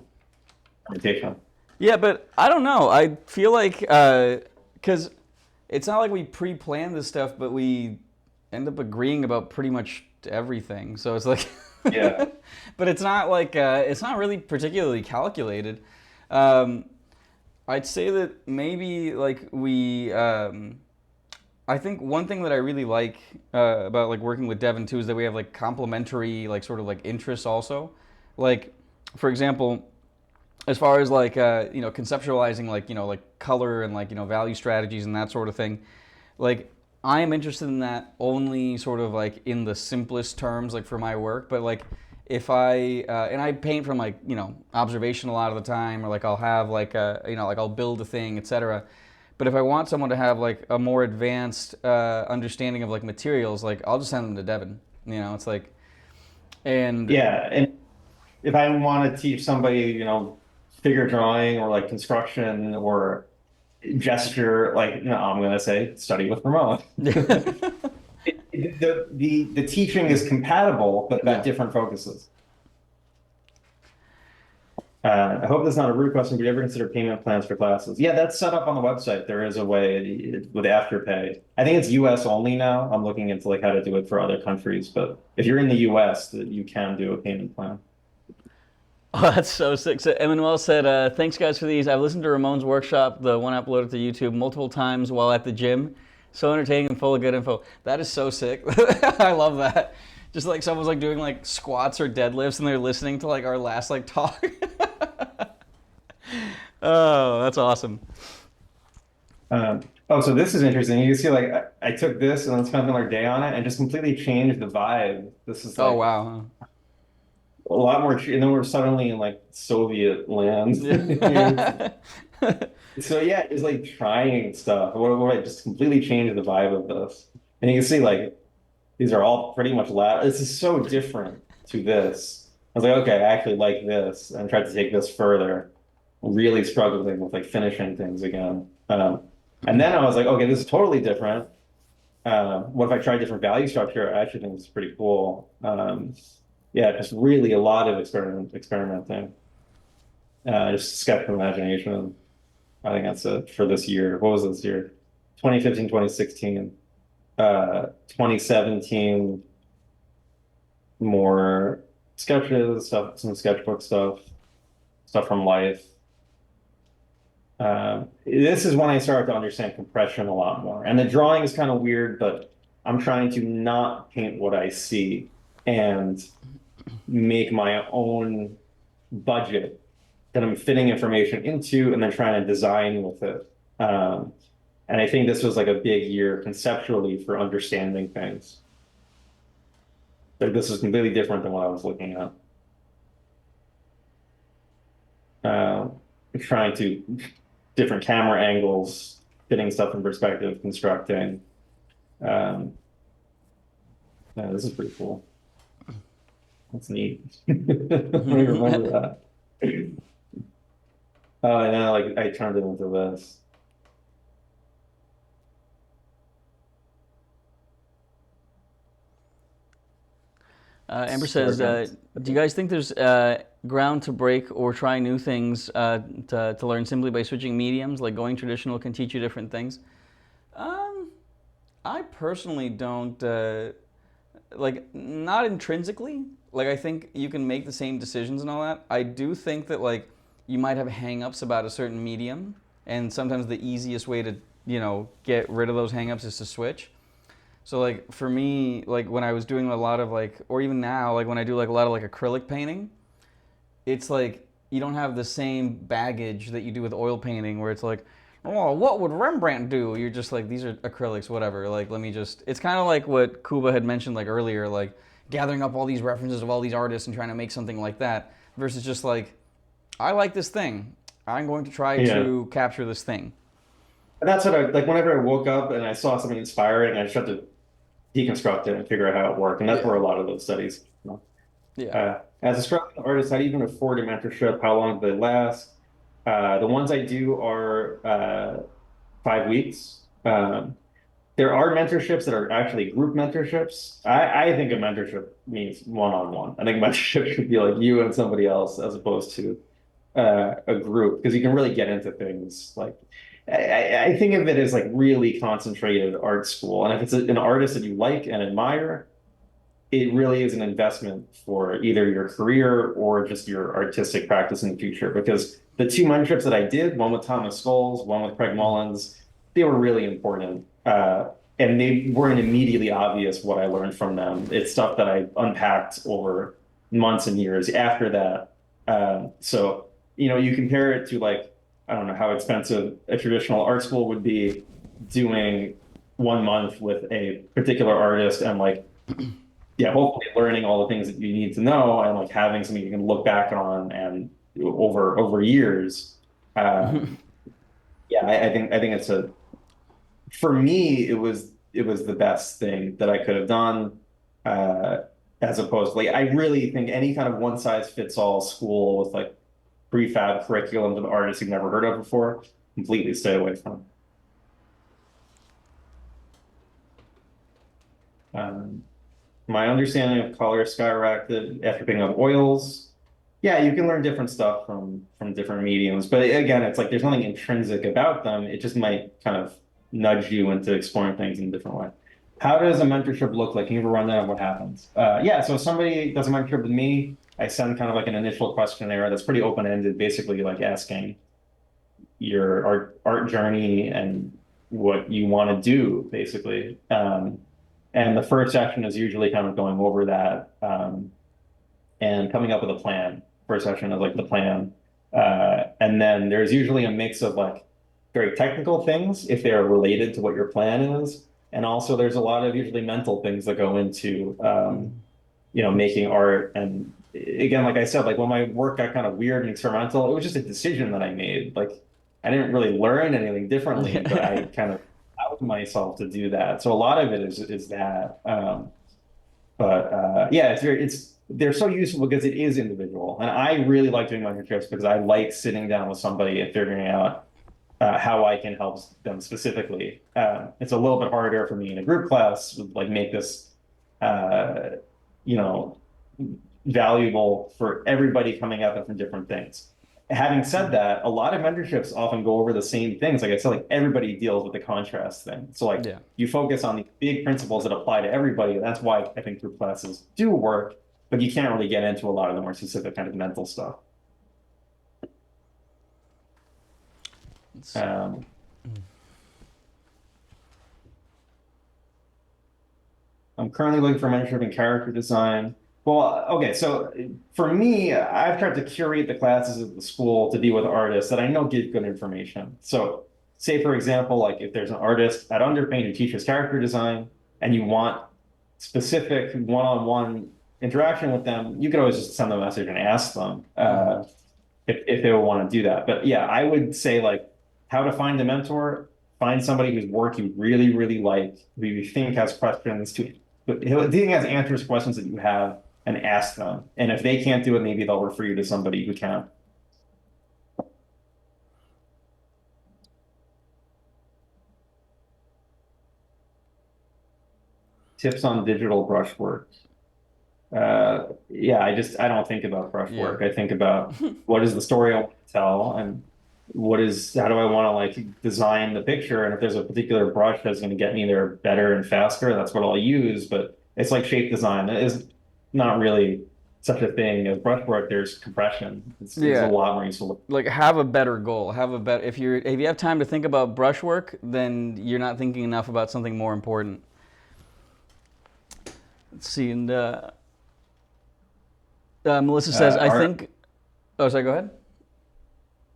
orientation. Yeah, but I don't know. I feel like because it's not like we pre-plan this stuff, but we end up agreeing about pretty much everything. So it's like, Yeah. but it's not like it's not really particularly calculated. Um, I'd say that maybe like we. I think one thing that I really like about like working with Devin too is that we have like complementary like sort of like interests also. Like, for example, as far as like conceptualizing like like color and like value strategies and that sort of thing, like I am interested in that only sort of like in the simplest terms like for my work. But like if I and I paint from like observation a lot of the time, or like I'll have like like I'll build a thing, etc. But if I want someone to have like a more advanced understanding of like materials, like I'll just send them to Devin. It's like And Yeah, and if I want to teach somebody, figure drawing or like construction or gesture, like, I'm gonna say study with Ramon. The teaching is compatible, but got yeah. different focuses. I hope that's not a rude question, but you ever consider payment plans for classes? Yeah, that's set up on the website. There is a way with Afterpay. I think it's US only now. I'm looking into like how to do it for other countries, but if you're in the US, you can do a payment plan. Oh, that's so sick. So Emmanuel said, thanks guys for these. I've listened to Ramon's workshop, the one uploaded to YouTube, multiple times while at the gym. So entertaining and full of good info. That is so sick. I love that. Just like someone's like doing like squats or deadlifts and they're listening to like our last like talk. Oh, that's awesome. So this is interesting. You can see like I took this and then spent another day on it and just completely changed the vibe. This is Oh, like wow. a lot more, and then we're suddenly in like Soviet land. Yeah. So yeah, it's like trying stuff. What I just completely changed the vibe of this. And you can see like these are all pretty much loud. This is so different to this. I was like, okay, I actually like this and tried to take this further. Really struggling with like finishing things again. And then I was like, okay, this is totally different. What if I try different value structure? I actually think it's pretty cool. Yeah, just really a lot of experimenting. Just sketch from imagination. I think that's it for this year. What was this year? 2015, 2016. 2017, more sketches, stuff, some sketchbook stuff, stuff from life. This is when I started to understand compression a lot more. And the drawing is kind of weird, but I'm trying to not paint what I see and make my own budget that I'm fitting information into and then trying to design with it. And I think this was like a big year conceptually for understanding things. Like this is completely different than what I was looking at. Uh, Trying to different camera angles, fitting stuff in perspective, constructing. Um, yeah, this is pretty cool. That's neat. I don't even remember that. And then like I turned it into this. Amber Square says, dance. do you guys think there's ground to break or try new things to learn simply by switching mediums, like going traditional can teach you different things? Um, I personally don't, like, not intrinsically. Like, I think you can make the same decisions and all that. I do think that, like, you might have hang-ups about a certain medium, and sometimes the easiest way to, get rid of those hang-ups is to switch. So like for me, like when I was doing a lot of like, or even now, like when I do like a lot of like acrylic painting, it's like you don't have the same baggage that you do with oil painting, where it's like, oh, what would Rembrandt do? You're just like, these are acrylics, whatever. Like let me just. It's kind of like what Kuba had mentioned like earlier, like gathering up all these references of all these artists and trying to make something like that, versus just like, I like this thing. I'm going to try Yeah. to capture this thing. And that's what I like whenever I woke up and I saw something inspiring, I just had to deconstruct it and figure out how it worked. And that's Yeah. where a lot of those studies. Yeah. As a struggling artist, how do you even afford a mentorship? How long do they last? The ones I do are 5 weeks. There are mentorships that are actually group mentorships. I think a mentorship means one-on-one. I think mentorship should be like you and somebody else as opposed to a group because you can really get into things like I think of it as like really concentrated art school. And if it's an artist that you like and admire, it really is an investment for either your career or just your artistic practice in the future. Because the two mentorships that I did, one with Thomas Scholes, one with Craig Mullins, they were really important. And they weren't immediately obvious what I learned from them. It's stuff that I unpacked over months and years after that. You compare it to like, I don't know how expensive a traditional art school would be doing 1 month with a particular artist and like yeah, hopefully learning all the things that you need to know and like having something you can look back on and over years. Um, yeah, I think it's a for me it was the best thing that I could have done. as opposed to like, I really think any kind of one size fits all school with like prefab curriculum to the artists you've never heard of before, completely stay away from. Um, my understanding of color skyrocketed after picking up oils. Yeah, you can learn different stuff from different mediums, but again, it's like there's nothing intrinsic about them. It just might kind of nudge you into exploring things in a different way. How does a mentorship look like? Can you have a rundown of what happens? Yeah, so if somebody does a mentorship with me, I send kind of like an initial questionnaire that's pretty open-ended, basically like asking your art journey and what you want to do, basically. And the first section is usually kind of going over that and coming up with a plan. First section is like the plan. And then there's usually a mix of like very technical things if they're related to what your plan is. And also there's a lot of usually mental things that go into making art. And again, like I said, like when my work got kind of weird and experimental, it was just a decision that I made. Like I didn't really learn anything differently, but I kind of allowed myself to do that. So a lot of it is that. But yeah, they're so useful because it is individual, and I really like doing mentorships because I like sitting down with somebody and figuring out how I can help them specifically. It's a little bit harder for me in a group class, like make this, uh, you know, valuable for everybody coming at them from different things. Having said that, a lot of mentorships often go over the same things. Like I said, like everybody deals with the contrast thing. So like Yeah. you focus on the big principles that apply to everybody. That's why I think group classes do work, but you can't really get into a lot of the more specific kind of mental stuff. Um, I'm currently looking for mentorship in character design. Well, okay, so for me, I've tried to curate the classes at the school to be with artists that I know give good information. So, say for example, like if there's an artist at Underpaint who teaches character design and you want specific one-on-one interaction with them, you could always just send them a message and ask them if they would want to do that. But yeah, I would say like how to find a mentor, find somebody whose work you really, really like, who you think has questions to but he'll, he has answers questions that you have and ask them. And if they can't do it, maybe they'll refer you to somebody who can. Tips on digital brushwork. Yeah, I don't think about brushwork. Yeah. I think about what is the story I want to tell and how do I want to like design the picture? And if there's a particular brush that's going to get me there better and faster, that's what I'll use. But it's like shape design. It is not really such a thing as brushwork. There's compression. It's a Yeah. lot more useful. Like have a better goal. Have a better if you have time to think about brushwork, then you're not thinking enough about something more important. Let's see, and Melissa says, I Are think. Oh, sorry. Go ahead.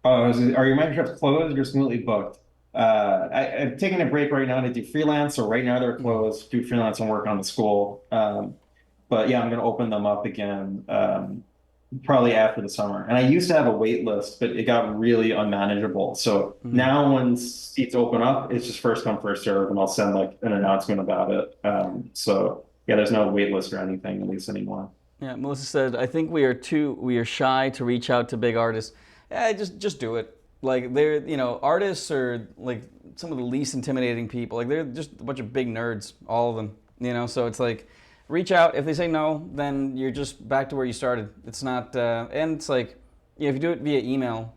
are your mentorships closed or smoothly booked? I'm taking a break right now to do freelance. So right now they're closed. Do freelance and work on the school. But yeah, I'm going to open them up again probably after the summer. And I used to have a wait list, but it got really unmanageable. So now when seats open up, it's just first come, first serve, and I'll send like an announcement about it. So yeah, there's no wait list or anything at least anymore. Yeah, Melissa said, I think we are shy to reach out to big artists. Yeah, just do it. Like artists are like some of the least intimidating people. Like they're just a bunch of big nerds, all of them. So it's like reach out. If they say no, then you're just back to where you started. It's not, and it's like, if you do it via email,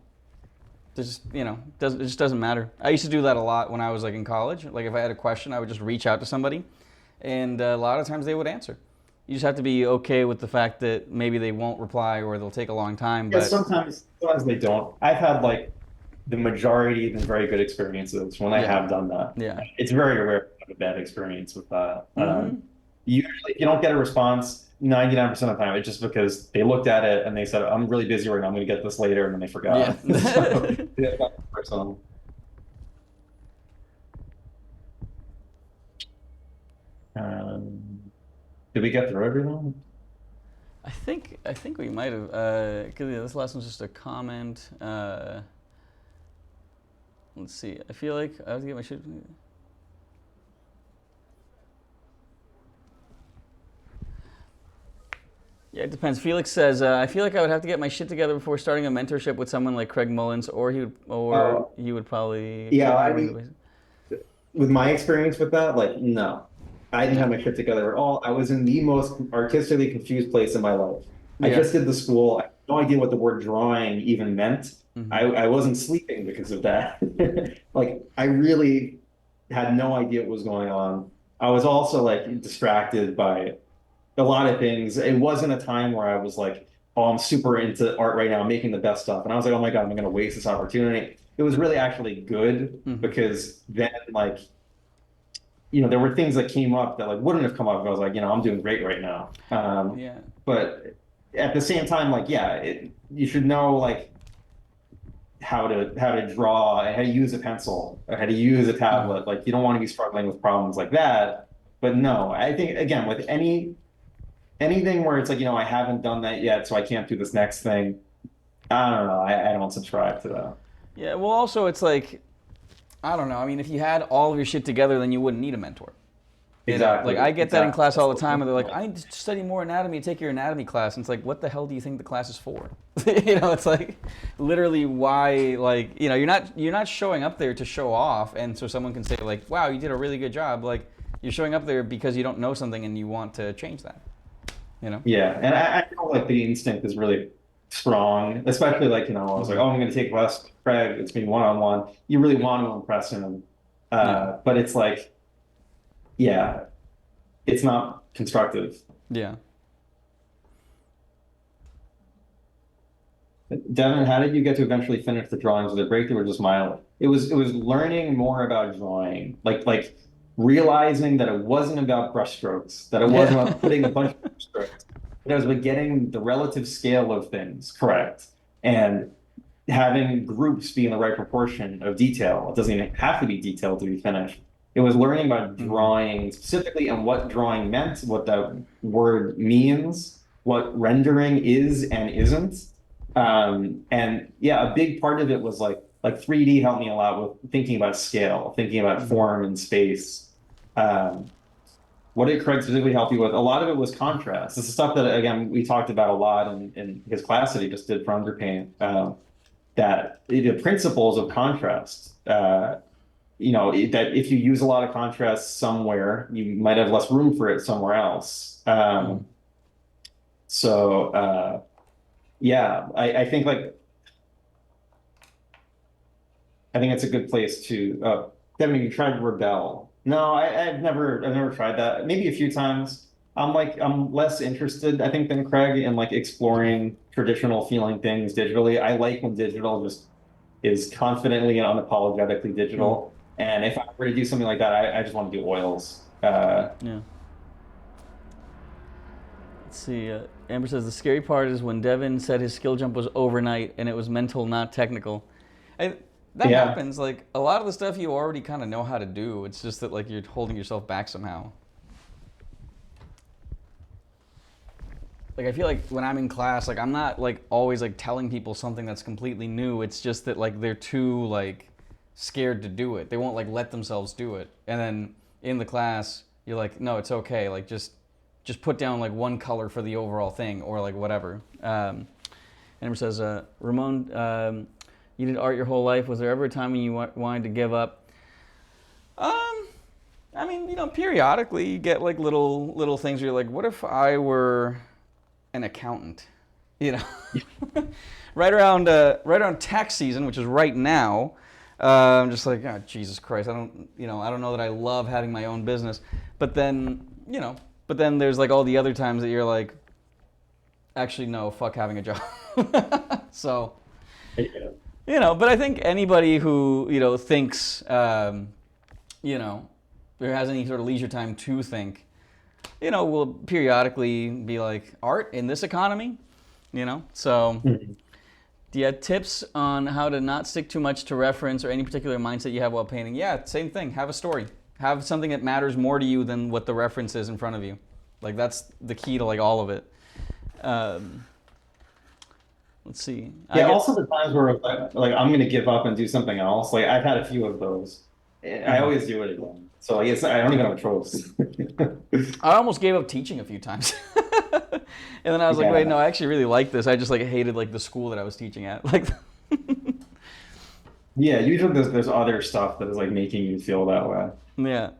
it just doesn't matter. I used to do that a lot when I was like in college. Like if I had a question, I would just reach out to somebody, and a lot of times they would answer. You just have to be okay with the fact that maybe they won't reply or they'll take a long time. Yeah, But sometimes they don't. I've had like the majority of very good experiences when I yeah, have done that. yeah, It's very rare to have a bad experience with that. mm-hmm. Usually, if you don't get a response 99% of the time, it's just because they looked at it and they said, "I'm really busy right now. I'm going to get this later," and then they Yeah. forgot. So yeah, that's personal. Um, did we get through everything? I think we might have. Cause this last one's just a comment. Let's see. I feel like I have to get my shit. Yeah, it depends. Felix says, I feel like I would have to get my shit together before starting a mentorship with someone like Craig Mullins, or Oh, he would probably yeah. expect me to I bring mean, the. with my experience with that, like, no, I didn't Yeah. have my shit together at all. I was in the most artistically confused place in my life. I Yeah. just did the school. I had no idea what the word drawing even meant. Mm-hmm. I wasn't sleeping because of that. Like, I really had no idea what was going on. I was also like distracted by a lot of things. It wasn't a time where I was like, oh, I'm super into art right now, I'm making the best stuff. And I was like, oh my God, I'm going to waste this opportunity. It was really actually good Mm-hmm. because then, like, there were things that came up that like wouldn't have come up if I was like, I'm doing great right now. Yeah. But at the same time, like, yeah, you should know like how to draw, how to use a pencil, or how to use a Mm-hmm. tablet. Like, you don't want to be struggling with problems like that. But no, I think again with anything where it's like, I haven't done that yet, so I can't do this next thing. I don't know. I don't subscribe to that. Yeah. Well, also, it's like, I don't know. I mean, if you had all of your shit together, then you wouldn't need a mentor. Like Exactly. I get that in Exactly. class That's all the the time, and they're like, point. "I need to study more anatomy. Take your anatomy class." And it's like, what the hell do you think the class is for? It's like, literally, why? Like, you're not showing up there to show off, and so someone can say like, "Wow, you did a really good job." Like, you're showing up there because you don't know something and you want to change that. You know? Yeah, and I feel like the instinct is really strong, especially like, I was like, Mm-hmm. oh, I'm going to take less Craig. It's me one-on-one. You really want to impress him. Yeah. But it's like, yeah, it's not constructive. Yeah. Devin, how did you get to eventually finish the drawings? Was it breakthrough or just mild? It was learning more about drawing, like realizing that it wasn't about brushstrokes, that it wasn't Yeah. about putting a bunch of brushstrokes, but it was about getting the relative scale of things correct and having groups be in the right proportion of detail. It doesn't even have to be detailed to be finished. It was learning about Mm-hmm. drawing specifically and what drawing meant, what that word means, what rendering is and isn't. And yeah, a big part of it was like 3D helped me a lot with thinking about scale, thinking about Mm-hmm. form and space. Um, what did Craig specifically help you with? A lot of it was contrast. This is stuff that again we talked about a lot in his class that he just did for Underpaint. That the principles of contrast. That if you use a lot of contrast somewhere, you might have less room for it somewhere else. Mm-hmm. So yeah, I think it's a good place to. Devin, you tried Rebel. No, I've never tried that. Maybe a few times. I'm less interested, I think, than Craig in like exploring traditional feeling things digitally. I like when digital just is confidently and unapologetically Mm-hmm. digital. And if I were to do something like that, I just want to do oils. Yeah. Let's see. Amber says the scary part is when Devin said his skill jump was overnight and it was mental, not technical. And that Yeah, happens. Like a lot of the stuff you already kind of know how to do. It's just that like you're holding yourself back somehow. Like I feel like when I'm in class, like I'm not like always like telling people something that's completely new. It's just that like they're too like scared to do it. They won't like let themselves do it. And then in the class, you're like, no, it's okay. Like just put down like one color for the overall thing or like whatever. Amber says, Ramon, you did art your whole life. Was there ever a time when you wanted to give up? Um, I mean, periodically you get like little things where you're like, what if I were an accountant? You know, right around tax season, which is right now. I'm just like, oh, Jesus Christ, I don't know that I love having my own business, but then there's like all the other times that you're like, actually no, fuck having a job. So yeah, but I think anybody who thinks or has any sort of leisure time to think, will periodically be like, art in this economy, so. Mhm. Do you have tips on how to not stick too much to reference or any particular mindset you have while painting? Yeah, same thing. Have a story. Have something that matters more to you than what the reference is in front of you. Like that's the key to like all of it. Um, let's see. Yeah. Also, the times where like I'm going to give up and do something else. Like I've had a few of those. I Mhm. always do it again. So like I don't even have a choice. I almost gave up teaching a few times. And then I was like, wait, Yeah. no, I actually really like this. I just like hated like the school that I was teaching at. Like, Yeah, usually there's other stuff that is like making you feel that way. yeah.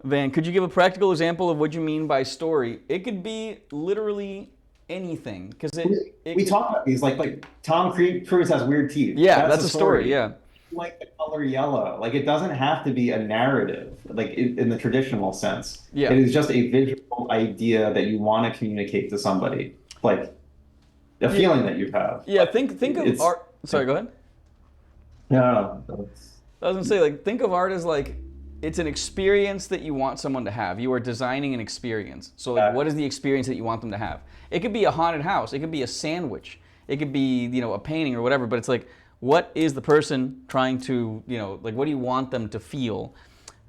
Van, could you give a practical example of what you mean by story? It could be literally anything, because it We could. talk about these like Tom Cruise has weird teeth. Yeah, That's that's a a story. story. Yeah, Like the color yellow. Like it doesn't have to be a narrative, like in the traditional sense. yeah, It is just a visual idea that you want to communicate to somebody, like a yeah, feeling that you have. yeah. Like Think of it's art. Sorry, go ahead. no, that's I was gonna say, like, think of art as like it's an experience that you want someone to have. You are designing an experience. So, like, what is the experience that you want them to have? It could be a haunted house. It could be a sandwich. It could be, a painting or whatever. But it's like, what is the person trying to, like, what do you want them to feel?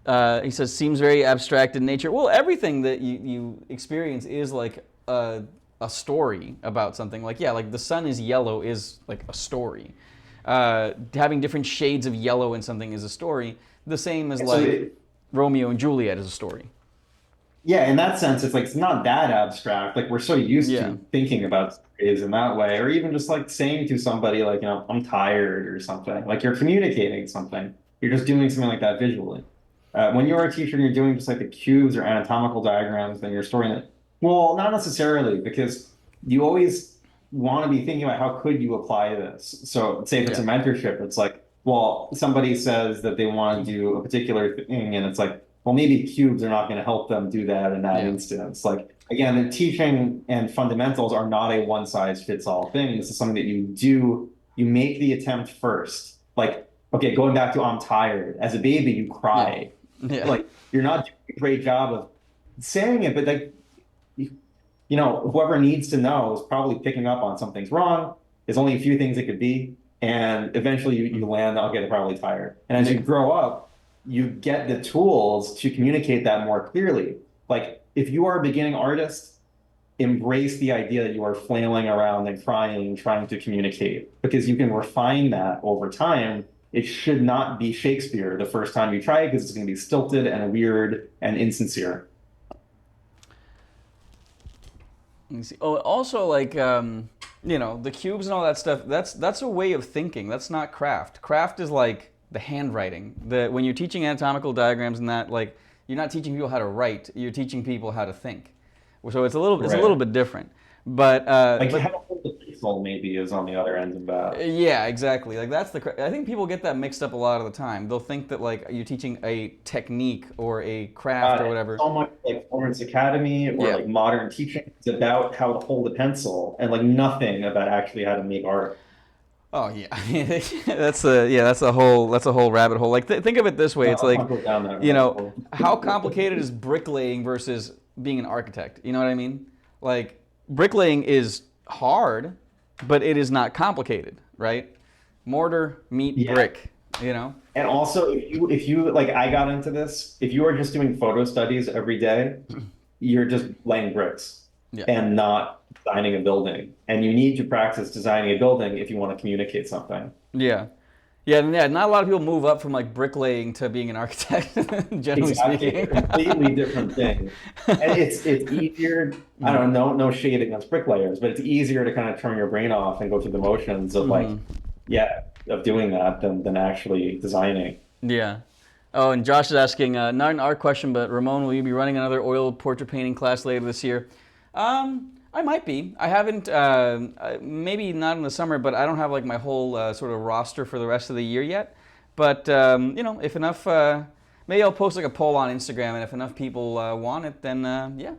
He says, seems very abstract in nature. Well, everything that you experience is like a story about something. Like, yeah, like the sun is yellow is like a story. Having different shades of yellow in something is a story. The same as so like Romeo and Juliet is a story. yeah, in that sense, it's like it's not that abstract. Like we're so used Yeah. to thinking about stories in that way, or even just like saying to somebody like, I'm tired or something. Like you're communicating something. You're just doing something like that visually. When you're a teacher and you're doing just like the cubes or anatomical diagrams, then you're storing it. Well, not necessarily, because you always want to be thinking about how could you apply this. So say if it's a Yeah. mentorship, it's like, well, somebody says that they want to do a particular thing, and it's like, well, maybe cubes are not going to help them do that in that Yeah. instance. Like again, the teaching and fundamentals are not a one size fits all thing. This is something that you make the attempt first. Like, okay, going back to I'm tired. As a baby, you Yeah. cry. Yeah. Like you're not doing a great job of saying it, but like whoever needs to know is probably picking up on something's wrong. There's only a few things it could be. And eventually you land, okay, they're probably tired. And as you Yeah. grow up, you get the tools to communicate that more clearly. Like if you are a beginning artist, embrace the idea that you are flailing around and crying, trying to communicate, because you can refine that over time. It should not be Shakespeare the first time you try it, because it's going to be stilted and weird and insincere. Let me see. Oh, also like the cubes and all that stuff. That's a way of thinking. That's not craft. Craft is like the handwriting. When you're teaching anatomical diagrams and that, like you're not teaching people how to write. You're teaching people how to think. So it's a little Right. bit different. But Like how to hold the pencil maybe is on the other end of that. yeah, exactly. Like I think people get that mixed up a lot of the time. They'll think that like you're teaching a technique or a craft or whatever. So much like Florence Academy or Yeah. like modern teaching is about how to hold a pencil and like nothing about actually how to make art. Oh yeah, that's a whole rabbit hole. Like think of it this way: No, it's let's like, not go down that rabbit hole. how complicated is bricklaying versus being an architect? You know what I mean? Like bricklaying is hard, but it is not complicated, right? Mortar, meet, Yeah. brick. You know? And also if you like I got into this, if you are just doing photo studies every day, you're just laying bricks Yeah. and not designing a building. And you need to practice designing a building if you want to communicate something. Yeah. Yeah, and yeah, not a lot of people move up from like bricklaying to being an architect, generally Exactly, a speaking. completely different thing. And it's easier, I don't know, no shade against bricklayers, but it's easier to kind of turn your brain off and go through the motions of like, yeah, of doing that than actually designing. Yeah. Oh, and Josh is asking, not an art question, but Ramon, will you be running another oil portrait painting class later this year? I might be. I haven't, maybe not in the summer, but I don't have like my whole sort of roster for the rest of the year yet. But, if enough, maybe I'll post like a poll on Instagram, and if enough people want it, then yeah.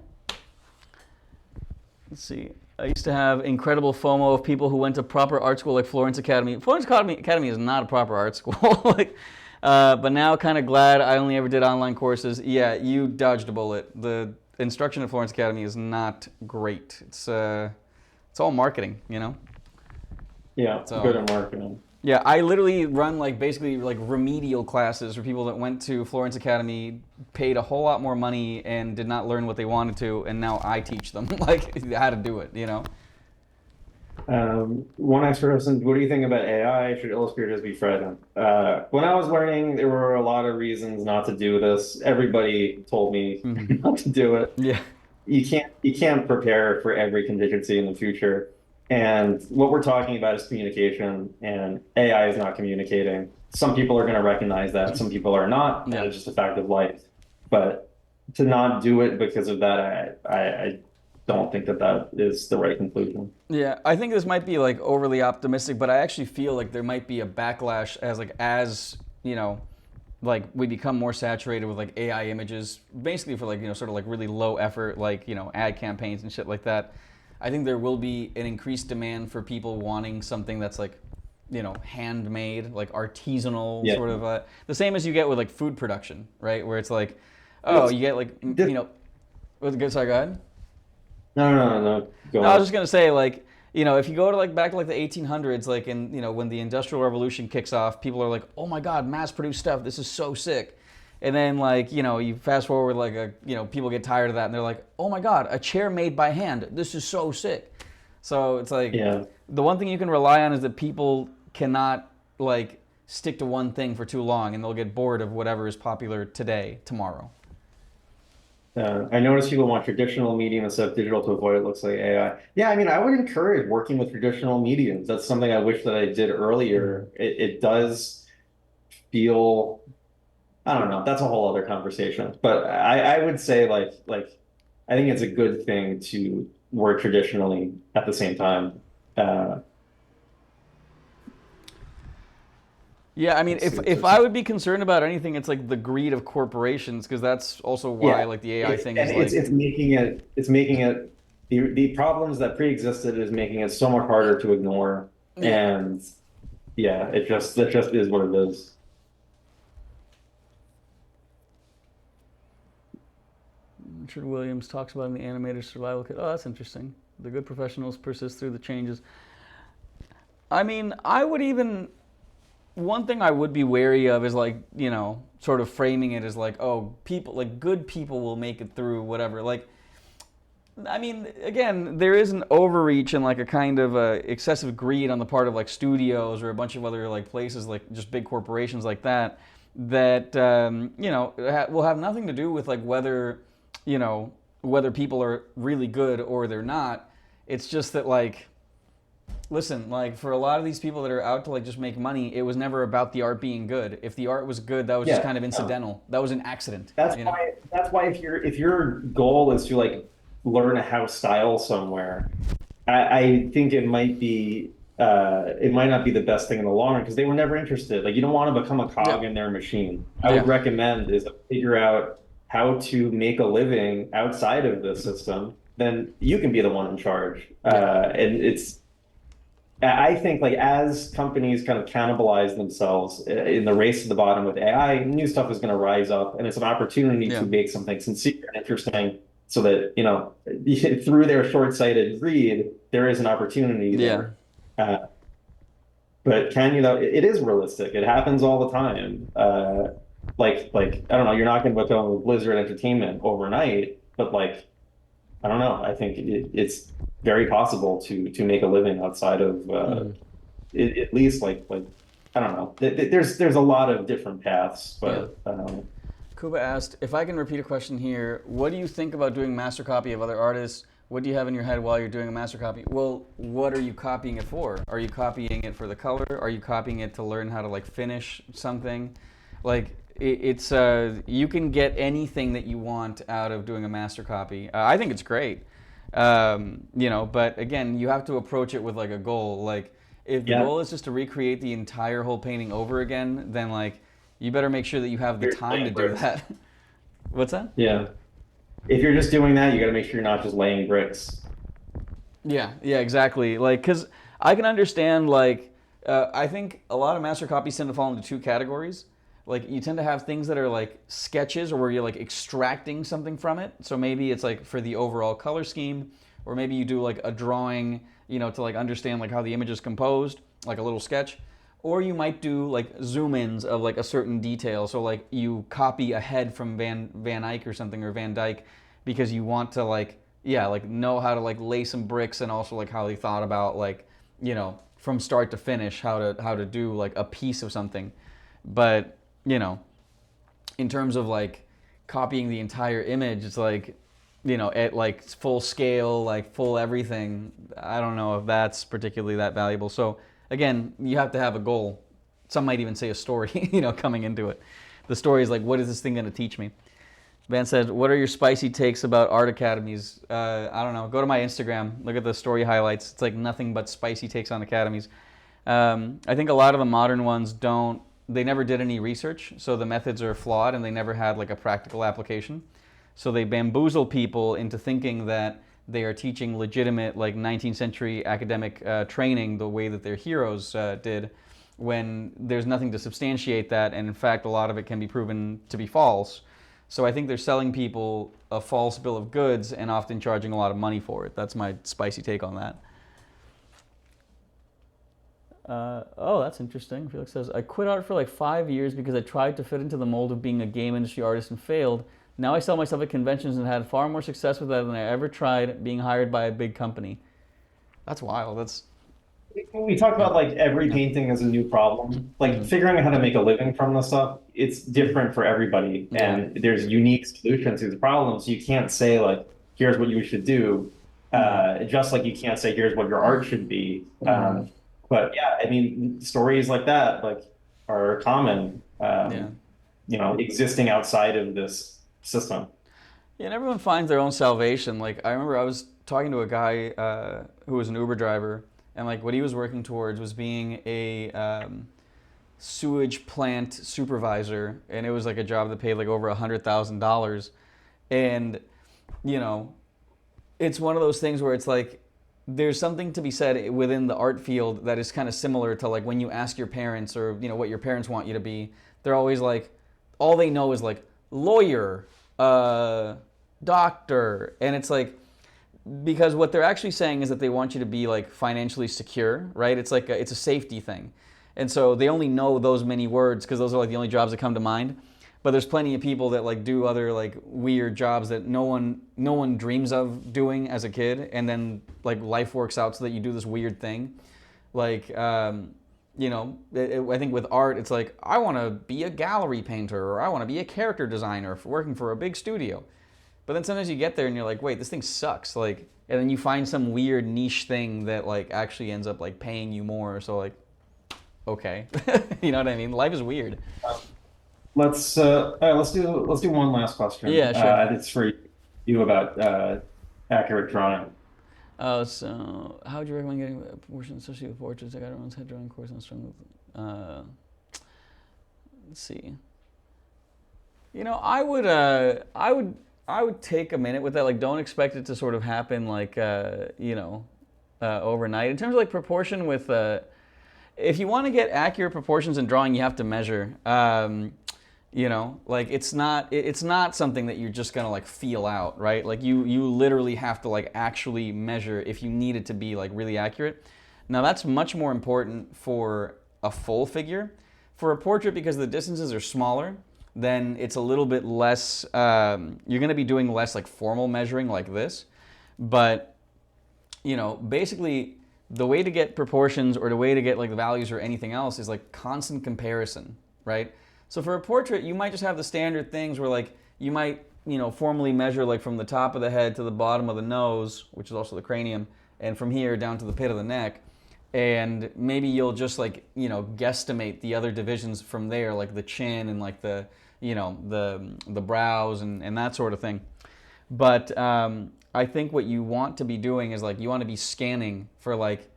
Let's see. I used to have incredible FOMO of people who went to proper art school like Florence Academy. Florence Academy is not a proper art school. Like, but now kind of glad I only ever did online courses. Yeah, you dodged a bullet. The instruction at Florence Academy is not great. It's all marketing, you know? Yeah, So, good at marketing. yeah, I literally run like basically like remedial classes for people that went to Florence Academy, paid a whole lot more money and did not learn what they wanted to, and now I teach them like how to do it, you know? One expert person, what do you think about AI? Should illustrators be frightened? When I was learning, there were a lot of reasons not to do this. Everybody told me not to do it. Yeah. you can't prepare for every contingency in the future. And what we're talking about is communication, and AI is not communicating. Some people are going to recognize that, some people are not, and Yeah. it's just a fact of life. But to not do it because of that, I don't think that that is the right conclusion. Yeah, I think this might be like overly optimistic, but I actually feel like there might be a backlash as you know, like we become more saturated with like AI images, basically for like sort of like really low effort like ad campaigns and shit like that. I think there will be an increased demand for people wanting something that's like handmade, like artisanal, Yeah. sort of the same as you get with like food production, right? Where it's like, oh, It's you get like diff sorry, go ahead. no, no, no, no, go No, I was ahead. just gonna say, like, if you go to like back to like the 1800s, like in when the Industrial Revolution kicks off, people are like, oh my God, mass-produced stuff, this is so sick. And then like you fast forward like people get tired of that and they're like, oh my God, a chair made by hand, this is so sick. So it's like Yeah. the one thing you can rely on is that people cannot like stick to one thing for too long, and they'll get bored of whatever is popular today, tomorrow. I notice people want traditional medium instead of digital to avoid it looks like AI. Yeah, I mean, I would encourage working with traditional mediums. That's something I wish that I did earlier. It does feel, I don't know, that's a whole other conversation. But I would say I think it's a good thing to work traditionally at the same time. Uh, Yeah, I mean, let's see, if I would be concerned about anything, it's like the greed of corporations, because that's also why yeah, like the AI thing is and like, it's making it the problems that pre-existed is making it so much harder to ignore. yeah. And yeah, it just is what it is. Richard Williams talks about in the animator survival kit. Oh, that's interesting. The good professionals persist through the changes. I mean, I would even one thing I would be wary of is like sort of framing it as like, oh, people like good people will make it through whatever. Like, I mean, again, there is an overreach and like a kind of excessive greed on the part of like studios or a bunch of other like places, like just big corporations like that, that will have nothing to do with like whether people are really good or they're not. It's just that like, listen, like for a lot of these people that are out to like just make money, it was never about the art being good. If the art was good, that was just Yeah, kind of no. incidental. That was an accident, That's you know? why that's why if your goal is to like learn a house style somewhere, I think it might not be the best thing in the long run because they were never interested. Like you don't want to become a Yeah. cog in their machine. I would Yeah. recommend is to figure out how to make a living outside of the system. Then you can be the one in charge. Yeah. And I think like as companies kind of cannibalize themselves in the race to the bottom with AI, new stuff is going to rise up, and it's an opportunity to Yeah. make something sincere and interesting, so that through their short-sighted greed, there is an opportunity Yeah. there. Uh, but can you know it is realistic. It happens all the time. Like I don't know, you're not going to become Blizzard Entertainment overnight, but like I don't know. I think it's very possible to make a living outside of Mhm. at least like I don't know. There's a lot of different paths, Yeah. but Kuba asked, if I can repeat a question here, what do you think about doing master copy of other artists? What do you have in your head while you're doing a master copy? Well, what are you copying it for? Are you copying it for the color? Are you copying it to learn how to like finish something? Like it's you can get anything that you want out of doing a master copy. I think it's great. But again, you have to approach it with like a goal. Like if the yeah, goal is just to recreate the entire whole painting over again, then like you better make sure that you have the you're time to laying do bricks. that. What's that? Yeah, if you're just doing that, you got to make sure you're not just laying bricks. Yeah, yeah, exactly. Like, cause I can understand. Like, I think a lot of master copies tend to fall into two categories. Like, you tend to have things that are like sketches, or where you're like extracting something from it. So maybe it's like for the overall color scheme, or maybe you do like a drawing, to like understand like how the image is composed, like a little sketch. Or you might do like zoom ins of like a certain detail. So like you copy a head from Van Eyck or something, or Van Dyke, because you want to like, yeah, like know how to like lay some bricks, and also like how they thought about like, from start to finish how to do like a piece of something. But you know in terms of like copying the entire image, it's like, at like full scale, like full everything, I don't know if that's particularly that valuable. So again, you have to have a goal. Some might even say a story, coming into it. The story is like, what is this thing going to teach me? Van said, what are your spicy takes about art academies? I don't know. Go to my Instagram. Look at the story highlights. It's like nothing but spicy takes on academies. I think a lot of the modern ones they never did any research, so the methods are flawed and they never had like a practical application. So they bamboozle people into thinking that they are teaching legitimate like 19th century academic training the way that their heroes did, when there's nothing to substantiate that, and in fact a lot of it can be proven to be false. So I think they're selling people a false bill of goods and often charging a lot of money for it. That's my spicy take on that. Oh, that's interesting. Felix says, I quit art for like 5 years because I tried to fit into the mold of being a game industry artist and failed. Now I sell myself at conventions and had far more success with that than I ever tried being hired by a big company. That's wild. That's We talk about like every yeah. painting is a new problem. Like Mm-hmm. figuring out how to make a living from this stuff, it's different for everybody, Yeah. and there's unique solutions to the problems. You can't say like, "Here's what you should do," Mm-hmm. just like you can't say, "Here's what your art should be." Mm-hmm. But yeah, I mean, stories like that like are common, Yeah. existing outside of this system. Yeah, and everyone finds their own salvation. Like I remember I was talking to a guy who was an Uber driver, and like what he was working towards was being a sewage plant supervisor, and it was like a job that paid like over $100,000. And you know, it's one of those things where it's like there's something to be said within the art field that is kind of similar to like when you ask your parents or what your parents want you to be. They're always like, all they know is like lawyer, doctor, and it's like because what they're actually saying is that they want you to be like financially secure, right? It's like it's a safety thing, and so they only know those many words because those are like the only jobs that come to mind. But there's plenty of people that like do other like weird jobs that no one dreams of doing as a kid, and then like life works out so that you do this weird thing. Like I think with art, it's like I want to be a gallery painter or I want to be a character designer for working for a big studio. But then sometimes you get there and you're like, wait, this thing sucks. Like, and then you find some weird niche thing that like actually ends up like paying you more. So like, okay, you know what I mean? Life is weird. Let's do one last question. Yeah, sure. It's for you about accurate drawing. Oh, so how would you recommend getting a proportion associated with portraits? I got everyone's head drawing course on strong. Let's see. I would take a minute with that. Like, don't expect it to sort of happen like overnight. In terms of like proportion with, if you want to get accurate proportions in drawing, you have to measure. Like it's not something that you're just gonna like feel out, right? Like you literally have to like actually measure if you need it to be like really accurate. Now that's much more important for a full figure. For a portrait, because the distances are smaller, then it's a little bit less. You're gonna be doing less like formal measuring like this, but basically the way to get proportions or the way to get like the values or anything else is like constant comparison, right? So for a portrait, you might just have the standard things where like you might, formally measure like from the top of the head to the bottom of the nose, which is also the cranium, and from here down to the pit of the neck. And maybe you'll just like, guesstimate the other divisions from there, like the chin and like the, the brows and that sort of thing. But I think what you want to be doing is like you want to be scanning for like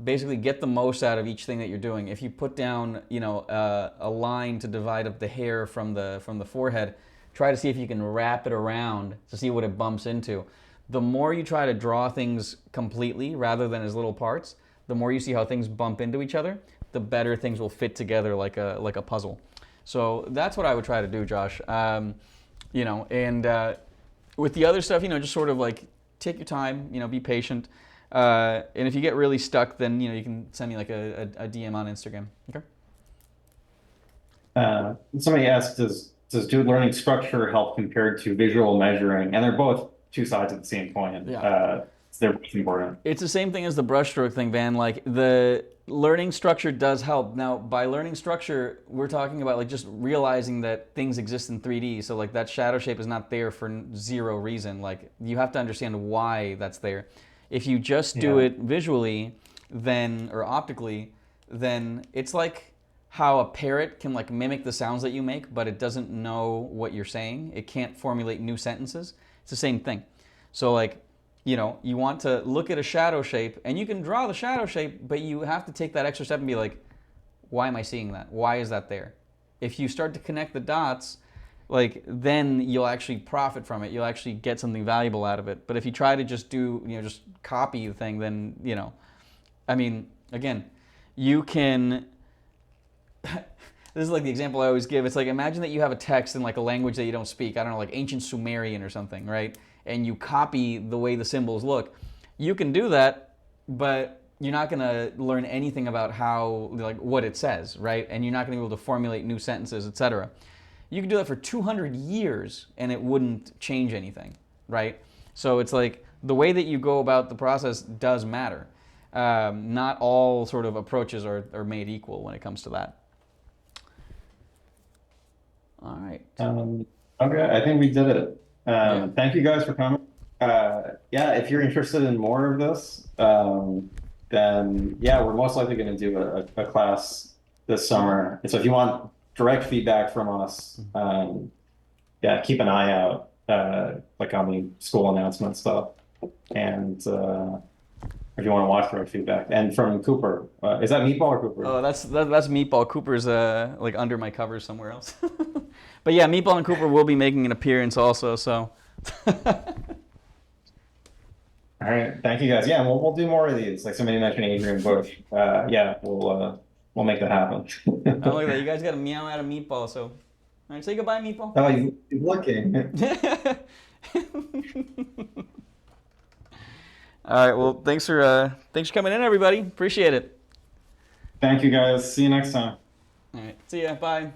basically get the most out of each thing that you're doing. If you put down, a line to divide up the hair from the forehead, try to see if you can wrap it around to see what it bumps into. The more you try to draw things completely rather than as little parts, the more you see how things bump into each other, the better things will fit together like a puzzle. So that's what I would try to do, Josh. And with the other stuff, just sort of like take your time, be patient. And if you get really stuck, then you can send me like a DM on Instagram. Okay. Somebody asked, does dude learning structure help compared to visual measuring? And they're both two sides of the same coin. Yeah. They're both important. It's the same thing as the brushstroke thing, Van. Like the learning structure does help. Now, by learning structure, we're talking about like just realizing that things exist in 3D. So like that shadow shape is not there for zero reason. Like you have to understand why that's there. If you just do it visually, then or optically, then it's like how a parrot can like mimic the sounds that you make, but it doesn't know what you're saying. It can't formulate new sentences. It's the same thing. So like, you know, you want to look at a shadow shape and you can draw the shadow shape, but you have to take that extra step and be like, why am I seeing that? Why is that there? If you start to connect the dots, like then you'll actually profit from it. You'll actually get something valuable out of it. But if you try to just do, you know, just copy the thing, then, you know, I mean, again, you can, this is like the example I always give. It's like, imagine that you have a text in like a language that you don't speak. I don't know, like ancient Sumerian or something, right? And you copy the way the symbols look. You can do that, but you're not going to learn anything about how, like, what it says, right? And you're not going to be able to formulate new sentences, etc. You can do that for 200 years, and it wouldn't change anything, right? So it's like the way that you go about the process does matter. Not all sort of approaches are made equal when it comes to that. All right. Okay, I think we did it. Thank you guys for coming. Yeah, if you're interested in more of this, then yeah, we're most likely going to do a class this summer. And so if you want direct feedback from us, yeah, keep an eye out, like on the school announcement stuff. And if you want to watch direct feedback. And from Cooper, is that Meatball or Cooper? Oh, that's Meatball. Cooper's like under my covers somewhere else. But yeah, Meatball and Cooper will be making an appearance also. So. All right, thank you guys. Yeah, we'll do more of these. Like somebody mentioned, Adrian Bush. Yeah, we'll make that happen. Oh, look at that! You guys got a meow out of Meatball. So, all right, say goodbye, Meatball. Oh, he's looking. All right. Well, thanks for coming in, everybody. Appreciate it. Thank you guys. See you next time. All right. See ya. Bye.